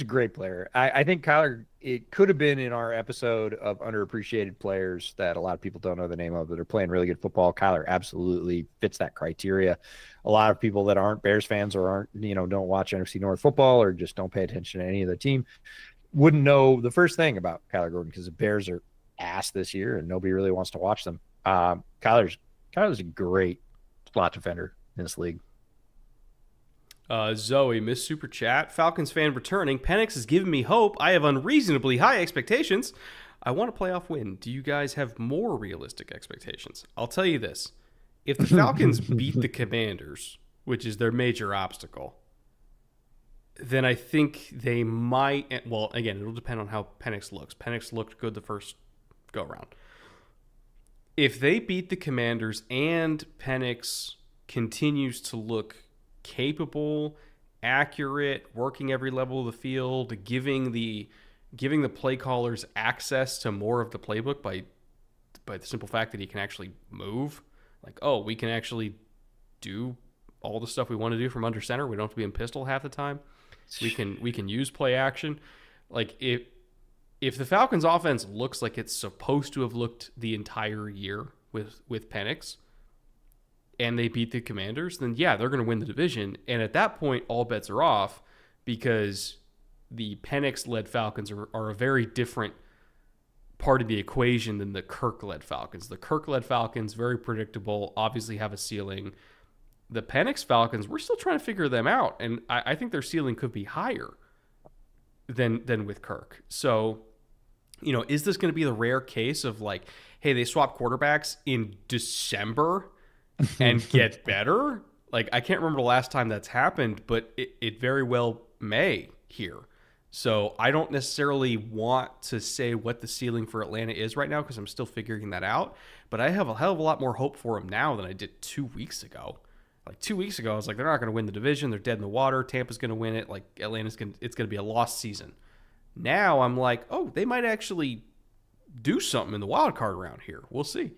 a great player. I think Kyler, it could have been in our episode of underappreciated players that a lot of people don't know the name of that are playing really good football. Kyler absolutely fits that criteria. A lot of people that aren't Bears fans or aren't, you know, don't watch NFC North football or just don't pay attention to any of the team wouldn't know the first thing about Kyler Gordon, because the Bears are ass this year and nobody really wants to watch them. Kyler's a great slot defender in this league. Zoe, Miss Super Chat, Falcons fan returning. Penix has given me hope. I have unreasonably high expectations. I want a playoff win. Do you guys have more realistic expectations? I'll tell you this. If the Falcons beat the Commanders, which is their major obstacle, then I think they might... Well, again, it'll depend on how Penix looks. Penix looked good the first go-around. if they beat the Commanders and Penix continues to look capable, accurate, working every level of the field, giving the play callers access to more of the playbook by the simple fact that he can actually move, like, oh, we can actually do all the stuff we want to do from under center. We don't have to be in pistol half the time. We can use play action. Like, if the Falcons offense looks like it's supposed to have looked the entire year with Penix, and they beat the Commanders, then yeah, they're going to win the division. And at that point, all bets are off, because the Penix-led Falcons are a very different part of the equation than the Kirk-led Falcons. The Kirk-led Falcons, very predictable, obviously have a ceiling. The Penix Falcons, we're still trying to figure them out, and I think their ceiling could be higher than with Kirk. So, is this going to be the rare case of like, hey, they swap quarterbacks in December and get better? Like, I can't remember the last time that's happened, but it very well may here. So I don't necessarily want to say what the ceiling for Atlanta is right now, because I'm still figuring that out. But I have a hell of a lot more hope for them now than I did 2 weeks ago. Like 2 weeks ago, I was like, they're not going to win the division. They're dead in the water. Tampa's going to win it. Like, it's going to be a lost season. Now I'm like, oh, they might actually do something in the wild card round here. We'll see.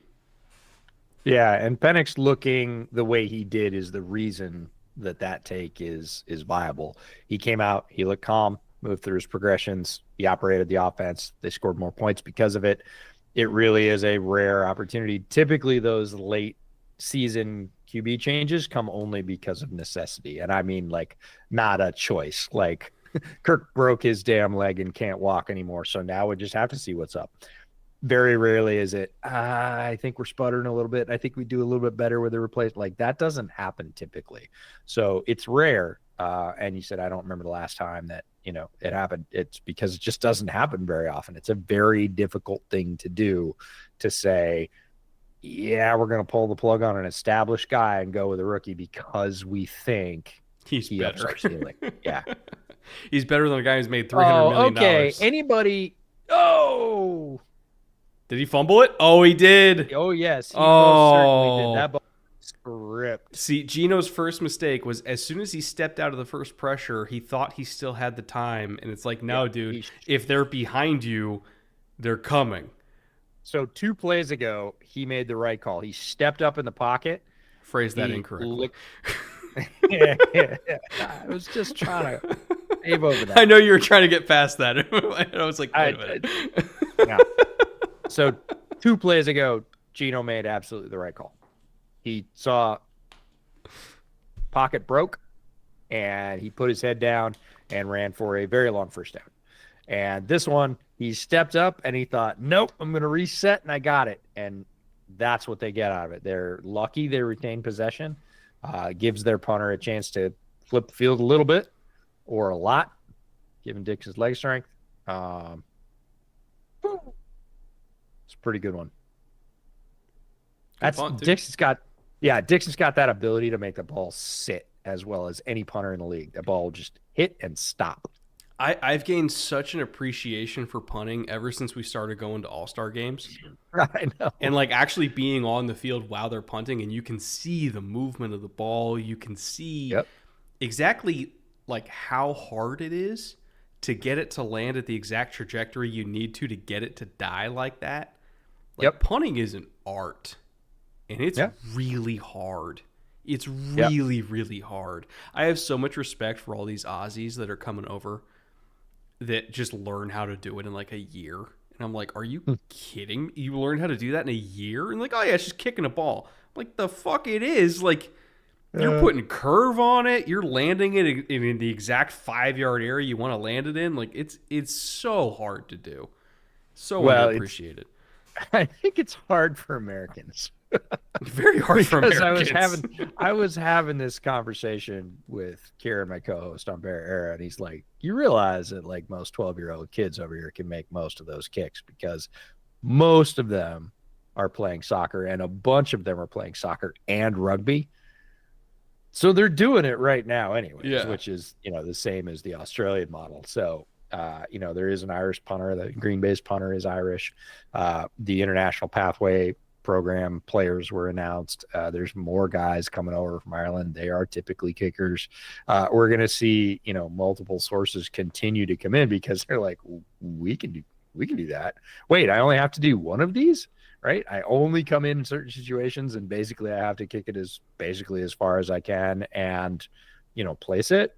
Yeah, and Penix looking the way he did is the reason that take is viable. He came out, he looked calm, moved through his progressions, he operated the offense. They scored more points because of it. It really is a rare opportunity. Typically, those late season QB changes come only because of necessity. And I mean, like, not a choice. Like, Kirk broke his damn leg and can't walk anymore. So now we just have to see what's up. Very rarely is it, I think we're sputtering a little bit. I think we do a little bit better with the replacement. Like, that doesn't happen typically. So it's rare. And you said, I don't remember the last time that, it happened. It's because it just doesn't happen very often. It's a very difficult thing to do, to say, yeah, we're going to pull the plug on an established guy and go with a rookie because we think he's better. Our ceiling. Yeah. He's better than a guy who's made $300 million. Okay. Anybody? Oh, did he fumble it? Oh, he did. Oh, yes. He most certainly did. That ball ripped. See, Geno's first mistake was, as soon as he stepped out of the first pressure, he thought he still had the time. And it's like, no, dude, if they're behind you, they're coming. So 2 plays ago, he made the right call. He stepped up in the pocket. Phrased that incorrectly. Yeah. I was just trying to save over that. I know you were trying to get past that. I was like, wait a minute. Yeah. So 2 plays ago, Geno made absolutely the right call. He saw pocket broke, and he put his head down and ran for a very long first down. And this one, he stepped up and he thought, nope, I'm going to reset, and I got it. And that's what they get out of it. They're lucky they retain possession. Gives their punter a chance to flip the field a little bit or a lot, giving Dix his leg strength. It's a pretty good one. Dixon's got that ability to make the ball sit as well as any punter in the league. The ball will just hit and stop. I've gained such an appreciation for punting ever since we started going to all-star games. I know. And like actually being on the field while they're punting, and you can see the movement of the ball. You can see exactly like how hard it is to get it to land at the exact trajectory you need to get it to die like that. Like, punting is an art, and it's really hard. It's really, really hard. I have so much respect for all these Aussies that are coming over that just learn how to do it in like a year. And I'm like, are you kidding? You learn how to do that in a year? And like, oh yeah, it's just kicking a ball. I'm like, the fuck it is. Like, you're putting curve on it. You're landing it in the exact 5-yard area you want to land it in. Like, it's so hard to do. So underappreciated. I think it's hard for Americans. Very hard for Americans. I was having this conversation with Kieran, my co-host on Bear Era, and he's like, you realize that like most 12-year-old kids over here can make most of those kicks because most of them are playing soccer, and a bunch of them are playing soccer and rugby. So they're doing it right now anyways, which is, the same as the Australian model. So, there is an Irish punter. The Green Bay's punter is Irish. The international pathway program players were announced. There's more guys coming over from Ireland. They are typically kickers. We're going to see, multiple sources continue to come in because they're like, we can do that. Wait, I only have to do one of these, right? I only come in certain situations, and basically I have to kick it as far as I can and, place it.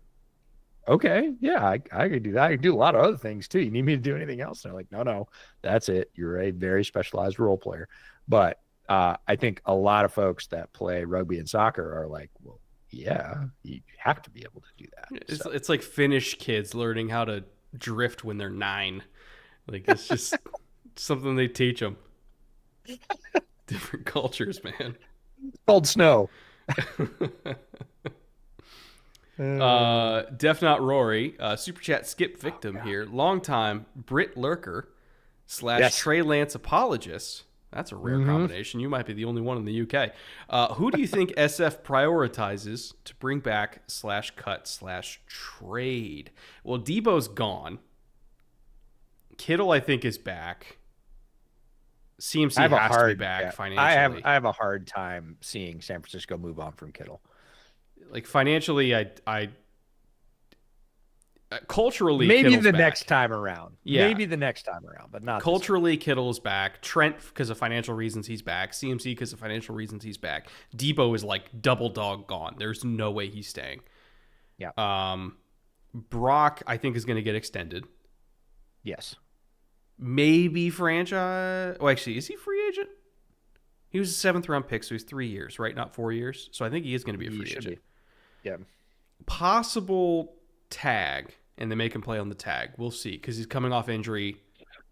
Okay, yeah, I could do that. I could do a lot of other things too. You need me to do anything else? And they're like, no, that's it. You're a very specialized role player. But I think a lot of folks that play rugby and soccer are like, well, yeah, you have to be able to do that. It's like Finnish kids learning how to drift when they're 9. Like, it's just something they teach them. Different cultures, man. It's called snow. Def Not Rory, super chat skip victim here. Longtime Brit Lurker / Trey Lance apologist. That's a rare combination. You might be the only one in the UK. Who do you think SF prioritizes to bring back / cut / trade? Well, Debo's gone. Kittle, I think, is back. CMC has to be back financially. I have a hard time seeing San Francisco move on from Kittle. Like, financially, I culturally, maybe Kittle's the back. Next time around. Yeah. Maybe the next time around, but not culturally. Kittle's back. Trent, because of financial reasons, he's back. CMC, because of financial reasons, he's back. Debo is like double dog gone. There's no way he's staying. Yeah. Brock, I think, is going to get extended. Yes. Maybe franchise. Oh, actually, is he free agent? He was a 7th round pick, so he's 3 years, right? Not 4 years. So I think he is going to be a free agent. Yeah. Possible tag, and they make him play on the tag. We'll see, because he's coming off injury,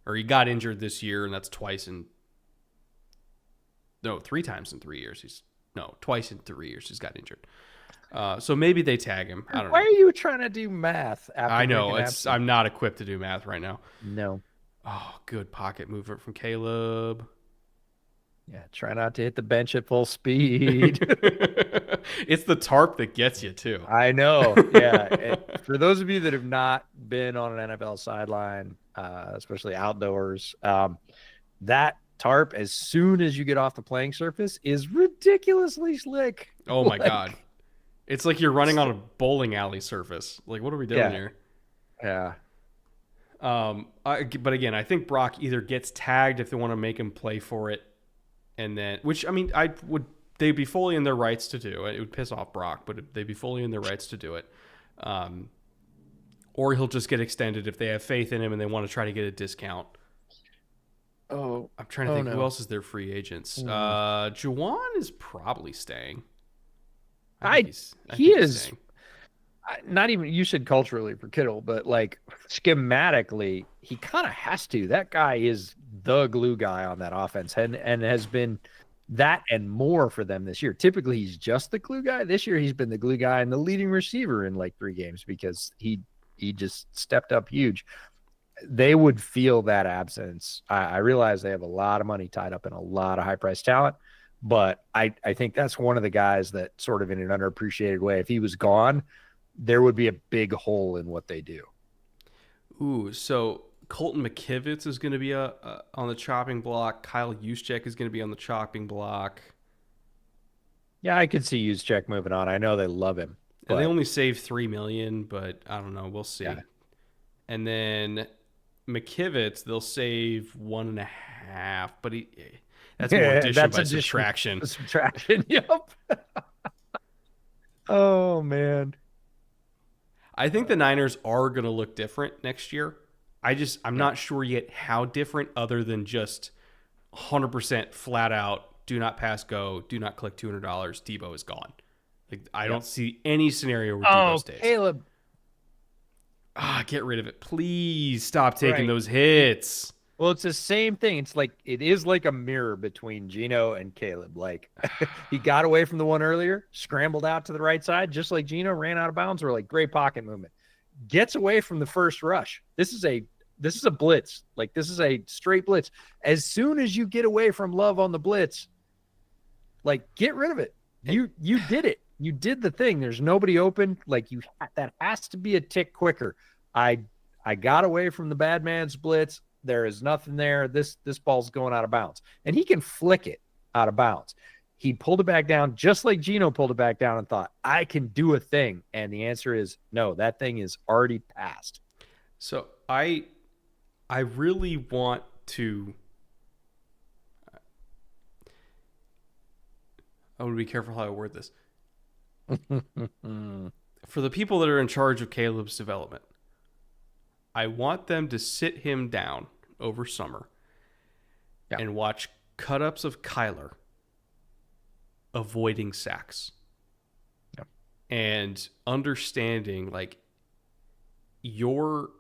or he got injured this year, and that's 3 times in 3 years. Twice in 3 years he's got injured. So maybe they tag him. I don't know. Why are you trying to do math? I know I'm not equipped to do math right now. No. Oh, good pocket movement from Caleb. Yeah, try not to hit the bench at full speed. It's the tarp that gets you, too. I know. Yeah. And for those of you that have not been on an NFL sideline, especially outdoors, that tarp, as soon as you get off the playing surface, is ridiculously slick. Oh, my God. It's like you're running on a bowling alley surface. Like, what are we doing here? Yeah. But again, I think Brock either gets tagged if they want to make him play for it, and then, which, I mean, they'd be fully in their rights to do it. It would piss off Brock, but they'd be fully in their rights to do it. Or he'll just get extended if they have faith in him and they want to try to get a discount. Oh, I'm trying to think who else is their free agents. Juwan is probably staying. He is staying. Not even, you said culturally for Kittle, but like schematically, he kind of has to. That guy is the glue guy on that offense, and has been that and more for them this year. Typically, he's just the glue guy. This year, he's been the glue guy and the leading receiver in like 3 games because he just stepped up huge. They would feel that absence. I realize they have a lot of money tied up in a lot of high-priced talent, but I think that's one of the guys that sort of in an underappreciated way, if he was gone, there would be a big hole in what they do. Ooh, so Colton McKivitz is going to be on the chopping block. Kyle Juszczyk is going to be on the chopping block. Yeah, I could see Juszczyk moving on. I know they love him. And they only saved $3 million, but I don't know. We'll see. Yeah. And then McKivitz, they'll save 1.5, but that's more addition by subtraction. Subtraction, yep. Oh, man. I think the Niners are going to look different next year. I'm not sure yet how different, other than just 100% flat out, do not pass go, do not click $200, Debo is gone. Like, I don't see any scenario where Debo stays. Caleb. Get rid of it. Please stop taking those hits. Well, it's the same thing. It is like a mirror between Geno and Caleb. Like, he got away from the one earlier, scrambled out to the right side, just like Geno, ran out of bounds, or like great pocket movement. Gets away from the first rush. This is a blitz. Like, this is a straight blitz. As soon as you get away from Love on the blitz, like, get rid of it. You did it. You did the thing. There's nobody open. Like, that has to be a tick quicker. I got away from the bad man's blitz. There is nothing there. This ball's going out of bounds. And he can flick it. out of bounds. He pulled it back down just like Geno pulled it back down and thought, I can do a thing. And the answer is no, that thing is already passed. So I really want to. I want to be careful how I word this. For the people that are in charge of Caleb's development, I want them to sit him down over summer and watch cut-ups of Kyler avoiding sacks. Yep. And understanding, like, your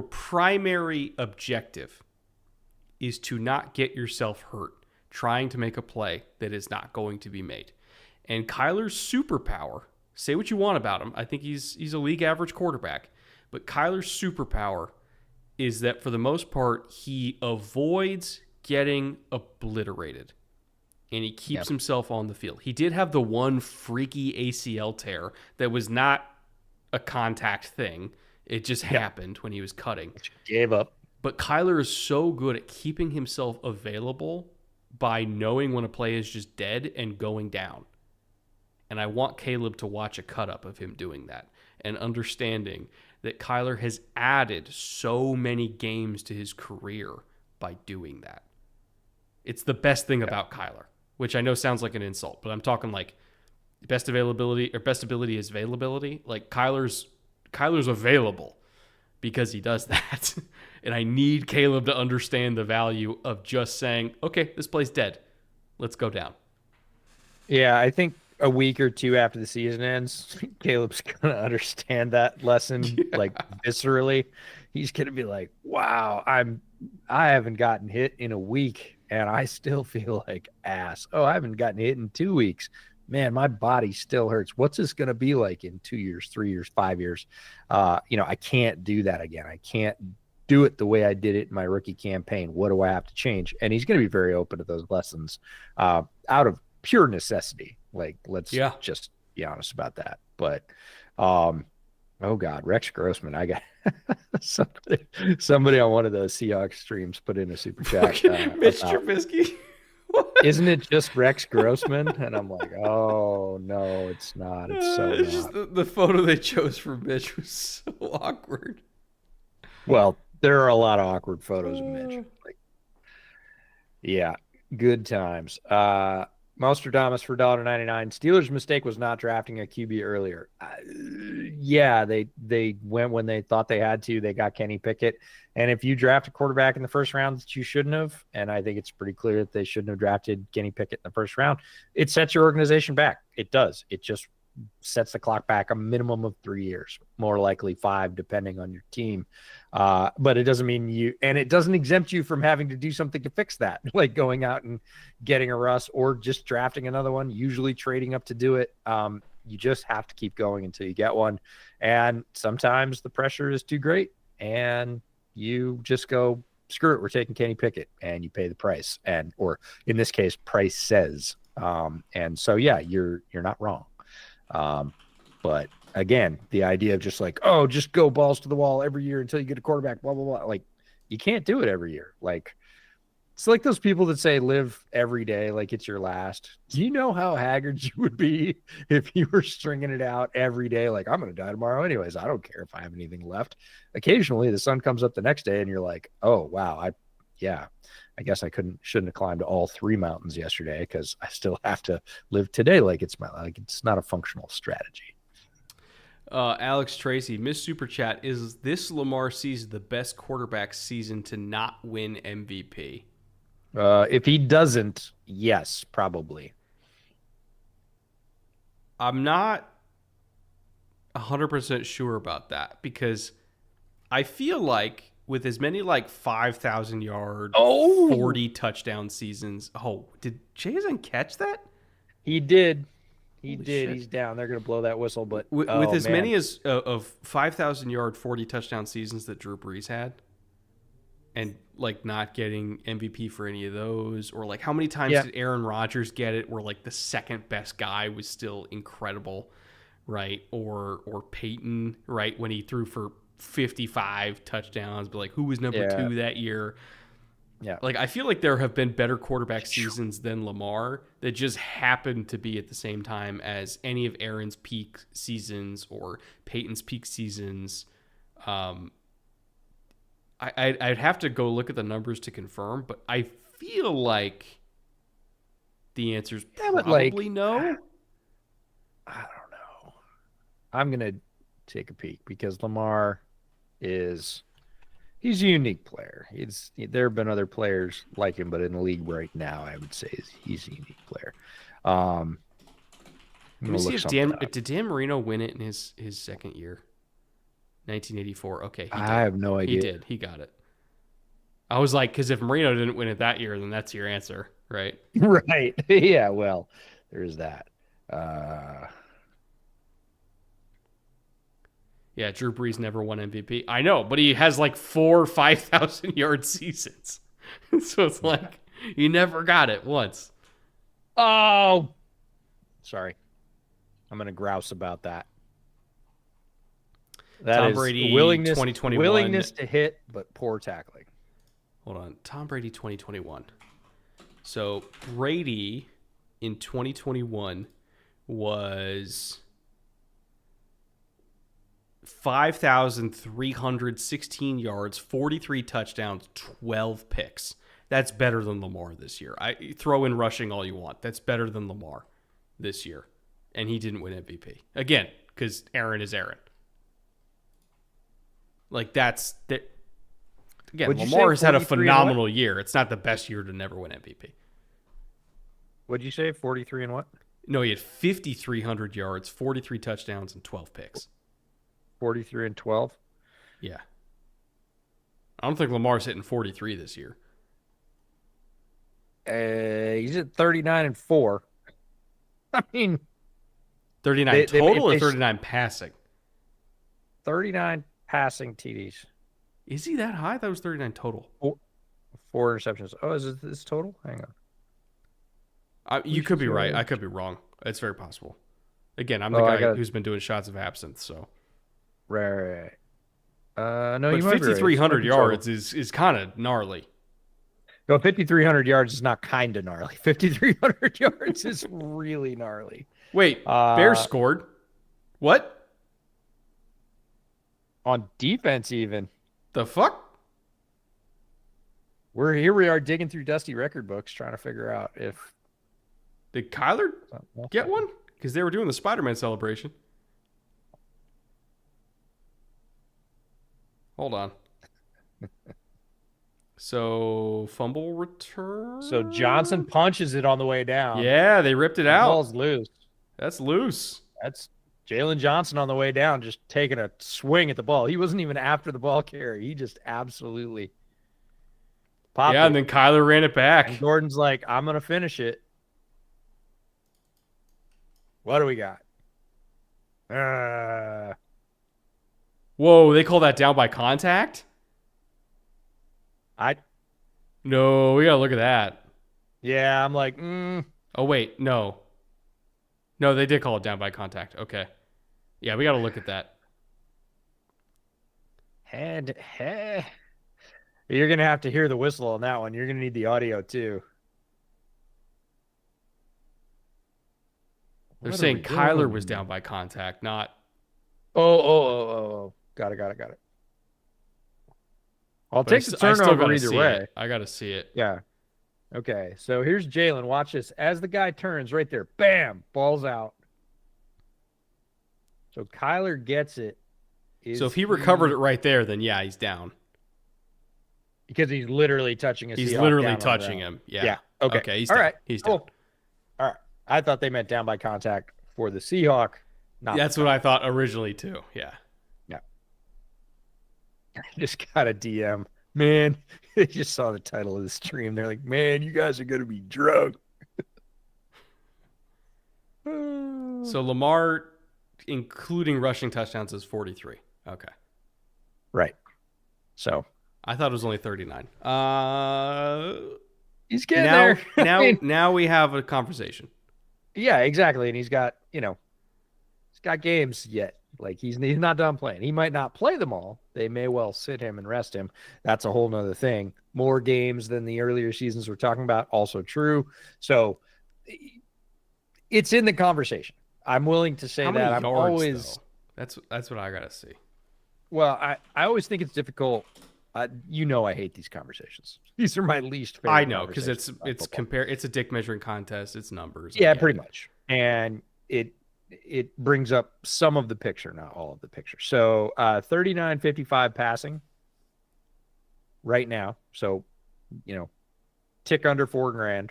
primary objective is to not get yourself hurt trying to make a play that is not going to be made. And Kyler's superpower, say what you want about him, I think he's a league average quarterback, but Kyler's superpower is that for the most part, he avoids getting obliterated. And he keeps himself on the field. He did have the one freaky ACL tear that was not a contact thing. It just happened when he was cutting. Gave up. But Kyler is so good at keeping himself available by knowing when a play is just dead and going down. And I want Caleb to watch a cut-up of him doing that and understanding that Kyler has added so many games to his career by doing that. It's the best thing about Kyler, which I know sounds like an insult, but I'm talking like best availability or best ability is availability. Like Kyler's available because he does that. And I need Caleb to understand the value of just saying, okay, this play's dead. Let's go down. Yeah, I think a week or two after the season ends, Caleb's going to understand that lesson like viscerally. He's going to be like, wow, I haven't gotten hit in a week and I still feel like ass. Oh, I haven't gotten hit in 2 weeks. Man, my body still hurts. What's this going to be like in 2 years, 3 years, 5 years? I can't do that again. I can't do it the way I did it in my rookie campaign. What do I have to change? And he's going to be very open to those lessons out of pure necessity. Like, let's just be honest about that. But, oh God, Rex Grossman. I got somebody on one of those Seahawks streams put in a super chat. Mitch Trubisky. Isn't it just Rex Grossman? And I'm like, oh no, it's not. It's so it's not. Just the photo they chose for Mitch was so awkward. Well, there are a lot of awkward photos of Mitch. Like, yeah, good times. Nostradamus for $1.99. Steelers' mistake was not drafting a QB earlier. Yeah, they went when they thought they had to. They got Kenny Pickett. And if you draft a quarterback in the first round that you shouldn't have, and I think it's pretty clear that they shouldn't have drafted Kenny Pickett in the first round, it sets your organization back. It does. It just sets the clock back a minimum of 3 years, more likely 5, depending on your team. But it doesn't mean it doesn't exempt you from having to do something to fix that, like going out and getting a Russ or just drafting another one, usually trading up to do it. You just have to keep going until you get one. And sometimes the pressure is too great and you just go, screw it, we're taking Kenny Pickett, and you pay the price. Or in this case, price says. And so, yeah, you're not wrong. But again, the idea of just like, oh, just go balls to the wall every year until you get a quarterback, blah, blah, blah. Like, you can't do it every year. Like, it's like those people that say live every day like it's your last. Do you know how haggard you would be if you were stringing it out every day? Like, I'm going to die tomorrow anyways. I don't care if I have anything left. Occasionally the sun comes up the next day and you're like, oh, wow. I guess I shouldn't have climbed all 3 mountains yesterday because I still have to live today like it's not a functional strategy. Alex Tracy, Miss Super Chat, is this Lamar season the best quarterback season to not win MVP? If he doesn't, yes, probably. I'm not 100% sure about that because I feel like with as many like 5,000 yard, 40 touchdown seasons. Oh, did Jason catch that? He did. He Holy did. shit. He's down. They're going to blow that whistle. But with as many as of 5,000 yard, 40 touchdown seasons that Drew Brees had, and like not getting MVP for any of those, or like how many times did Aaron Rodgers get it where like the second best guy was still incredible, right? Or Peyton, right, when he threw for 55 touchdowns, but like who was number 2 that year? Yeah. Like, I feel like there have been better quarterback seasons than Lamar that just happened to be at the same time as any of Aaron's peak seasons or Peyton's peak seasons. I'd have to go look at the numbers to confirm, but I feel like the answer is probably no. I don't know. I'm going to take a peek because Lamar he's a unique player. There have been other players like him, but in the league right now, I would say he's a unique player. Let me see if did Dan Marino win it in his second year? 1984. Okay, he did. I have no idea. He did. He got it. I was like, because if Marino didn't win it that year, then that's your answer, right? Right. Yeah, well, there's that. Yeah, Drew Brees never won MVP. I know, but he has like 4 5,000-yard seasons. So it's like he never got it once. Oh, sorry. I'm going to grouse about that. Tom Brady, willingness, 2021. Willingness to hit, but poor tackling. Hold on. Tom Brady 2021. So Brady in 2021 was 5,316 yards, 43 touchdowns, 12 picks. That's better than Lamar this year. I throw in rushing all you want. That's better than Lamar this year. And he didn't win MVP. Again, because Aaron is Aaron. Like, that's that. Again, Lamar has had a phenomenal year. It's not the best year to never win MVP. What'd you say? 43 and what? No, he had 5,300 yards, 43 touchdowns, and 12 picks. 43 and 12? Yeah. I don't think Lamar's hitting 43 this year. He's at 39 and 4. I mean, 39 total or 39 passing? 39 passing TDs. Is he that high? That was 39 total. 4 interceptions. Oh, is it this total? Hang on. You could be right. I could be wrong. It's very possible. Again, I'm the guy who's been doing shots of absinthe, so. Right. No, but you might be right. 5,300 yards is kind of gnarly. No, 5,300 yards is not kind of gnarly. 5,300 yards is really gnarly. Wait, Bears scored. What? On defense, even. The fuck? We are digging through dusty record books trying to figure out if. Did Kyler get one? Because they were doing the Spider-Man celebration. Hold on. So, fumble return? So, Johnson punches it on the way down. Yeah, they ripped it out. The ball's loose. That's loose. That's Jalen Johnson on the way down, just taking a swing at the ball. He wasn't even after the ball carry. He just absolutely popped it. And then Kyler ran it back. And Gordon's like, I'm going to finish it. What do we got? Whoa, they call that down by contact? No, we got to look at that. Yeah, I'm like, Oh, wait, no. No, they did call it down by contact. Okay. Yeah, we got to look at that. And you're going to have to hear the whistle on that one. You're going to need the audio, too. They're saying Kyler was down by contact, not... Oh. Got it. I'll take the turnover either way. I got to see it. Yeah. Okay, so here's Jalen. Watch this. As the guy turns right there, bam, ball's out. So Kyler gets it. So if he recovered it right there, then yeah, he's down. Because he's literally touching his He's literally touching him. Yeah. Yeah. Okay. He's all down. Right. He's down. Cool. All right. I thought they meant down by contact for the Seahawk. That's what I thought originally too. Yeah. I just got a DM. Man, they just saw the title of the stream. They're like, man, you guys are going to be drunk. So Lamar, including rushing touchdowns, is 43. Okay. Right. So. I thought it was only 39. He's getting there. Now we have a conversation. Yeah, exactly. And he's got games yet Like he's not done playing. He might not play them all. They may well sit him and rest him. That's a whole nother thing. More games than the earlier seasons we're talking about, also true. So it's in the conversation. I'm willing to say How many that. I'm yards, always though? That's what I gotta see. well. I always think it's difficult. I hate these conversations. These are my least favorite. I know because it's football. It's a dick measuring contest. It's numbers. Yeah, pretty much. And it brings up some of the picture, not all of the picture. So 39.55 passing right now. So, tick under $4,000.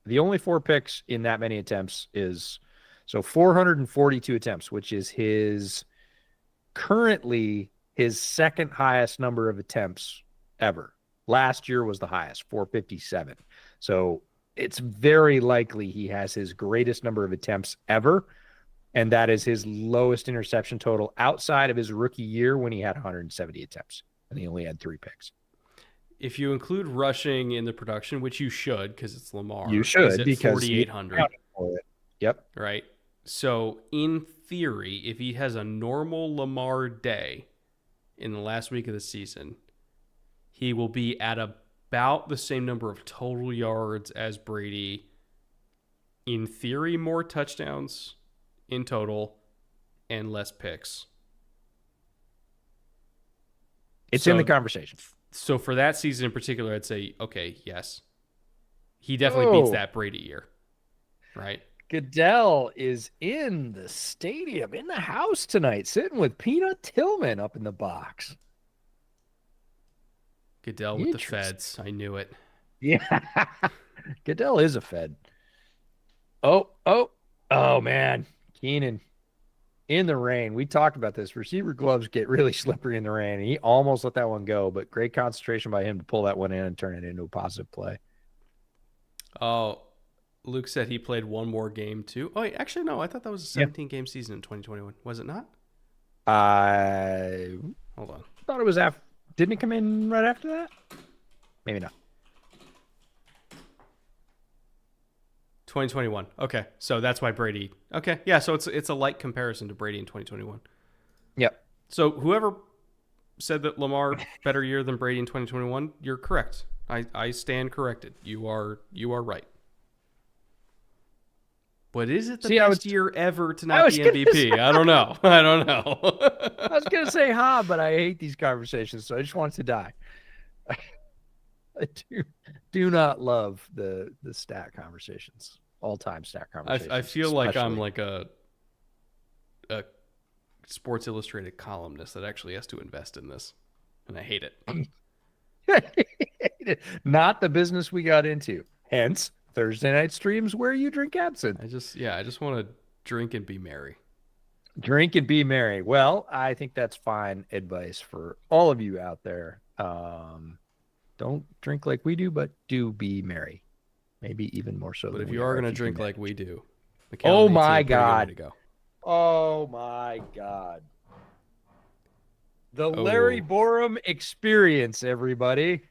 The only 4 picks in that many attempts is 442 attempts, which is currently his second highest number of attempts ever. Last year was the highest, 457. So it's very likely he has his greatest number of attempts ever, and that is his lowest interception total outside of his rookie year when he had 170 attempts, and he only had 3 picks. If you include rushing in the production, which you should because it's Lamar, you should because 4,800. Yep. Right. So in theory, if he has a normal Lamar day in the last week of the season, he will be at about the same number of total yards as Brady. In theory, more touchdowns in total and less picks. It's in the conversation. So for that season in particular, I'd say, okay, yes. He definitely beats that Brady year, right? Goodell is in the stadium, in the house tonight, sitting with Peanut Tillman up in the box. Goodell with the feds. I knew it. Yeah. Goodell is a fed. Oh, man. Keenan in the rain. We talked about this. Receiver gloves get really slippery in the rain. He almost let that one go, but great concentration by him to pull that one in and turn it into a positive play. Oh, Luke said he played one more game too. Oh, wait, actually, no. I thought that was a 17-game season in 2021. Was it not? Hold on. I thought it was after. Didn't it come in right after that? Maybe not. 2021. Okay, so that's why Brady. Okay, yeah. So it's a light comparison to Brady in 2021. Yep. So whoever said that Lamar better year than Brady in 2021, you're correct. I stand corrected. You are right. But is it the best year ever to not be MVP? I don't know. I don't know. I was going to say but I hate these conversations, so I just want it to die. I do not love the stat conversations, all-time stat conversations. I feel like I'm like a Sports Illustrated columnist that actually has to invest in this, and I hate it. Not the business we got into. Hence, Thursday night streams where you drink absinthe. I just want to drink and be merry. Drink and be merry. Well, I think that's fine advice for all of you out there. Don't drink like we do, but do be merry. Maybe even more so. But if you are going to drink like we do, oh my God. Oh my God. The Larry Borum experience, everybody.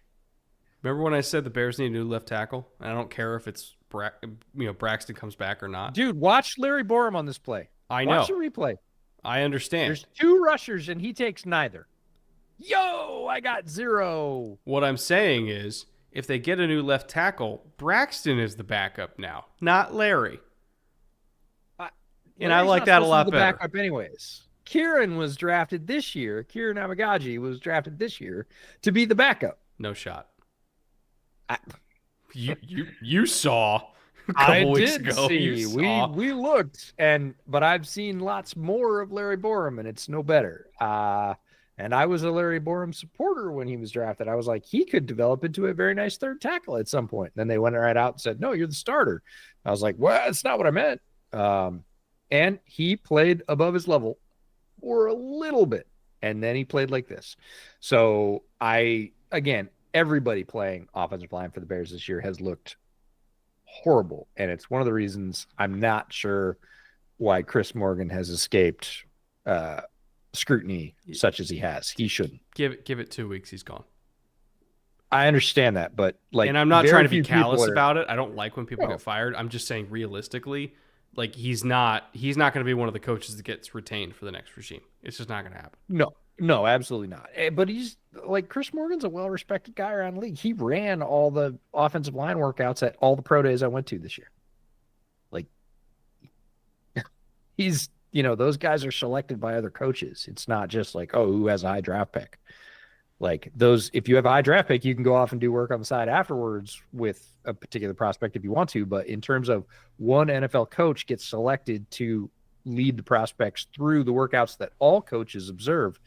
Remember when I said the Bears need a new left tackle? I don't care if it's Braxton comes back or not. Dude, watch Larry Borum on this play. I know. Watch the replay. I understand. There's 2 rushers and he takes neither. Yo, I got 0. What I'm saying is, if they get a new left tackle, Braxton is the backup now, not Larry. And I like that a lot better. Backup anyways. Kieran was drafted this year. Kieran Amagaji was drafted this year to be the backup. No shot. You saw a couple I weeks did ago. See. We looked, but I've seen lots more of Larry Borum, and it's no better. And I was a Larry Borum supporter when he was drafted. I was like, he could develop into a very nice third tackle at some point. Then they went right out and said, no, you're the starter. I was like, well, that's not what I meant. And he played above his level for a little bit. And then he played like this. So everybody playing offensive line for the Bears this year has looked horrible. And it's one of the reasons I'm not sure why Chris Morgan has escaped scrutiny such as he has. He shouldn't. Give it 2 weeks. He's gone. I understand that, but and I'm not trying to be callous about it. I don't like when people get fired. I'm just saying realistically, Like he's not going to be one of the coaches that gets retained for the next regime. It's just not going to happen. No, absolutely not. But he's like Chris Morgan's a well-respected guy around the league. He ran all the offensive line workouts at all the pro days I went to this year. Like he's, those guys are selected by other coaches. It's not just like, oh, who has a high draft pick? Like those, if you have a high draft pick, you can go off and do work on the side afterwards with a particular prospect if you want to. But in terms of one NFL coach gets selected to lead the prospects through the workouts that all coaches observe,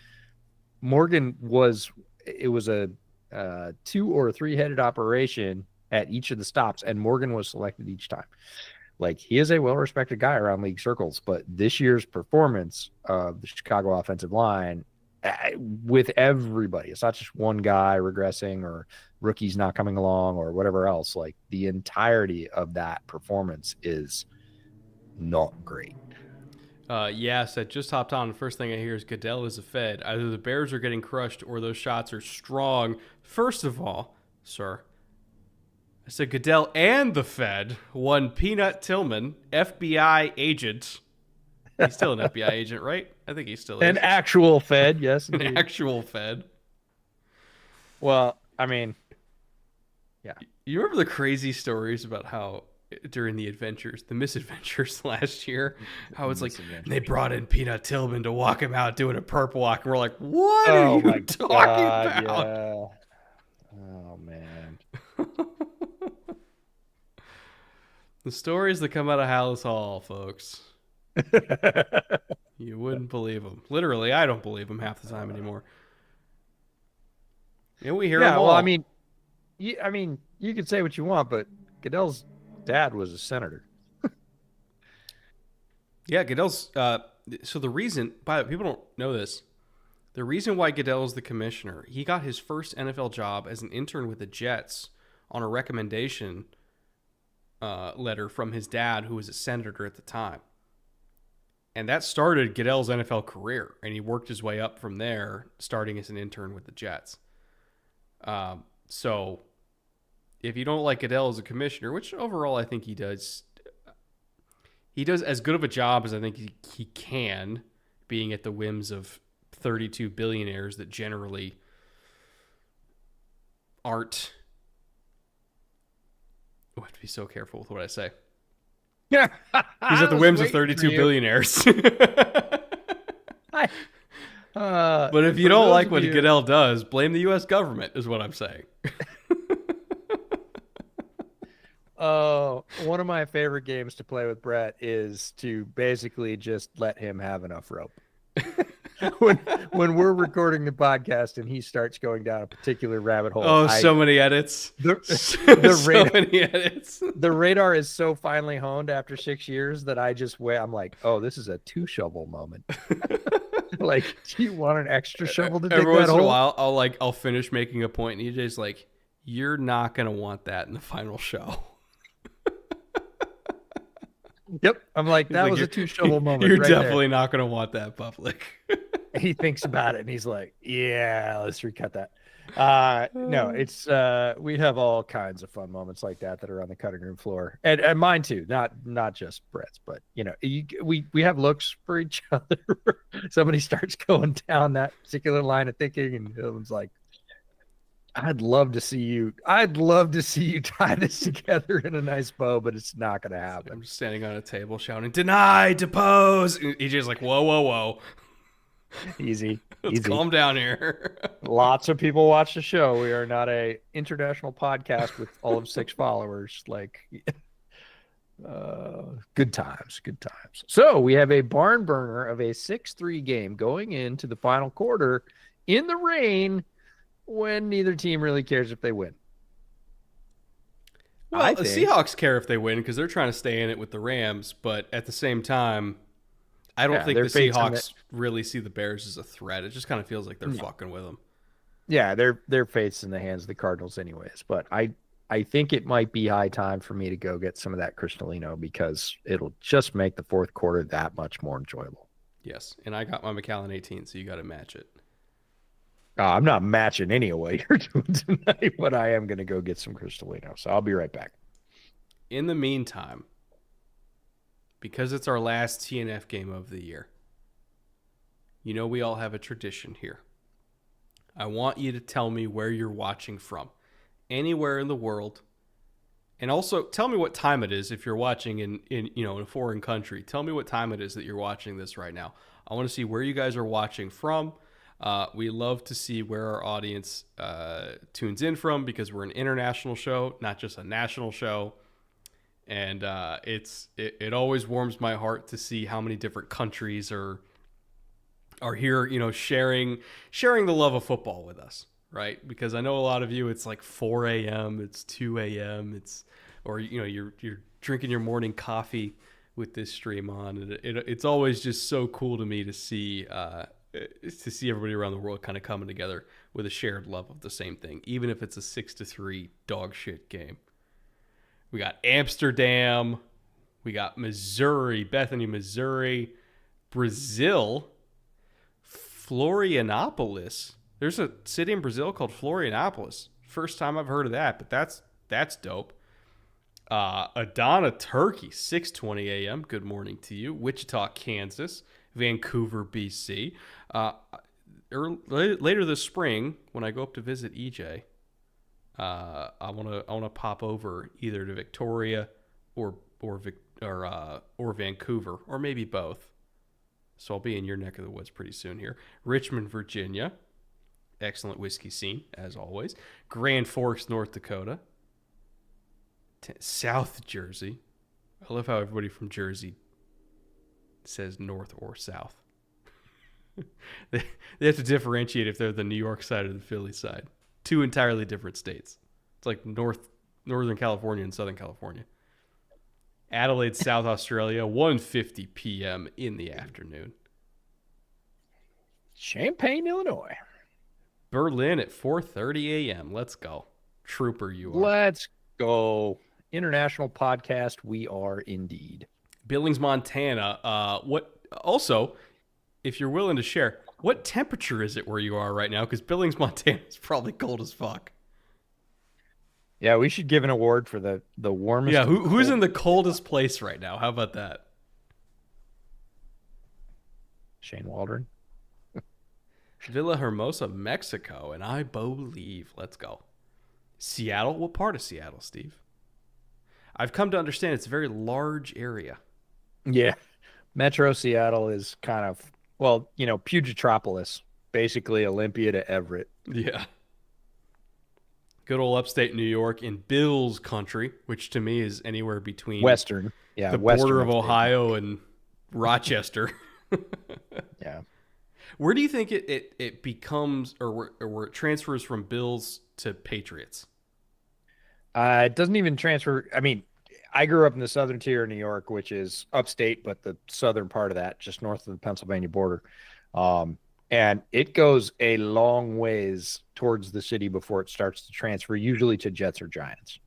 Morgan was a 2 or 3 headed operation at each of the stops, and Morgan was selected each time. Like he is a well-respected guy around league circles, but this year's performance of the Chicago offensive line with everybody, it's not just one guy regressing or rookies not coming along or whatever else. Like the entirety of that performance is not great. Yes, I just hopped on. The first thing I hear is Goodell is a Fed. Either the Bears are getting crushed or those shots are strong. First of all, sir, I said Goodell and the Fed. One Peanut Tillman, FBI agent. He's still an FBI agent, right? I think he still is. An actual Fed, yes. An actual Fed. Well, I mean, yeah. You remember the crazy stories about how during the misadventures last year, how it's like they brought in Peanut Tillman to walk him out doing a perp walk, and we're like, what are you talking about? Yeah. Oh man. The stories that come out of Hallis Hall, folks. You wouldn't believe them. Literally, I don't believe them half the time anymore. And we hear them all. Well, I mean, you could say what you want, but Goodell's dad was a senator. Yeah, Goodell's. So the reason, people don't know this, the reason why Goodell's the commissioner, he got his first NFL job as an intern with the Jets on a recommendation letter from his dad, who was a senator at the time. And that started Goodell's NFL career, and he worked his way up from there, starting as an intern with the Jets. So if you don't like Goodell as a commissioner, which overall I think he does as good of a job as I think he can, being at the whims of 32 billionaires that generally aren't. I have to be so careful with what I say. Yeah, he's at the whims of 32 billionaires. But if you don't like what Goodell does, blame the U.S. government, is what I'm saying. One of my favorite games to play with Brett is to basically just let him have enough rope. when we're recording the podcast and he starts going down a particular rabbit hole. So many edits. Many edits. The radar is so finely honed after 6 years that I'm like, oh, this is a 2 shovel moment. Like, do you want an extra shovel to dig that hole? Every once in a while, I'll finish making a point, and EJ's like, you're not going to want that in the final show. Yep. I'm like, that was a 2 shovel moment. You're definitely not going to want that public. He thinks about it and he's like, yeah, let's recut that. No, it's we have all kinds of fun moments like that are on the cutting room floor, and mine too. Not just Brett's, but we have looks for each other. Somebody starts going down that particular line of thinking, and everyone's like, I'd love to see you tie this together in a nice bow, but it's not going to happen. I'm just standing on a table shouting, deny, depose. And EJ's like, whoa. Easy. Let's calm down here. Lots of people watch the show. We are not a international podcast with all of 6 followers. Like, good times. So we have a barn burner of a 6-3 game going into the final quarter in the rain, when neither team really cares if they win. Well, the Seahawks care if they win because they're trying to stay in it with the Rams, but at the same time, I don't think the Seahawks really see the Bears as a threat. It just kind of feels like they're fucking with them. Yeah, their fate's in the hands of the Cardinals anyways, but I think it might be high time for me to go get some of that Cristalino because it'll just make the fourth quarter that much more enjoyable. Yes, and I got my McAllen 18, so you got to match it. I'm not matching any of what you're doing tonight, but I am going to go get some Cristalino. So I'll be right back. In the meantime, because it's our last TNF game of the year, you know we all have a tradition here. I want you to tell me where you're watching from. Anywhere in the world. And also tell me what time it is if you're watching in a foreign country. Tell me what time it is that you're watching this right now. I want to see where you guys are watching from. We love to see where our audience tunes in from because we're an international show, not just a national show. And it always warms my heart to see how many different countries are here, sharing the love of football with us, right? Because I know a lot of you, it's like 4 a.m., it's 2 a.m., or you're drinking your morning coffee with this stream on, and it's always just so cool to me to see everybody around the world kind of coming together with a shared love of the same thing, even if it's a 6-3 dog shit game. We got Amsterdam, we got Missouri, Bethany, Missouri, Brazil, Florianopolis. There's a city in Brazil called Florianopolis. First time I've heard of that, but that's dope. Adana, Turkey, 6:20 a.m. Good morning to you. Wichita, Kansas, Vancouver, BC. Later this spring, when I go up to visit EJ, I wanna pop over either to Victoria or Vancouver, or maybe both. So I'll be in your neck of the woods pretty soon here. Richmond, Virginia. Excellent whiskey scene, as always. Grand Forks, North Dakota. South Jersey. I love how everybody from Jersey says north or south. They have to differentiate if they're the New York side or the Philly side. Two entirely different states. It's like Northern California and Southern California. Adelaide, South Australia, 1:50 p.m. in the afternoon. Champaign, Illinois. Berlin at 4:30 a.m. Let's go. Trooper you are. Let's go. International podcast, we are indeed. Billings, Montana. Also, if you're willing to share, what temperature is it where you are right now? Because Billings, Montana is probably cold as fuck. Yeah, we should give an award for the warmest. Yeah, who's in the coldest place right now? How about that? Shane Waldron. Villahermosa, Mexico, and I believe. Let's go. Seattle? What part of Seattle, Steve? I've come to understand it's a very large area. Yeah. Metro Seattle is kind of, Pugetropolis, basically Olympia to Everett. Yeah. Good old upstate New York in Bills country, which to me is anywhere between Western. Yeah. the border of Ohio and Rochester. Yeah. Where do you think it becomes or where it transfers from Bills to Patriots? It doesn't even transfer. I mean, I grew up in the southern tier of New York, which is upstate, but the southern part of that, just north of the Pennsylvania border. And it goes a long ways towards the city before it starts to transfer, usually to Jets or Giants.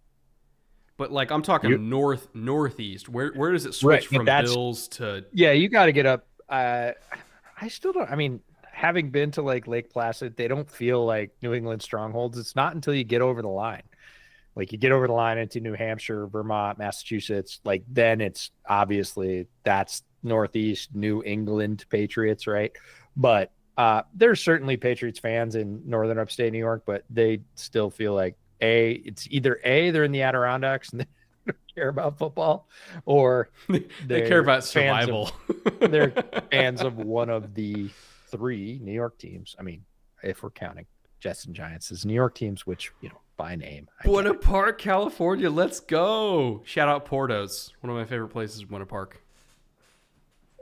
But like I'm talking northeast. Where does it switch from Bills to? Yeah, you got to get up. I still don't. I mean, having been to like Lake Placid, they don't feel like New England strongholds. It's not until you get over the line. Like you get over the line into New Hampshire, Vermont, Massachusetts, like then it's obviously that's Northeast New England Patriots, right? But there's certainly Patriots fans in northern upstate New York, but they still feel like it's either they're in the Adirondacks and they don't care about football, or they care about survival. They're fans of one of the three New York teams. I mean, if we're counting Jets and Giants as New York teams, which, by name. Buena Park, California. Let's go. Shout out Portos. One of my favorite places, Buena Park.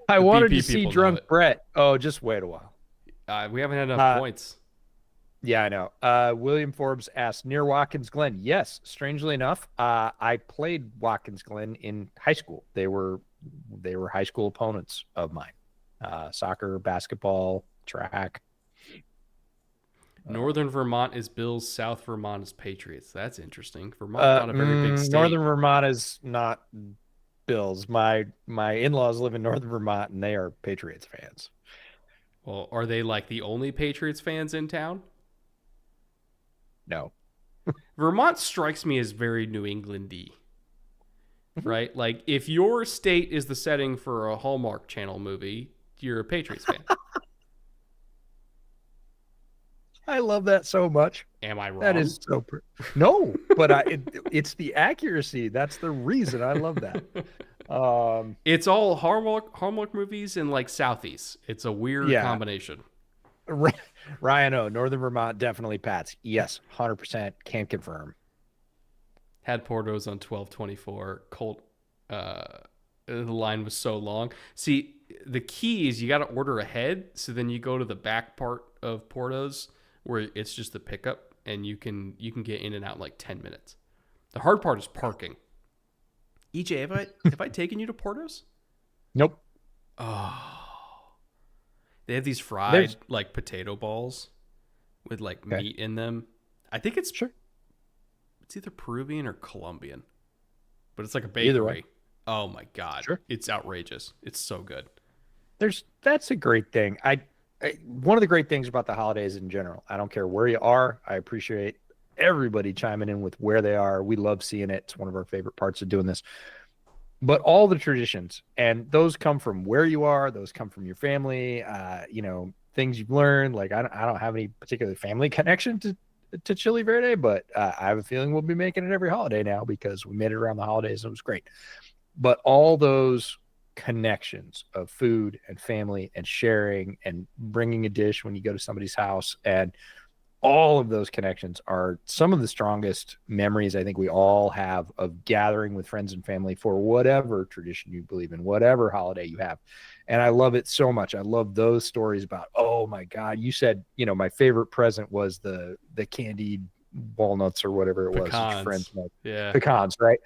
I wanted to see drunk Brett. Oh, just wait a while. We haven't had enough points. Yeah, I know. William Forbes asked, near Watkins Glen. Yes, strangely enough, I played Watkins Glen in high school. They were high school opponents of mine. Soccer, basketball, track. Northern Vermont is Bills. South Vermont is Patriots. That's interesting. Vermont's not a very big state. Northern Vermont is not Bills. My in-laws live in Northern Vermont, and they are Patriots fans. Well, are they like the only Patriots fans in town? No. Vermont strikes me as very New England-y. right? Like if your state is the setting for a Hallmark Channel movie, you're a Patriots fan. I love that so much. Am I That wrong? is so no, but it's the accuracy. That's the reason I love that. It's all Hallmark movies in like Southeast. It's a weird Yeah. combination. Ryan O, Northern Vermont, definitely Pats. Yes, 100% can confirm. Had Portos on 12/24. Colt, the line was so long. See, the key is you got to order ahead. So then you go to the back part of Portos where it's just the pickup, and you can get in and out in like 10 minutes. The hard part is parking. EJ, have I taken you to Portos? Nope. Oh, they have these fried like potato balls with like meat in them. I think it's either Peruvian or Colombian, but it's like a bakery. Either way. Oh my God. Sure. It's outrageous. It's so good. That's a great thing. One of the great things about the holidays in general, I don't care where you are. I appreciate everybody chiming in with where they are. We love seeing it. It's one of our favorite parts of doing this. But all the traditions, and those come from where you are. Those come from your family. Things you've learned. Like I don't have any particular family connection to Chili Verde, but I have a feeling we'll be making it every holiday now because we made it around the holidays and it was great. But all those connections of food and family and sharing and bringing a dish when you go to somebody's house, and all of those connections are some of the strongest memories I think we all have of gathering with friends and family for whatever tradition you believe in, whatever holiday you have. And I love it so much. I love those stories about, oh my God, you said, my favorite present was the candied walnuts or whatever it was. That your friends made. Yeah. Pecans, right?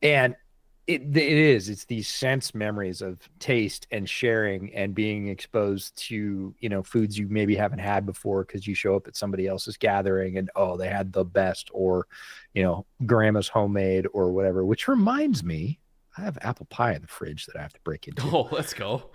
And it's these sense memories of taste and sharing and being exposed to, foods you maybe haven't had before because you show up at somebody else's gathering and, oh, they had the best, or, grandma's homemade or whatever, which reminds me, I have apple pie in the fridge that I have to break into. Oh, let's go.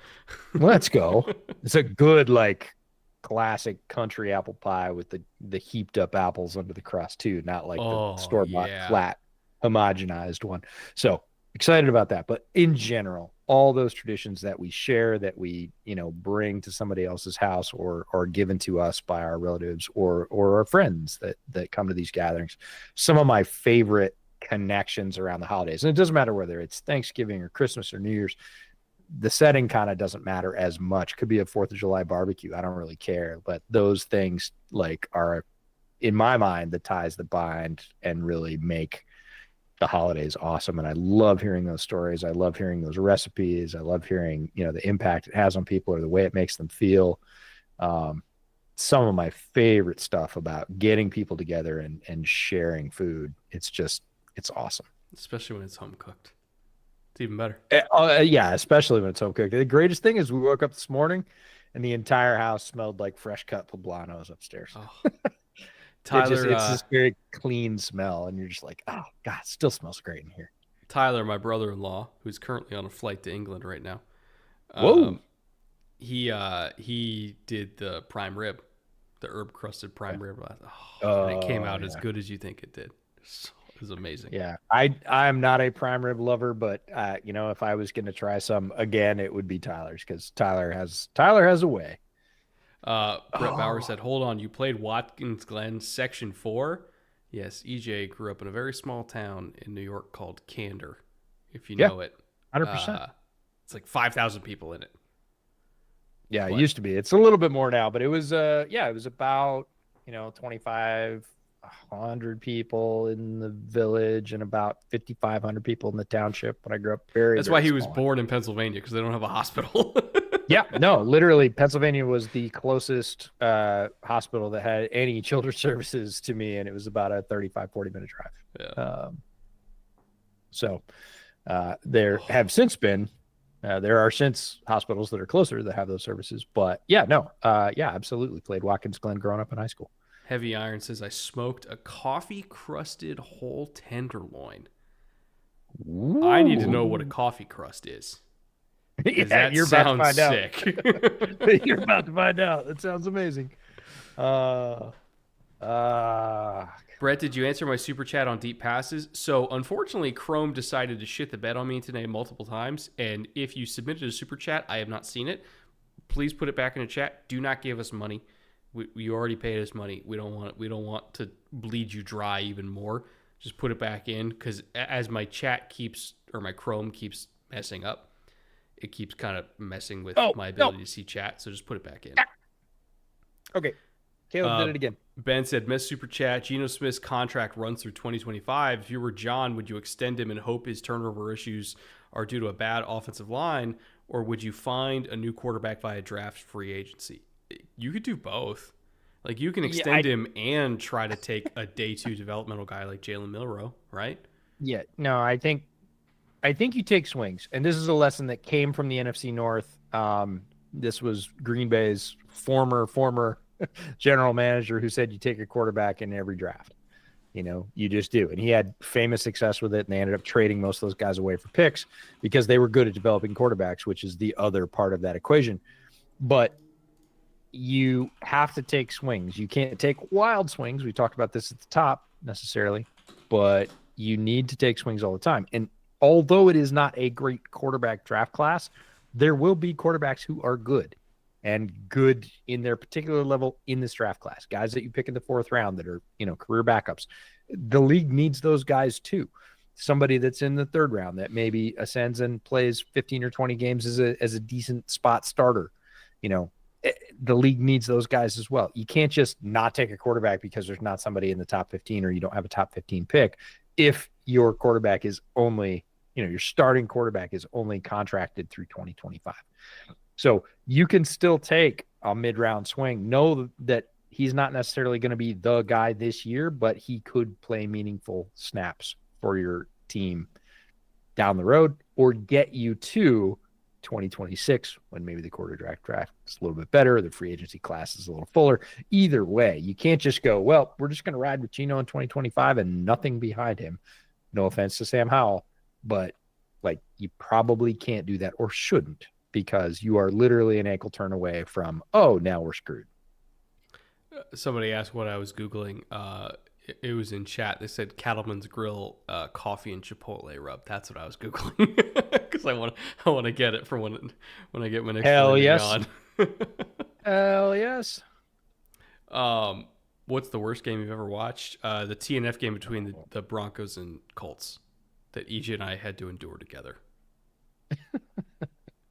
Let's go. It's a good, like, classic country apple pie with the heaped up apples under the crust too, not like the store-bought flat homogenized one. So excited about that. But in general, all those traditions that we share, that we, bring to somebody else's house or given to us by our relatives or our friends that come to these gatherings, some of my favorite connections around the holidays. And it doesn't matter whether it's Thanksgiving or Christmas or New Year's. The setting kind of doesn't matter as much. Could be a 4th of July barbecue. I don't really care. But those things like are, in my mind, the ties that bind and really make the holidays awesome. And I love hearing those stories. I love hearing those recipes. I love hearing, the impact it has on people or the way it makes them feel. Some of my favorite stuff about getting people together and sharing food. It's awesome. Especially when it's home cooked. It's even better. Yeah, especially when it's home cooked. The greatest thing is we woke up this morning and the entire house smelled like fresh cut poblanos upstairs. Oh. Tyler, it's this very clean smell, and you're just like, oh God, it still smells great in here. Tyler, my brother-in-law, who's currently on a flight to England right now. Whoa! He did the prime rib, the herb crusted prime rib. And it came out as good as you think it did. It was amazing. Yeah, I'm not a prime rib lover, but if I was going to try some again, it would be Tyler's, because Tyler has a way. Brett Bauer said, hold on, you played Watkins Glen Section 4? Yes, EJ grew up in a very small town in New York called Candor, if you know it. 100%. It's like 5,000 people in it. Yeah, it used to be. It's a little bit more now, but it was it was about 2,500 people in the village and about 5,500 people in the township when I grew up. That's why he was born in Pennsylvania, because they don't have a hospital. Yeah, no, literally, Pennsylvania was the closest hospital that had any children's services to me, and it was about a 35-40-minute drive. Yeah. There have since been, there are since hospitals that are closer that have those services. But absolutely played Watkins Glen growing up in high school. Heavy Iron says, I smoked a coffee-crusted whole tenderloin. Ooh. I need to know what a coffee crust is. Yeah, you're about to find out. You're about to find out. That sounds amazing. Brett, did you answer my super chat on deep passes? So unfortunately, Chrome decided to shit the bed on me today multiple times. And if you submitted a super chat, I have not seen it. Please put it back in the chat. Do not give us money. You already paid us money. We don't want to bleed you dry even more. Just put it back in, because as my chat keeps, or my Chrome keeps messing up, it keeps kind of messing with my ability to see chat. So just put it back in. Okay. Caleb did it again. Ben said, miss super chat. Geno Smith's contract runs through 2025. If you were John, would you extend him and hope his turnover issues are due to a bad offensive line, or would you find a new quarterback via draft free agency? You could do both. Like, you can extend him and try to take a day 2 developmental guy like Jalen Milroe, right? Yeah. No, I think you take swings, and this is a lesson that came from the NFC North. This was Green Bay's former general manager who said you take a quarterback in every draft. You just do. And he had famous success with it, and they ended up trading most of those guys away for picks because they were good at developing quarterbacks, which is the other part of that equation. But you have to take swings. You can't take wild swings. We talked about this at the top necessarily, but you need to take swings all the time. And although it is not a great quarterback draft class, there will be quarterbacks who are good and good in their particular level in this draft class. Guys that you pick in the 4th round that are, career backups. The league needs those guys too. Somebody that's in the 3rd round that maybe ascends and plays 15 or 20 games as a decent spot starter. The league needs those guys as well. You can't just not take a quarterback because there's not somebody in the top 15 or you don't have a top 15 pick. If your quarterback is only, your starting quarterback is only contracted through 2025. So you can still take a mid-round swing. Know that he's not necessarily going to be the guy this year, but he could play meaningful snaps for your team down the road or get you to 2026 when maybe the quarterback draft is a little bit better, the free agency class is a little fuller. Either way, you can't just go, well, we're just going to ride with Geno in 2025 and nothing behind him. No offense to Sam Howell, but you probably can't do that or shouldn't, because you are literally an ankle turn away from, now we're screwed. Somebody asked what I was Googling. It was in chat. They said Cattleman's Grill coffee and Chipotle rub. That's what I was Googling, because I want to get it for when I get my next on. Hell yes. What's the worst game you've ever watched? The TNF game between the Broncos and Colts that EJ and I had to endure together.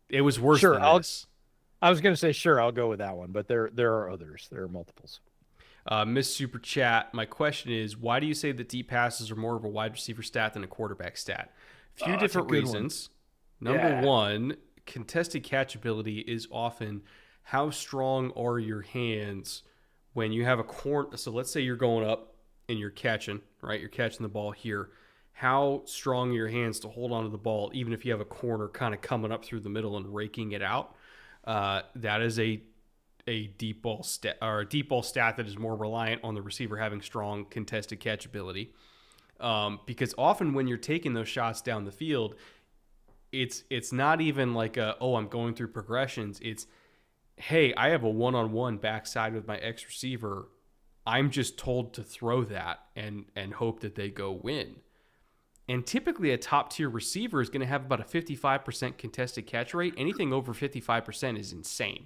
It was worse than this. I was going to say, sure, I'll go with that one, but there are others. There are multiples. Miss Super Chat, my question is, why do you say that deep passes are more of a wide receiver stat than a quarterback stat? A few different reasons. Number one, contested catchability is often how strong are your hands when you have a corner. So let's say you're going up and you're catching, right? You're catching the ball here. How strong are your hands to hold onto the ball, even if you have a corner kind of coming up through the middle and raking it out? That is a deep ball stat, or a deep ball stat that is more reliant on the receiver having strong contested catchability. Because often when you're taking those shots down the field, it's not even like I'm going through progressions. It's, hey, I have a one-on-one backside with my ex receiver. I'm just told to throw that and hope that they go win. And typically a top-tier receiver is going to have about a 55% contested catch rate. Anything over 55% is insane.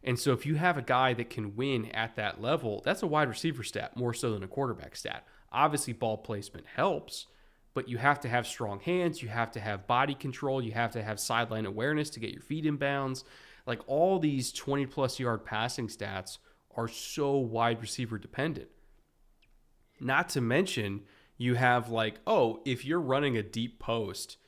And so if you have a guy that can win at that level, that's a wide receiver stat more so than a quarterback stat. Obviously, ball placement helps, but you have to have strong hands. You have to have body control. You have to have sideline awareness to get your feet in bounds. Like, all these 20-plus yard passing stats are so wide receiver dependent. Not to mention, you have if you're running a deep post,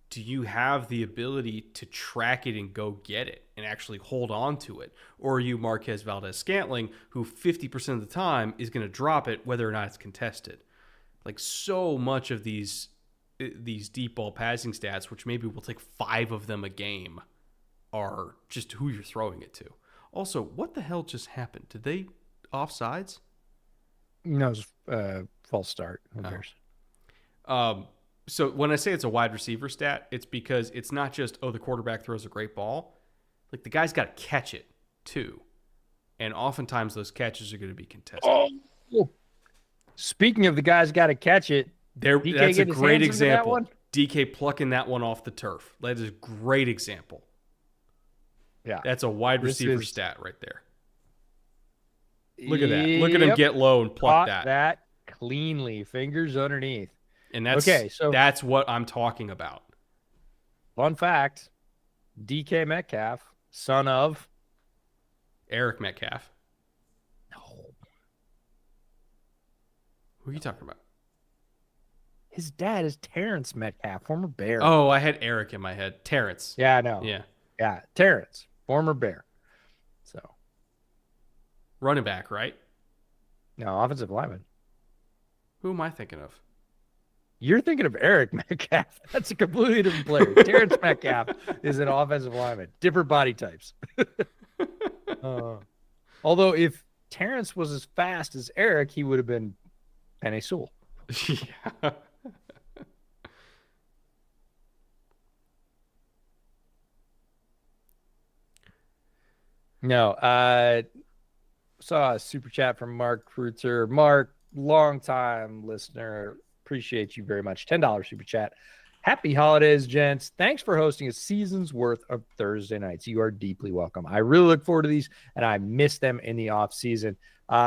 do you have the ability to track it and go get it and actually hold on to it? Or are you Marquez Valdez-Scantling, who 50% of the time is going to drop it whether or not it's contested? So much of these deep ball passing stats, which maybe we'll take 5 of them a game, are just who you're throwing it to. Also, what the hell just happened? Did they offsides? No, it was false start. Who cares? So when I say it's a wide receiver stat, it's because it's not just, the quarterback throws a great ball. The guy's got to catch it too. And oftentimes those catches are going to be contested. Speaking of the guys got to catch it, DK That's a get his great hands into that one? example. DK plucking that one off the turf. That is a great example. Yeah. That's a wide This receiver is- stat right there. Look at that. Look at him get low and pluck Caught that cleanly, fingers underneath. And that's okay. So that's what I'm talking about. fun fact: DK Metcalf, son of Eric Metcalf. no, Who are you talking about? his dad is Terrence Metcalf, former Bear. Oh, I had Eric in my head. Terrence. yeah, I know. Yeah. Terrence, former Bear. So Running back, right? no, offensive lineman. Who am I thinking of? You're thinking of Eric Metcalf. That's a completely different player. Terrence Metcalf is an offensive lineman. Different body types. Although if Terrence was as fast as Eric, he would have been Penny Sewell. Yeah. No, saw a super chat from Mark Kreutzer. Mark, longtime listener. Appreciate you very much. $10 super chat. Happy holidays, gents. Thanks for hosting a season's worth of Thursday nights. You are deeply welcome. I really look forward to these, and I miss them in the off season.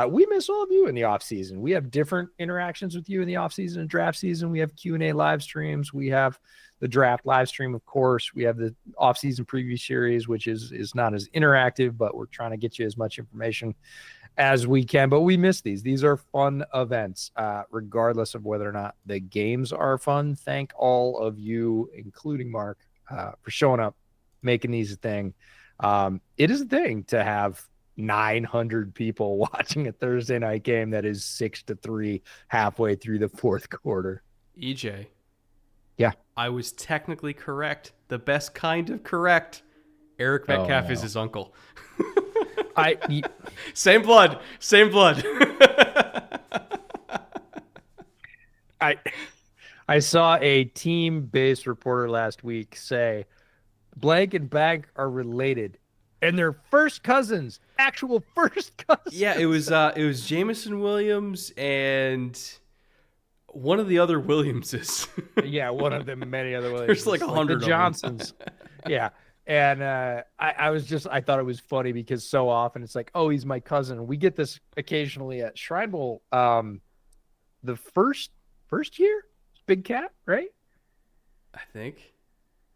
We miss all of you in the off season. We have different interactions with you in the off season and draft season. We have Q&A live streams. We have the draft live stream, of course. We have the off season preview series, which is not as interactive, but we're trying to get you as much information as we can. But we miss these. These are fun events, regardless of whether or not the games are fun. Thank all of you, including Mark, for showing up, making these a thing. It is a thing to have 900 people watching a Thursday night game that is 6-3 halfway through the fourth quarter. EJ. Yeah. I was technically correct. The best kind of correct. Eric Metcalf is his uncle. Same blood. Same blood. I saw a team-based reporter last week say blank and blank are related, and they're first cousins, actual first cousins. Yeah, it was Jameson Williams and one of the other Williamses. Yeah, one of them, many other Williams. There's like 100 the Johnsons. Yeah. And I thought it was funny because so often it's like, oh, he's my cousin. We get this occasionally at Shrine Bowl. The first year, Big Cat, right? I think.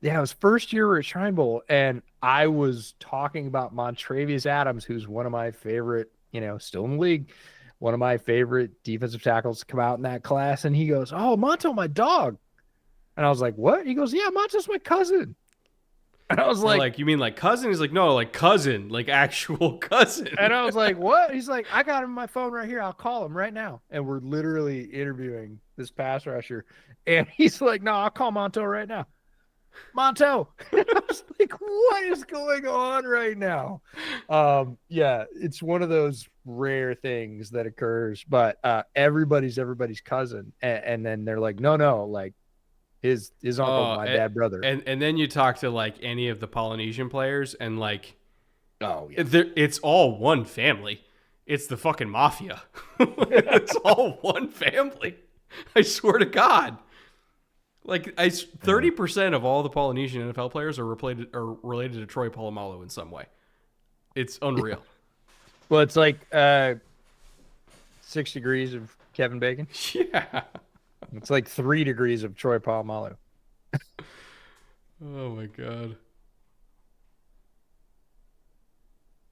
Yeah, it was first year at Shrine Bowl, and I was talking about Montravius Adams, who's one of my favorite, still in the league, one of my favorite defensive tackles to come out in that class. And he goes, "Oh, Monto, my dog." And I was like, "What?" He goes, "Yeah, Monto's my cousin." And I was like, "You mean like cousin?" He's like, "No, like cousin, like actual cousin." And I was like, "What?" He's like, "I got him on my phone right here. I'll call him right now." And we're literally interviewing this pass rusher. And he's like, "No, I'll call Monto right now." Monto. And I was like, what is going on right now? Yeah, it's one of those rare things that occurs, but everybody's cousin. And then they're like, no, like his uncle, my bad brother. And then you talk to like any of the Polynesian players and like, oh yeah, it's all one family. It's the fucking mafia. It's all one family. I swear to God. Like 30% of all the Polynesian NFL players are related to Troy Polamalu in some way. It's unreal. Well, it's like 6 degrees of Kevin Bacon. Yeah. It's like 3 degrees of Troy Polamalu. Oh my God.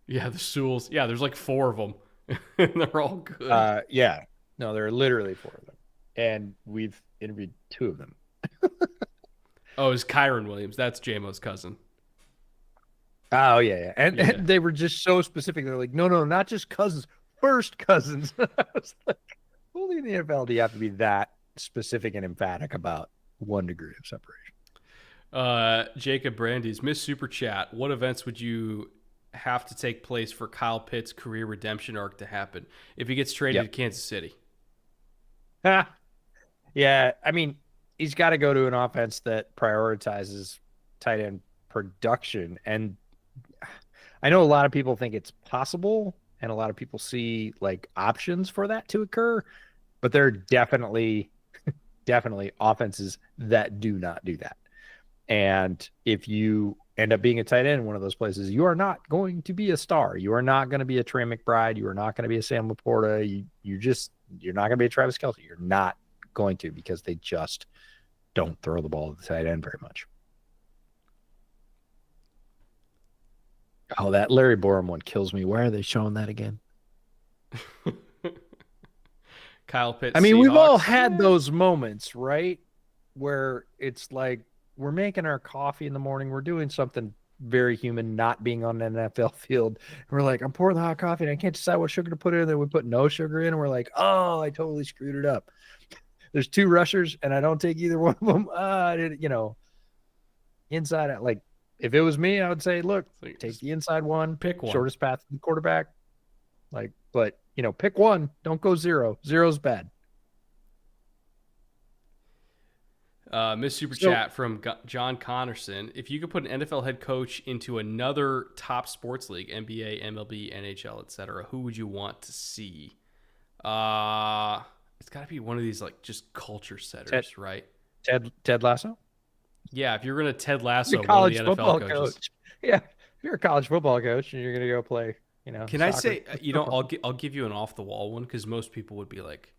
Yeah, the Sewells. Yeah, there's like 4 of them. And they're all good. Yeah. No, there are literally 4 of them. And we've interviewed 2 of them. Oh, it's Kyron Williams. That's JMO's cousin. Oh, yeah. And they were just so specific. They're like, no, not just cousins, first cousins. I was like, only in the NFL do you have to be that specific and emphatic about 1 degree of separation. Jacob Brandy's Miss Super Chat. What events would you have to take place for Kyle Pitts' career redemption arc to happen if he gets traded to Kansas City? Yeah, I mean, he's got to go to an offense that prioritizes tight end production. And I know a lot of people think it's possible, and a lot of people see like options for that to occur. But there are definitely offenses that do not do that. And if you end up being a tight end in one of those places, you are not going to be a star. You are not going to be a Trey McBride. You are not going to be a Sam Laporta. You're not going to be a Travis Kelce. You're not going to, because they just don't throw the ball to the tight end very much. Oh, that Larry Borum one kills me. Why are they showing that again? Kyle Pitts. I mean, we've all Seahawks. had those moments, right? Where it's like we're making our coffee in the morning. We're doing something very human, not being on an NFL field. And we're like, I'm pouring the hot coffee and I can't decide what sugar to put in. Then we put no sugar in. And we're like, oh, I totally screwed it up. There's two rushers and I don't take either one of them. Inside out. Like, if it was me, I would say, look, take the inside one, pick one, shortest path to the quarterback. But pick one. Don't go zero. Zero's bad. Miss Super Chat from John Connerson. If you could put an NFL head coach into another top sports league, NBA, MLB, NHL, etc., who would you want to see? It's got to be one of these like just culture setters, right? Ted Lasso? Yeah, if you're going to Ted Lasso, college one of the NFL football coaches. coach. Yeah, if you're a college football coach and you're going to go play, Can I say, I'll give you an off the wall one, because most people would be like,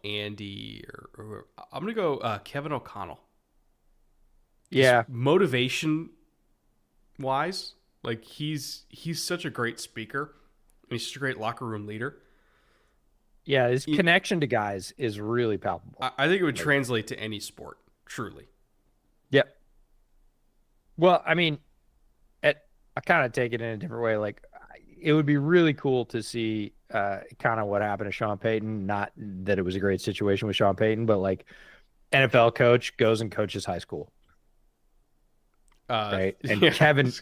Andy or I'm going to go Kevin O'Connell. Yeah. Just motivation wise, like he's such a great speaker. He's such a great locker room leader. Yeah, his connection to guys is really palpable. I think it would translate to any sport, truly. Yep. Well, I mean, I kind of take it in a different way. Like, it would be really cool to see kind of what happened to Sean Payton. Not that it was a great situation with Sean Payton, but like NFL coach goes and coaches high school. Right. And yeah, Kevin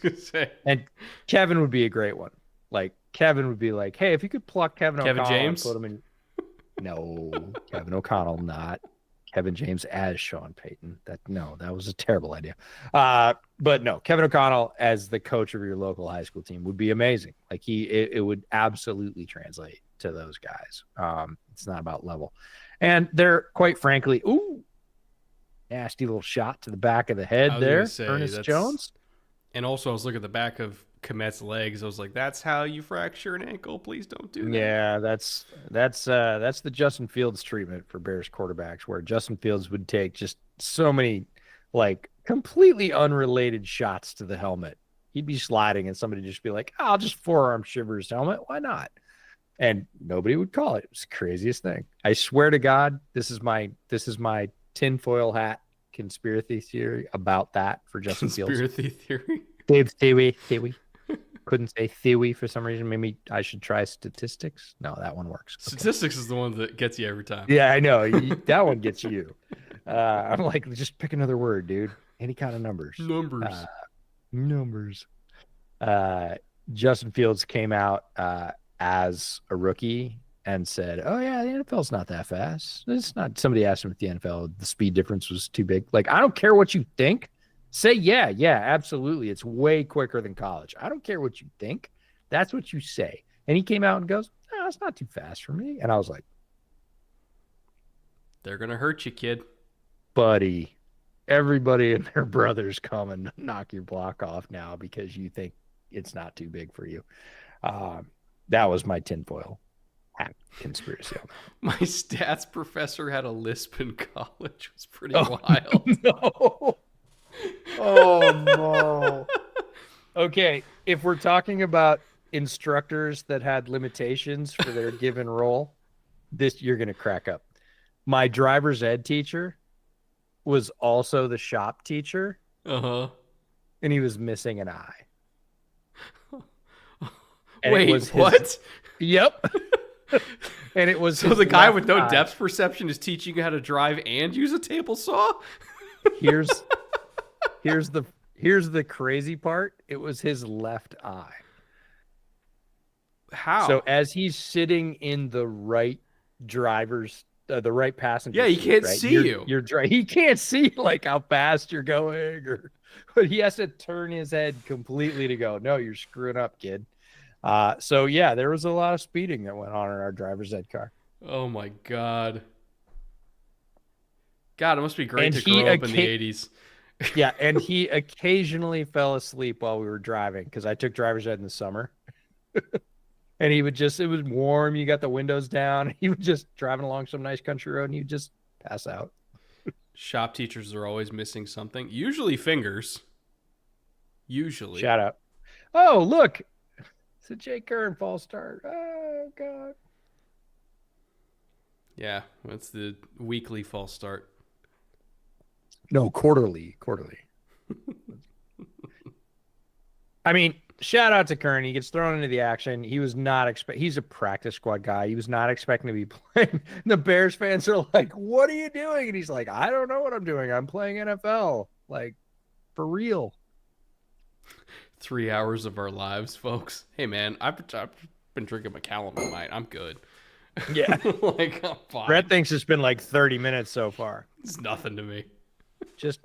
would be a great one. Like, Kevin would be like, hey, if you could pluck Kevin O'Connell James? and put him in. No, Kevin O'Connell, not Kevin James as Sean Payton. That was a terrible idea. But no, Kevin O'Connell as the coach of your local high school team would be amazing. Like it would absolutely translate to those guys. It's not about level. And they're, quite frankly, nasty little shot to the back of the head there, Ernest Jones. And also, I was looking at the back of Komet's legs. I was like, that's how you fracture an ankle. Please don't do that. Yeah, that's the Justin Fields treatment for Bears quarterbacks, where Justin Fields would take just so many like completely unrelated shots to the helmet. He'd be sliding and somebody just be like, I'll just forearm shiver his helmet. Why not? And nobody would call it. It was the craziest thing. I swear to God, this is my tinfoil hat conspiracy theory about that for Justin Fields. Conspiracy theory? Theory. Couldn't say theory for some reason. Maybe I should try statistics. No, that one works. Statistics is the one that gets you every time. Yeah, I know. That one gets you. I'm like, just pick another word, dude. Any kind of numbers. Numbers. Justin Fields came out as a rookie and said, oh, yeah, the NFL's not that fast. It's not. Somebody asked him if the NFL, the speed difference was too big. Like, I don't care what you think. Say, yeah, absolutely. It's way quicker than college. I don't care what you think. That's what you say. And he came out and goes, no, it's not too fast for me. And I was like, they're going to hurt you, kid. Buddy, everybody and their brothers come and knock your block off now because you think it's not too big for you. That was my tinfoil hat conspiracy. My stats professor had a lisp in college. It was pretty wild. No. Oh, no. Okay, if we're talking about instructors that had limitations for their given role, you're going to crack up. My driver's ed teacher was also the shop teacher. Uh-huh. And he was missing an eye. Wait, what? Yep. And it was so the guy with no depth perception is teaching you how to drive and use a table saw? Here's the crazy part. It was his left eye. How? So as he's sitting in the right the right passenger. Yeah, he can't right? see you. He can't see like how fast you're going, but he has to turn his head completely to go, no, you're screwing up, kid. So yeah, there was a lot of speeding that went on in our driver's ed car. Oh my God. God, it must be great And to he grow up in the 80s. Yeah, and he occasionally fell asleep while we were driving because I took driver's ed in the summer. And he would just, it was warm. You got the windows down. He was just driving along some nice country road and he'd just pass out. Shop teachers are always missing something. Usually fingers. Usually. Shout out. Oh, look. It's a Jake Kern false start. Oh, God. Yeah, that's the weekly false start. No, quarterly. I mean, shout out to Kern. He gets thrown into the action. He was not he's a practice squad guy. He was not expecting to be playing. The Bears fans are like, "What are you doing?" And he's like, "I don't know what I'm doing. I'm playing NFL." Like, for real. 3 hours of our lives, folks. Hey, man, I've been drinking Macallan all night. I'm good. Yeah. Like, I'm fine. Brett thinks it's been like 30 minutes so far. It's nothing to me. Just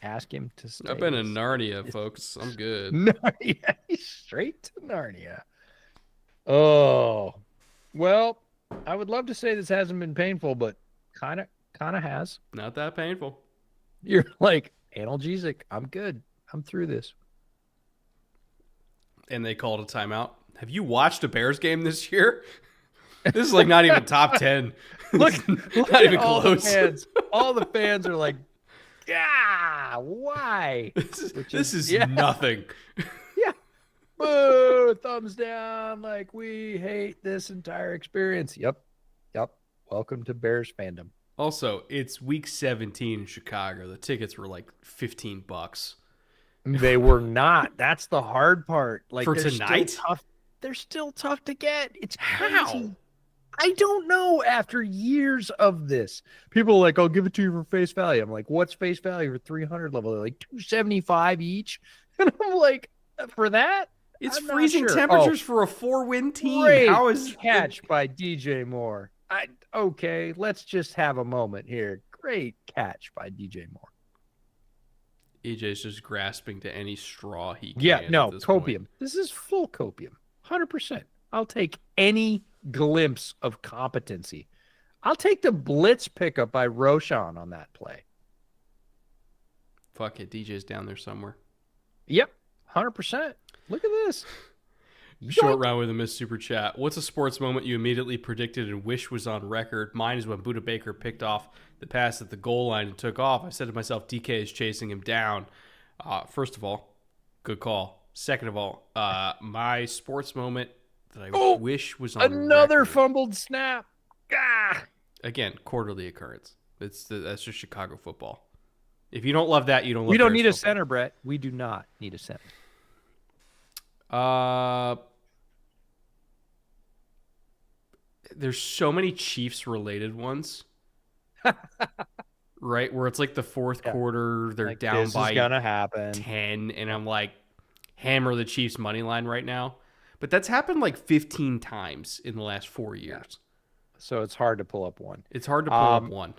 ask him to stay. I've been in Narnia, folks. I'm good. Narnia. Straight to Narnia. Oh, well, I would love to say this hasn't been painful, but kind of has. Not that painful. You're like, analgesic. I'm good. I'm through this. And they called a timeout. Have you watched a Bears game this year? This is like not even top 10. Look not even all close. The fans. All the fans are like, yeah, why? This is nothing. Yeah. Boo, thumbs down. Like, we hate this entire experience. Yep. Welcome to Bears fandom. Also, it's week 17 in Chicago. The tickets were like $15. They were not. That's the hard part. Like, for tonight? They're still tough to get. It's how? Crazy. I don't know. After years of this, people are like, "I'll give it to you for face value." I'm like, "What's face value for 300 level?" They're like $275 each, and I'm like, "For that, it's I'm freezing sure." temperatures for a 4-win team. Great How is catch by DJ Moore? Okay, let's just have a moment here. Great catch by DJ Moore. EJ's just grasping to any straw he can. Yeah, no, this copium. Point. This is full copium. 100%. I'll take any glimpse of competency. I'll take the blitz pickup by Roshan on that play. Fuck it. DJ's down there somewhere. Yep. 100%. Look at this. Short round with a missed super chat. What's a sports moment you immediately predicted and wish was on record? Mine is when Budda Baker picked off the pass at the goal line and took off. I said to myself, DK is chasing him down. First of all, good call. Second of all, my sports moment that I wish was on another record. Fumbled snap. Ah. Again, quarterly occurrence. That's just Chicago football. If you don't love that, you don't love We don't Bears need a football. center, Brett. We do not need a center. There's so many Chiefs related ones. Right? Where it's like the fourth quarter, they're like, down this by is gonna happen. 10, and I'm like, hammer the Chiefs money line right now. But that's happened like 15 times in the last 4 years. So it's hard to pull up one. It's hard to pull up one.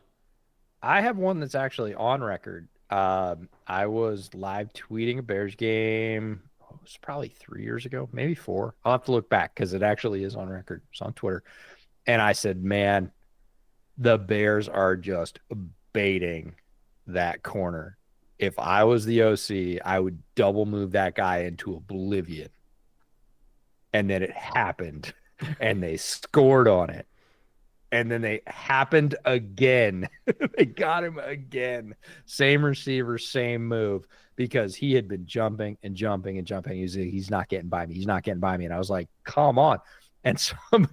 I have one that's actually on record. I was live tweeting a Bears game. It was probably 3 years ago, maybe 4. I'll have to look back because it actually is on record. It's on Twitter. And I said, man, the Bears are just baiting that corner. If I was the OC, I would double move that guy into oblivion. And then it happened, and they scored on it. And then they happened again. They got him again. Same receiver, same move, because he had been jumping and jumping and jumping. He's not getting by me. He's not getting by me. And I was like, come on. And some,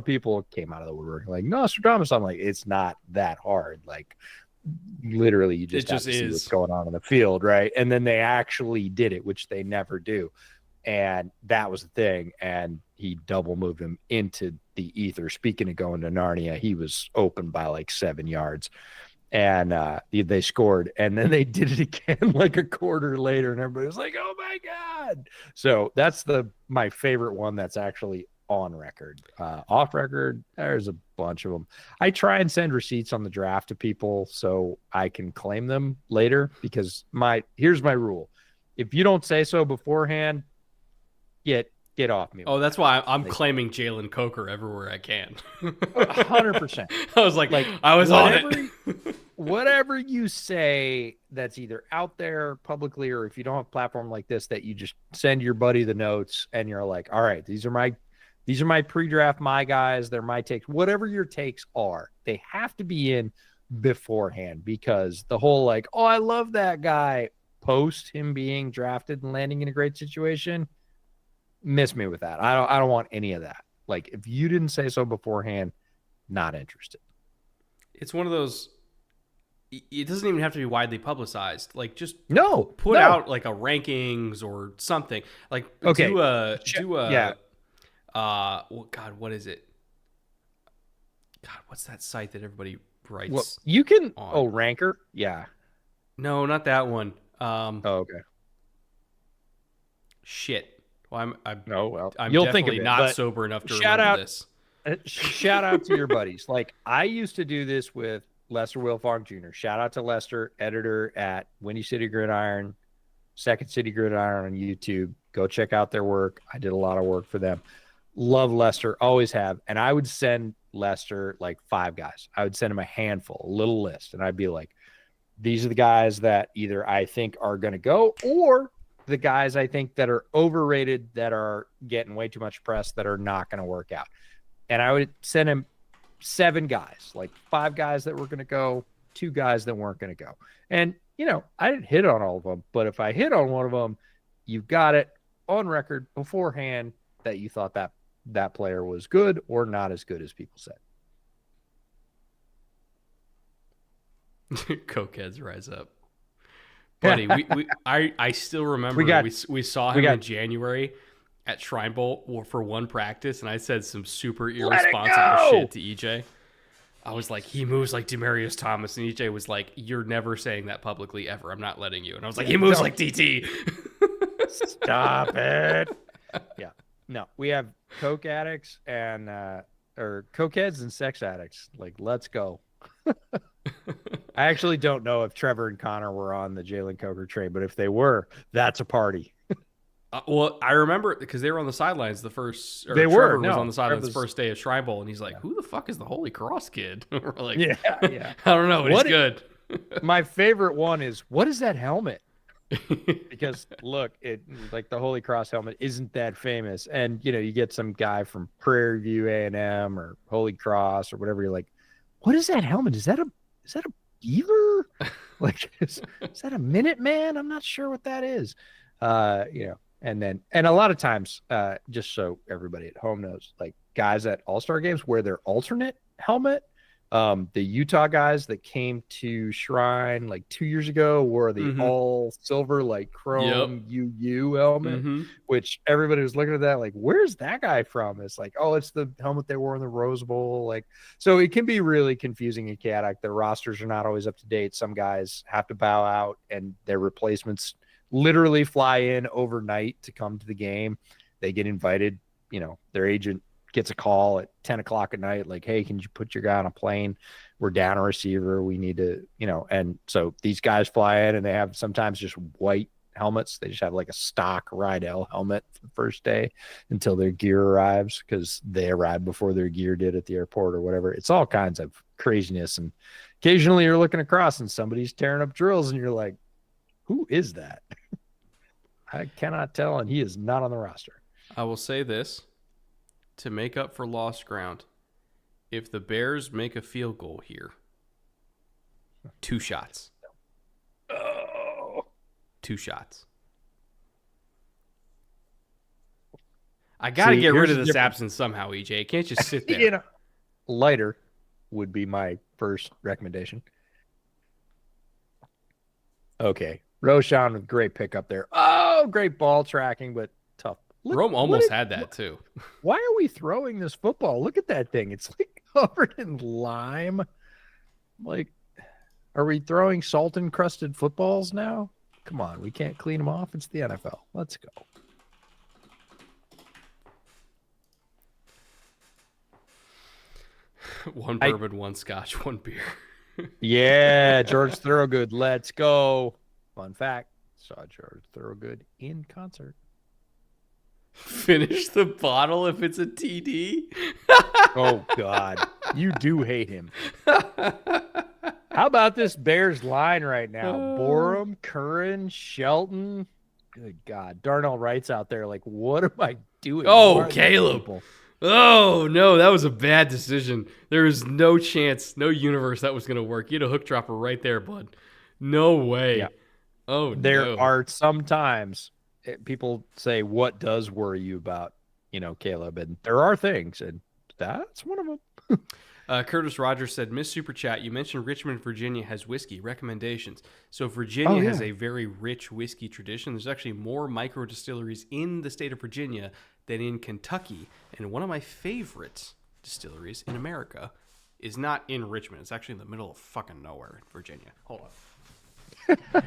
people came out of the woodwork like, Nostradamus. I'm like, it's not that hard. Like, literally, you just have to see what's going on in the field, right? And then they actually did it, which they never do. And that was the thing. And he double moved him into the ether. Speaking of going to Narnia, he was open by like 7 yards. And they scored. And then they did it again like a quarter later. And everybody was like, oh, my God. So that's my favorite one that's actually on record. Off record, there's a bunch of them. I try and send receipts on the draft to people so I can claim them later, because here's my rule. If you don't say so beforehand, get Get off me. Oh, with that's that. why I'm claiming Jalen Coker everywhere I can. 100%. I was like I was whatever, on it. Whatever you say that's either out there publicly, or if you don't have a platform like this, that you just send your buddy the notes and you're like, all right, these are my pre-draft, my guys, they're my takes. Whatever your takes are, they have to be in beforehand, because the whole like, oh, I love that guy post him being drafted and landing in a great situation, miss me with that. I don't want any of that. Like, if you didn't say so beforehand, not interested. It's one of those. It doesn't even have to be widely publicized. Like, just put out like a rankings or something. Like, okay, do a yeah. Well, God, what is it? God, what's that site that everybody writes? Well, you can. On? Oh, Ranker. Yeah. No, not that one. Okay. Shit. Well, I'm you'll definitely think of it, not sober enough to shout remember out, this. Shout out to your buddies. Like, I used to do this with Lester Wilfong Jr. Shout out to Lester, editor at Windy City Gridiron, Second City Gridiron on YouTube. Go check out their work. I did a lot of work for them. Love Lester, always have. And I would send Lester like 5 guys. I would send him a handful, a little list. And I'd be like, these are the guys that either I think are going to go, or the guys I think that are overrated, that are getting way too much press, that are not going to work out. And I would send him 7 guys, like 5 guys that were going to go, 2 guys that weren't going to go. And, I didn't hit on all of them, but if I hit on one of them, you got it on record beforehand that you thought that player was good or not as good as people said. Cokeheads rise up. Buddy, I still remember we saw him in January at Shrine Bowl for one practice, and I said some super irresponsible shit to EJ. I was like, he moves like Demaryius Thomas, and EJ was like, you're never saying that publicly ever. I'm not letting you. And I was like, he moves like DT. Stop it. Yeah. No, we have coke addicts and or cokeheads and sex addicts. Like, let's go. I actually don't know if Trevor and Connor were on the Jalen Coker train, but if they were, that's a party. Well, I remember because they were on the sidelines was on the sidelines the first day of Shrine Bowl, and he's like, "Who the fuck is the Holy Cross kid?" We're like, yeah. I don't know, but he's good. My favorite one is, what is that helmet? Because look, it like the Holy Cross helmet isn't that famous, and you get some guy from Prairie View A&M or Holy Cross or whatever. You're like, what is that helmet? Is that a beaver? Like, is that a Minuteman? I'm not sure what that is. And a lot of times, just so everybody at home knows, like, guys at All-Star games wear their alternate helmet. The Utah guys that came to Shrine like 2 years ago wore the all silver, like chrome UU helmet, which everybody was looking at that like, where's that guy from? It's like, oh, it's the helmet they wore in the Rose Bowl. Like, so it can be really confusing and chaotic. Their rosters are not always up to date. Some guys have to bow out, and their replacements literally fly in overnight to come to the game. They get invited, their agent gets a call at 10 o'clock at night, like, hey, can you put your guy on a plane? We're down a receiver. We need to, and so these guys fly in, and they have sometimes just white helmets. They just have like a stock Rydell helmet for the first day until their gear arrives, because they arrived before their gear did at the airport or whatever. It's all kinds of craziness. And occasionally you're looking across and somebody's tearing up drills, and you're like, who is that? I cannot tell, and he is not on the roster. I will say this to make up for lost ground. If the Bears make a field goal here, 2 shots. Oh. 2 shots. I got to get rid of this absence somehow, EJ. It can't just sit there. Lighter would be my first recommendation. Okay. Roshan with great pickup there. Oh, great ball tracking, but tough. Rome almost had that too. Why are we throwing this football? Look at that thing. It's like covered in lime. Like, are we throwing salt encrusted footballs now? Come on, we can't clean them off. It's the NFL. Let's go. One bourbon, 1 scotch, 1 beer. Yeah, George Thorogood. Let's go. Fun fact, saw George Thorogood in concert. Finish the bottle if it's a TD. Oh God, you do hate him. How about this Bears line right now? Borum, Curran, Shelton. Good God, Darnell Wright's out there. Like, what am I doing? Oh, Caleb. Oh, no, that was a bad decision. There was no chance, no universe that was going to work. You had a hook dropper right there, bud. No way. Yeah. Oh, there no. are sometimes people say, what does worry you about, Caleb? And there are things, and that's one of them. Curtis Rogers said, Miss Super Chat, you mentioned Richmond, Virginia has whiskey. Recommendations. So Virginia has a very rich whiskey tradition. There's actually more micro distilleries in the state of Virginia than in Kentucky. And one of my favorite distilleries in America is not in Richmond. It's actually in the middle of fucking nowhere in Virginia. Hold on.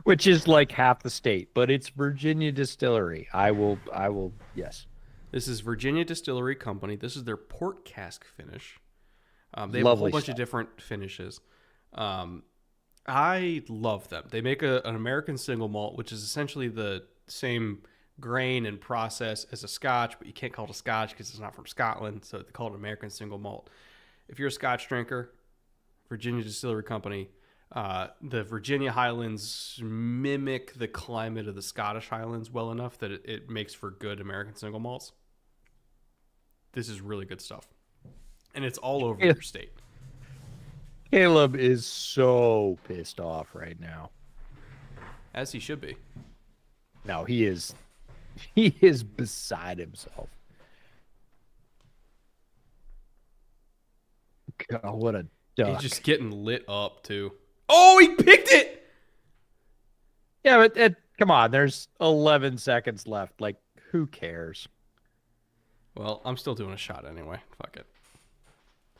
Which is like half the state, but it's Virginia Distillery. I will, yes. This is Virginia Distillery Company. This is their port cask finish. They have Lovely a whole bunch stuff. of different finishes. I love them. They make an American single malt, which is essentially the same grain and process as a Scotch, but you can't call it a Scotch because it's not from Scotland, so they call it American single malt. If you're a Scotch drinker, Virginia Distillery Company, the Virginia Highlands mimic the climate of the Scottish Highlands well enough that it makes for good American single malts. This is really good stuff. And it's all over your state. Caleb is so pissed off right now. As he should be. No, he is beside himself. God, what a duck. He's just getting lit up, too. Oh, he picked it! Yeah, but come on. There's 11 seconds left. Like, who cares? Well, I'm still doing a shot anyway. Fuck it.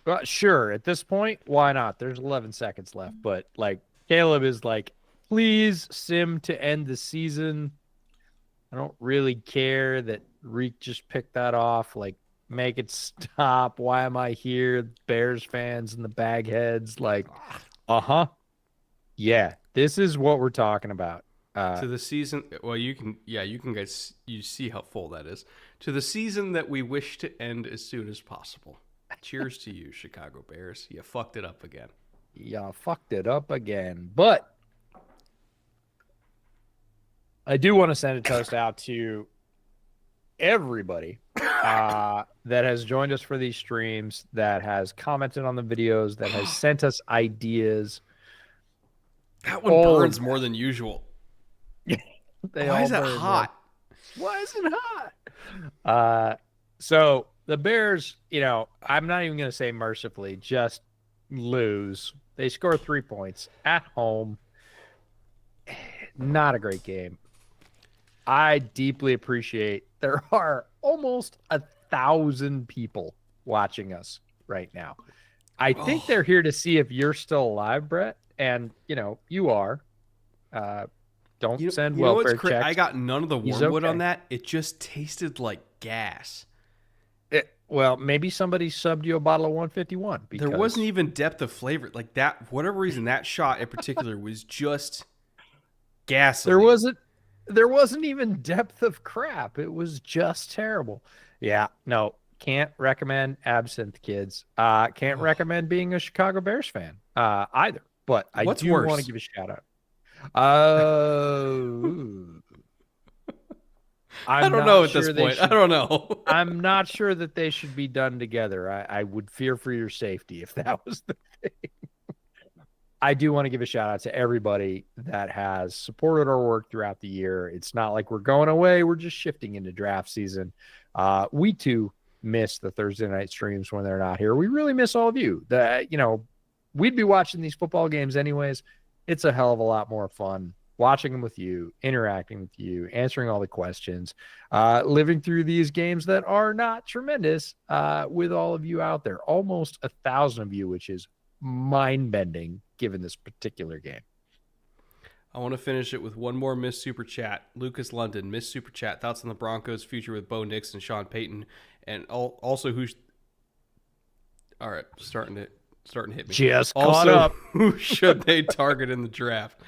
Well, sure. At this point, why not? There's 11 seconds left. But, like, Caleb is like, please, Sim, to end the season. I don't really care that Reek just picked that off. Like, make it stop. Why am I here? Bears fans and the bagheads. Like, yeah, this is what we're talking about. To the season, well, you can guys, you see how full that is. To the season that we wish to end as soon as possible. Cheers to you, Chicago Bears. You fucked it up again. Yeah, fucked it up again. But I do want to send a toast out to everybody that has joined us for these streams, that has commented on the videos, that has sent us ideas. That one burns more than usual. Why is that hot? Why is it hot? So the Bears, I'm not even going to say mercifully, just lose. They score 3 points at home. Not a great game. I deeply appreciate there are almost 1,000 people watching us right now. I think they're here to see if you're still alive, Brett. And, you are. Don't send welfare checks. I got none of the wormwood on that. It just tasted like gas. Well, maybe somebody subbed you a bottle of 151. There wasn't even depth of flavor. Like that, whatever reason, that shot in particular was just gasoline. There wasn't even depth of crap. It was just terrible. Yeah, no, can't recommend absinthe, kids. Can't recommend being a Chicago Bears fan either. But I do want to give a shout out. I don't know at this point. I don't know. I'm not sure that they should be done together. I would fear for your safety if that was the thing. I do want to give a shout out to everybody that has supported our work throughout the year. It's not like we're going away. We're just shifting into draft season. We too miss the Thursday night streams when they're not here. We really miss all of you. We'd be watching these football games anyways. It's a hell of a lot more fun watching them with you, interacting with you, answering all the questions, living through these games that are not tremendous with all of you out there. Almost 1,000 of you, which is mind-bending given this particular game. I want to finish it with one more missed super chat. Lucas London, missed super chat. Thoughts on the Broncos' future with Bo Nix and Sean Payton, and also who's all right, starting to hit me. Just also, caught up. Who should they target in the draft?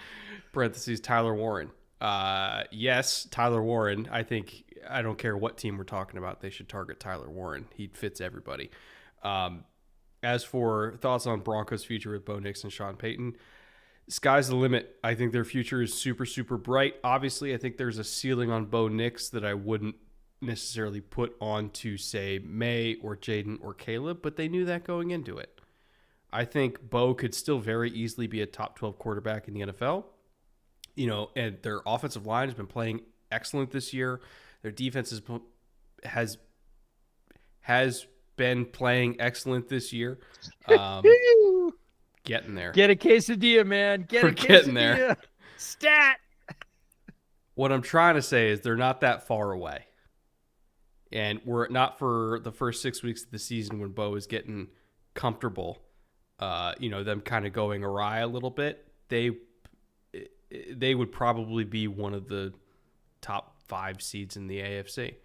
Parentheses, Tyler Warren. Yes, Tyler Warren. I don't care what team we're talking about. They should target Tyler Warren. He fits everybody. As for thoughts on Broncos' future with Bo Nix and Sean Payton, sky's the limit. I think their future is super, super bright. Obviously, I think there's a ceiling on Bo Nix that I wouldn't necessarily put on to, say, May or Jaden or Caleb, but they knew that going into it. I think Bo could still very easily be a top 12 quarterback in the NFL. And their offensive line has been playing excellent this year. Their defense has been playing excellent this year. Getting there. Get a quesadilla, man. We're getting there. Stat. What I'm trying to say is they're not that far away. And we're not for the first 6 weeks of the season when Bo is getting comfortable, them kind of going awry a little bit. They would probably be one of the top 5 seeds in the AFC.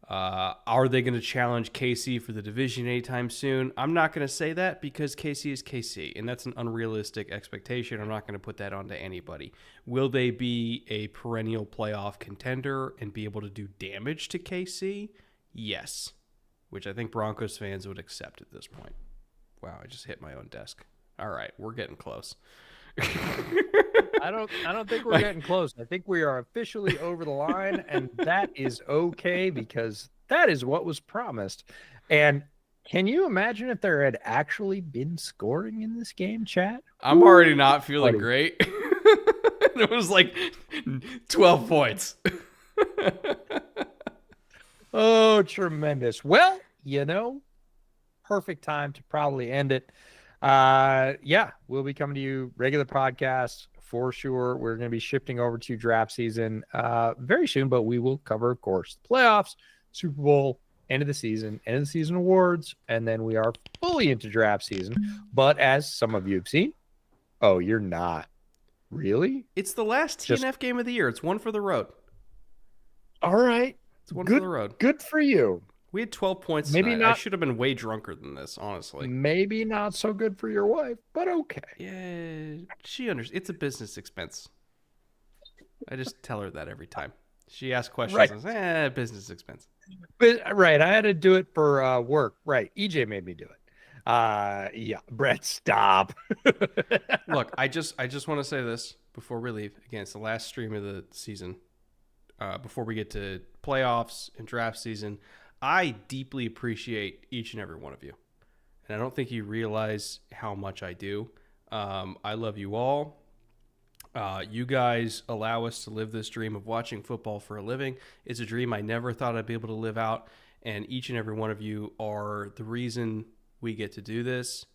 Are they going to challenge KC for the division anytime soon? I'm not going to say that because KC is KC, and that's an unrealistic expectation. I'm not going to put that onto anybody. Will they be a perennial playoff contender and be able to do damage to KC? Yes, which I think Broncos fans would accept at this point. Wow, I just hit my own desk. All right, we're getting close. I don't think we're getting close. I think we are officially over the line, and that is okay because that is what was promised. And can you imagine if there had actually been scoring in this game, chat? I'm already not feeling great. It was like 12 points. Oh, tremendous. Well, perfect time to probably end it. We'll be coming to you regular podcasts for sure. We're going to be shifting over to draft season very soon, but we will cover, of course, the playoffs, Super Bowl, end of the season awards, and then we are fully into draft season. But as some of you have seen, you're not really. It's the last TNF game of the year. It's one for the road. All right, it's one for the road. Good for you. We had 12 points maybe tonight. Not, I should have been way drunker than this, honestly. Maybe not so good for your wife, but okay. Yeah, she understands. It's a business expense. I just tell her that every time. She asks questions. Right. I say, business expense. But, right, I had to do it for work. Right, EJ made me do it. Brett, stop. Look, I just want to say this before we leave. Again, it's the last stream of the season. Before we get to playoffs and draft season, I deeply appreciate each and every one of you. And I don't think you realize how much I do. I love you all. You guys allow us to live this dream of watching football for a living. It's a dream I never thought I'd be able to live out. And each and every one of you are the reason we get to do this.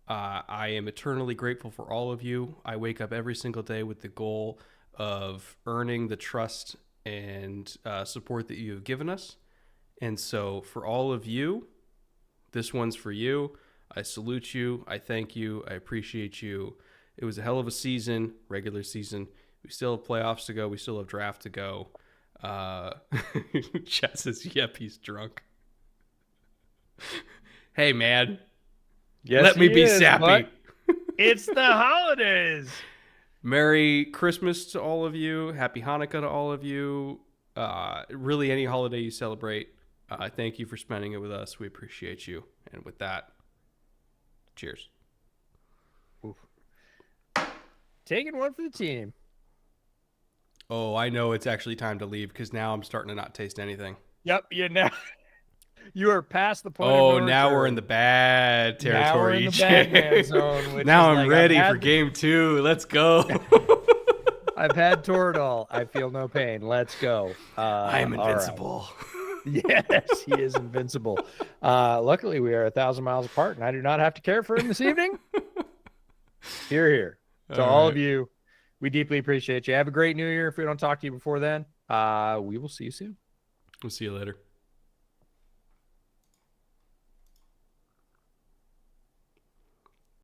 I am eternally grateful for all of you. I wake up every single day with the goal of earning the trust and support that you have given us. And so for all of you, this one's for you. I salute you. I thank you. I appreciate you. It was a hell of a season, regular season. We still have playoffs to go. We still have draft to go. Chat says, yep, he's drunk. Hey, man. Yes, let me be sappy. It's the holidays. Merry Christmas to all of you. Happy Hanukkah to all of you. Really, any holiday you celebrate. Thank you for spending it with us. We appreciate you. And with that, cheers. Oof. Taking one for the team. Oh, I know it's actually time to leave because now I'm starting to not taste anything. Yep, you are past the point. Oh, now we're in the bad territory. Now we're in the bad man zone. Now I'm ready for game 2. Let's go. I've had Toradol. I feel no pain. Let's go. I am invincible. Yes, he is invincible. Luckily, we are 1,000 miles apart, and I do not have to care for him this evening. Here. To all of you, we deeply appreciate you. Have a great New Year. If we don't talk to you before then, we will see you soon. We'll see you later.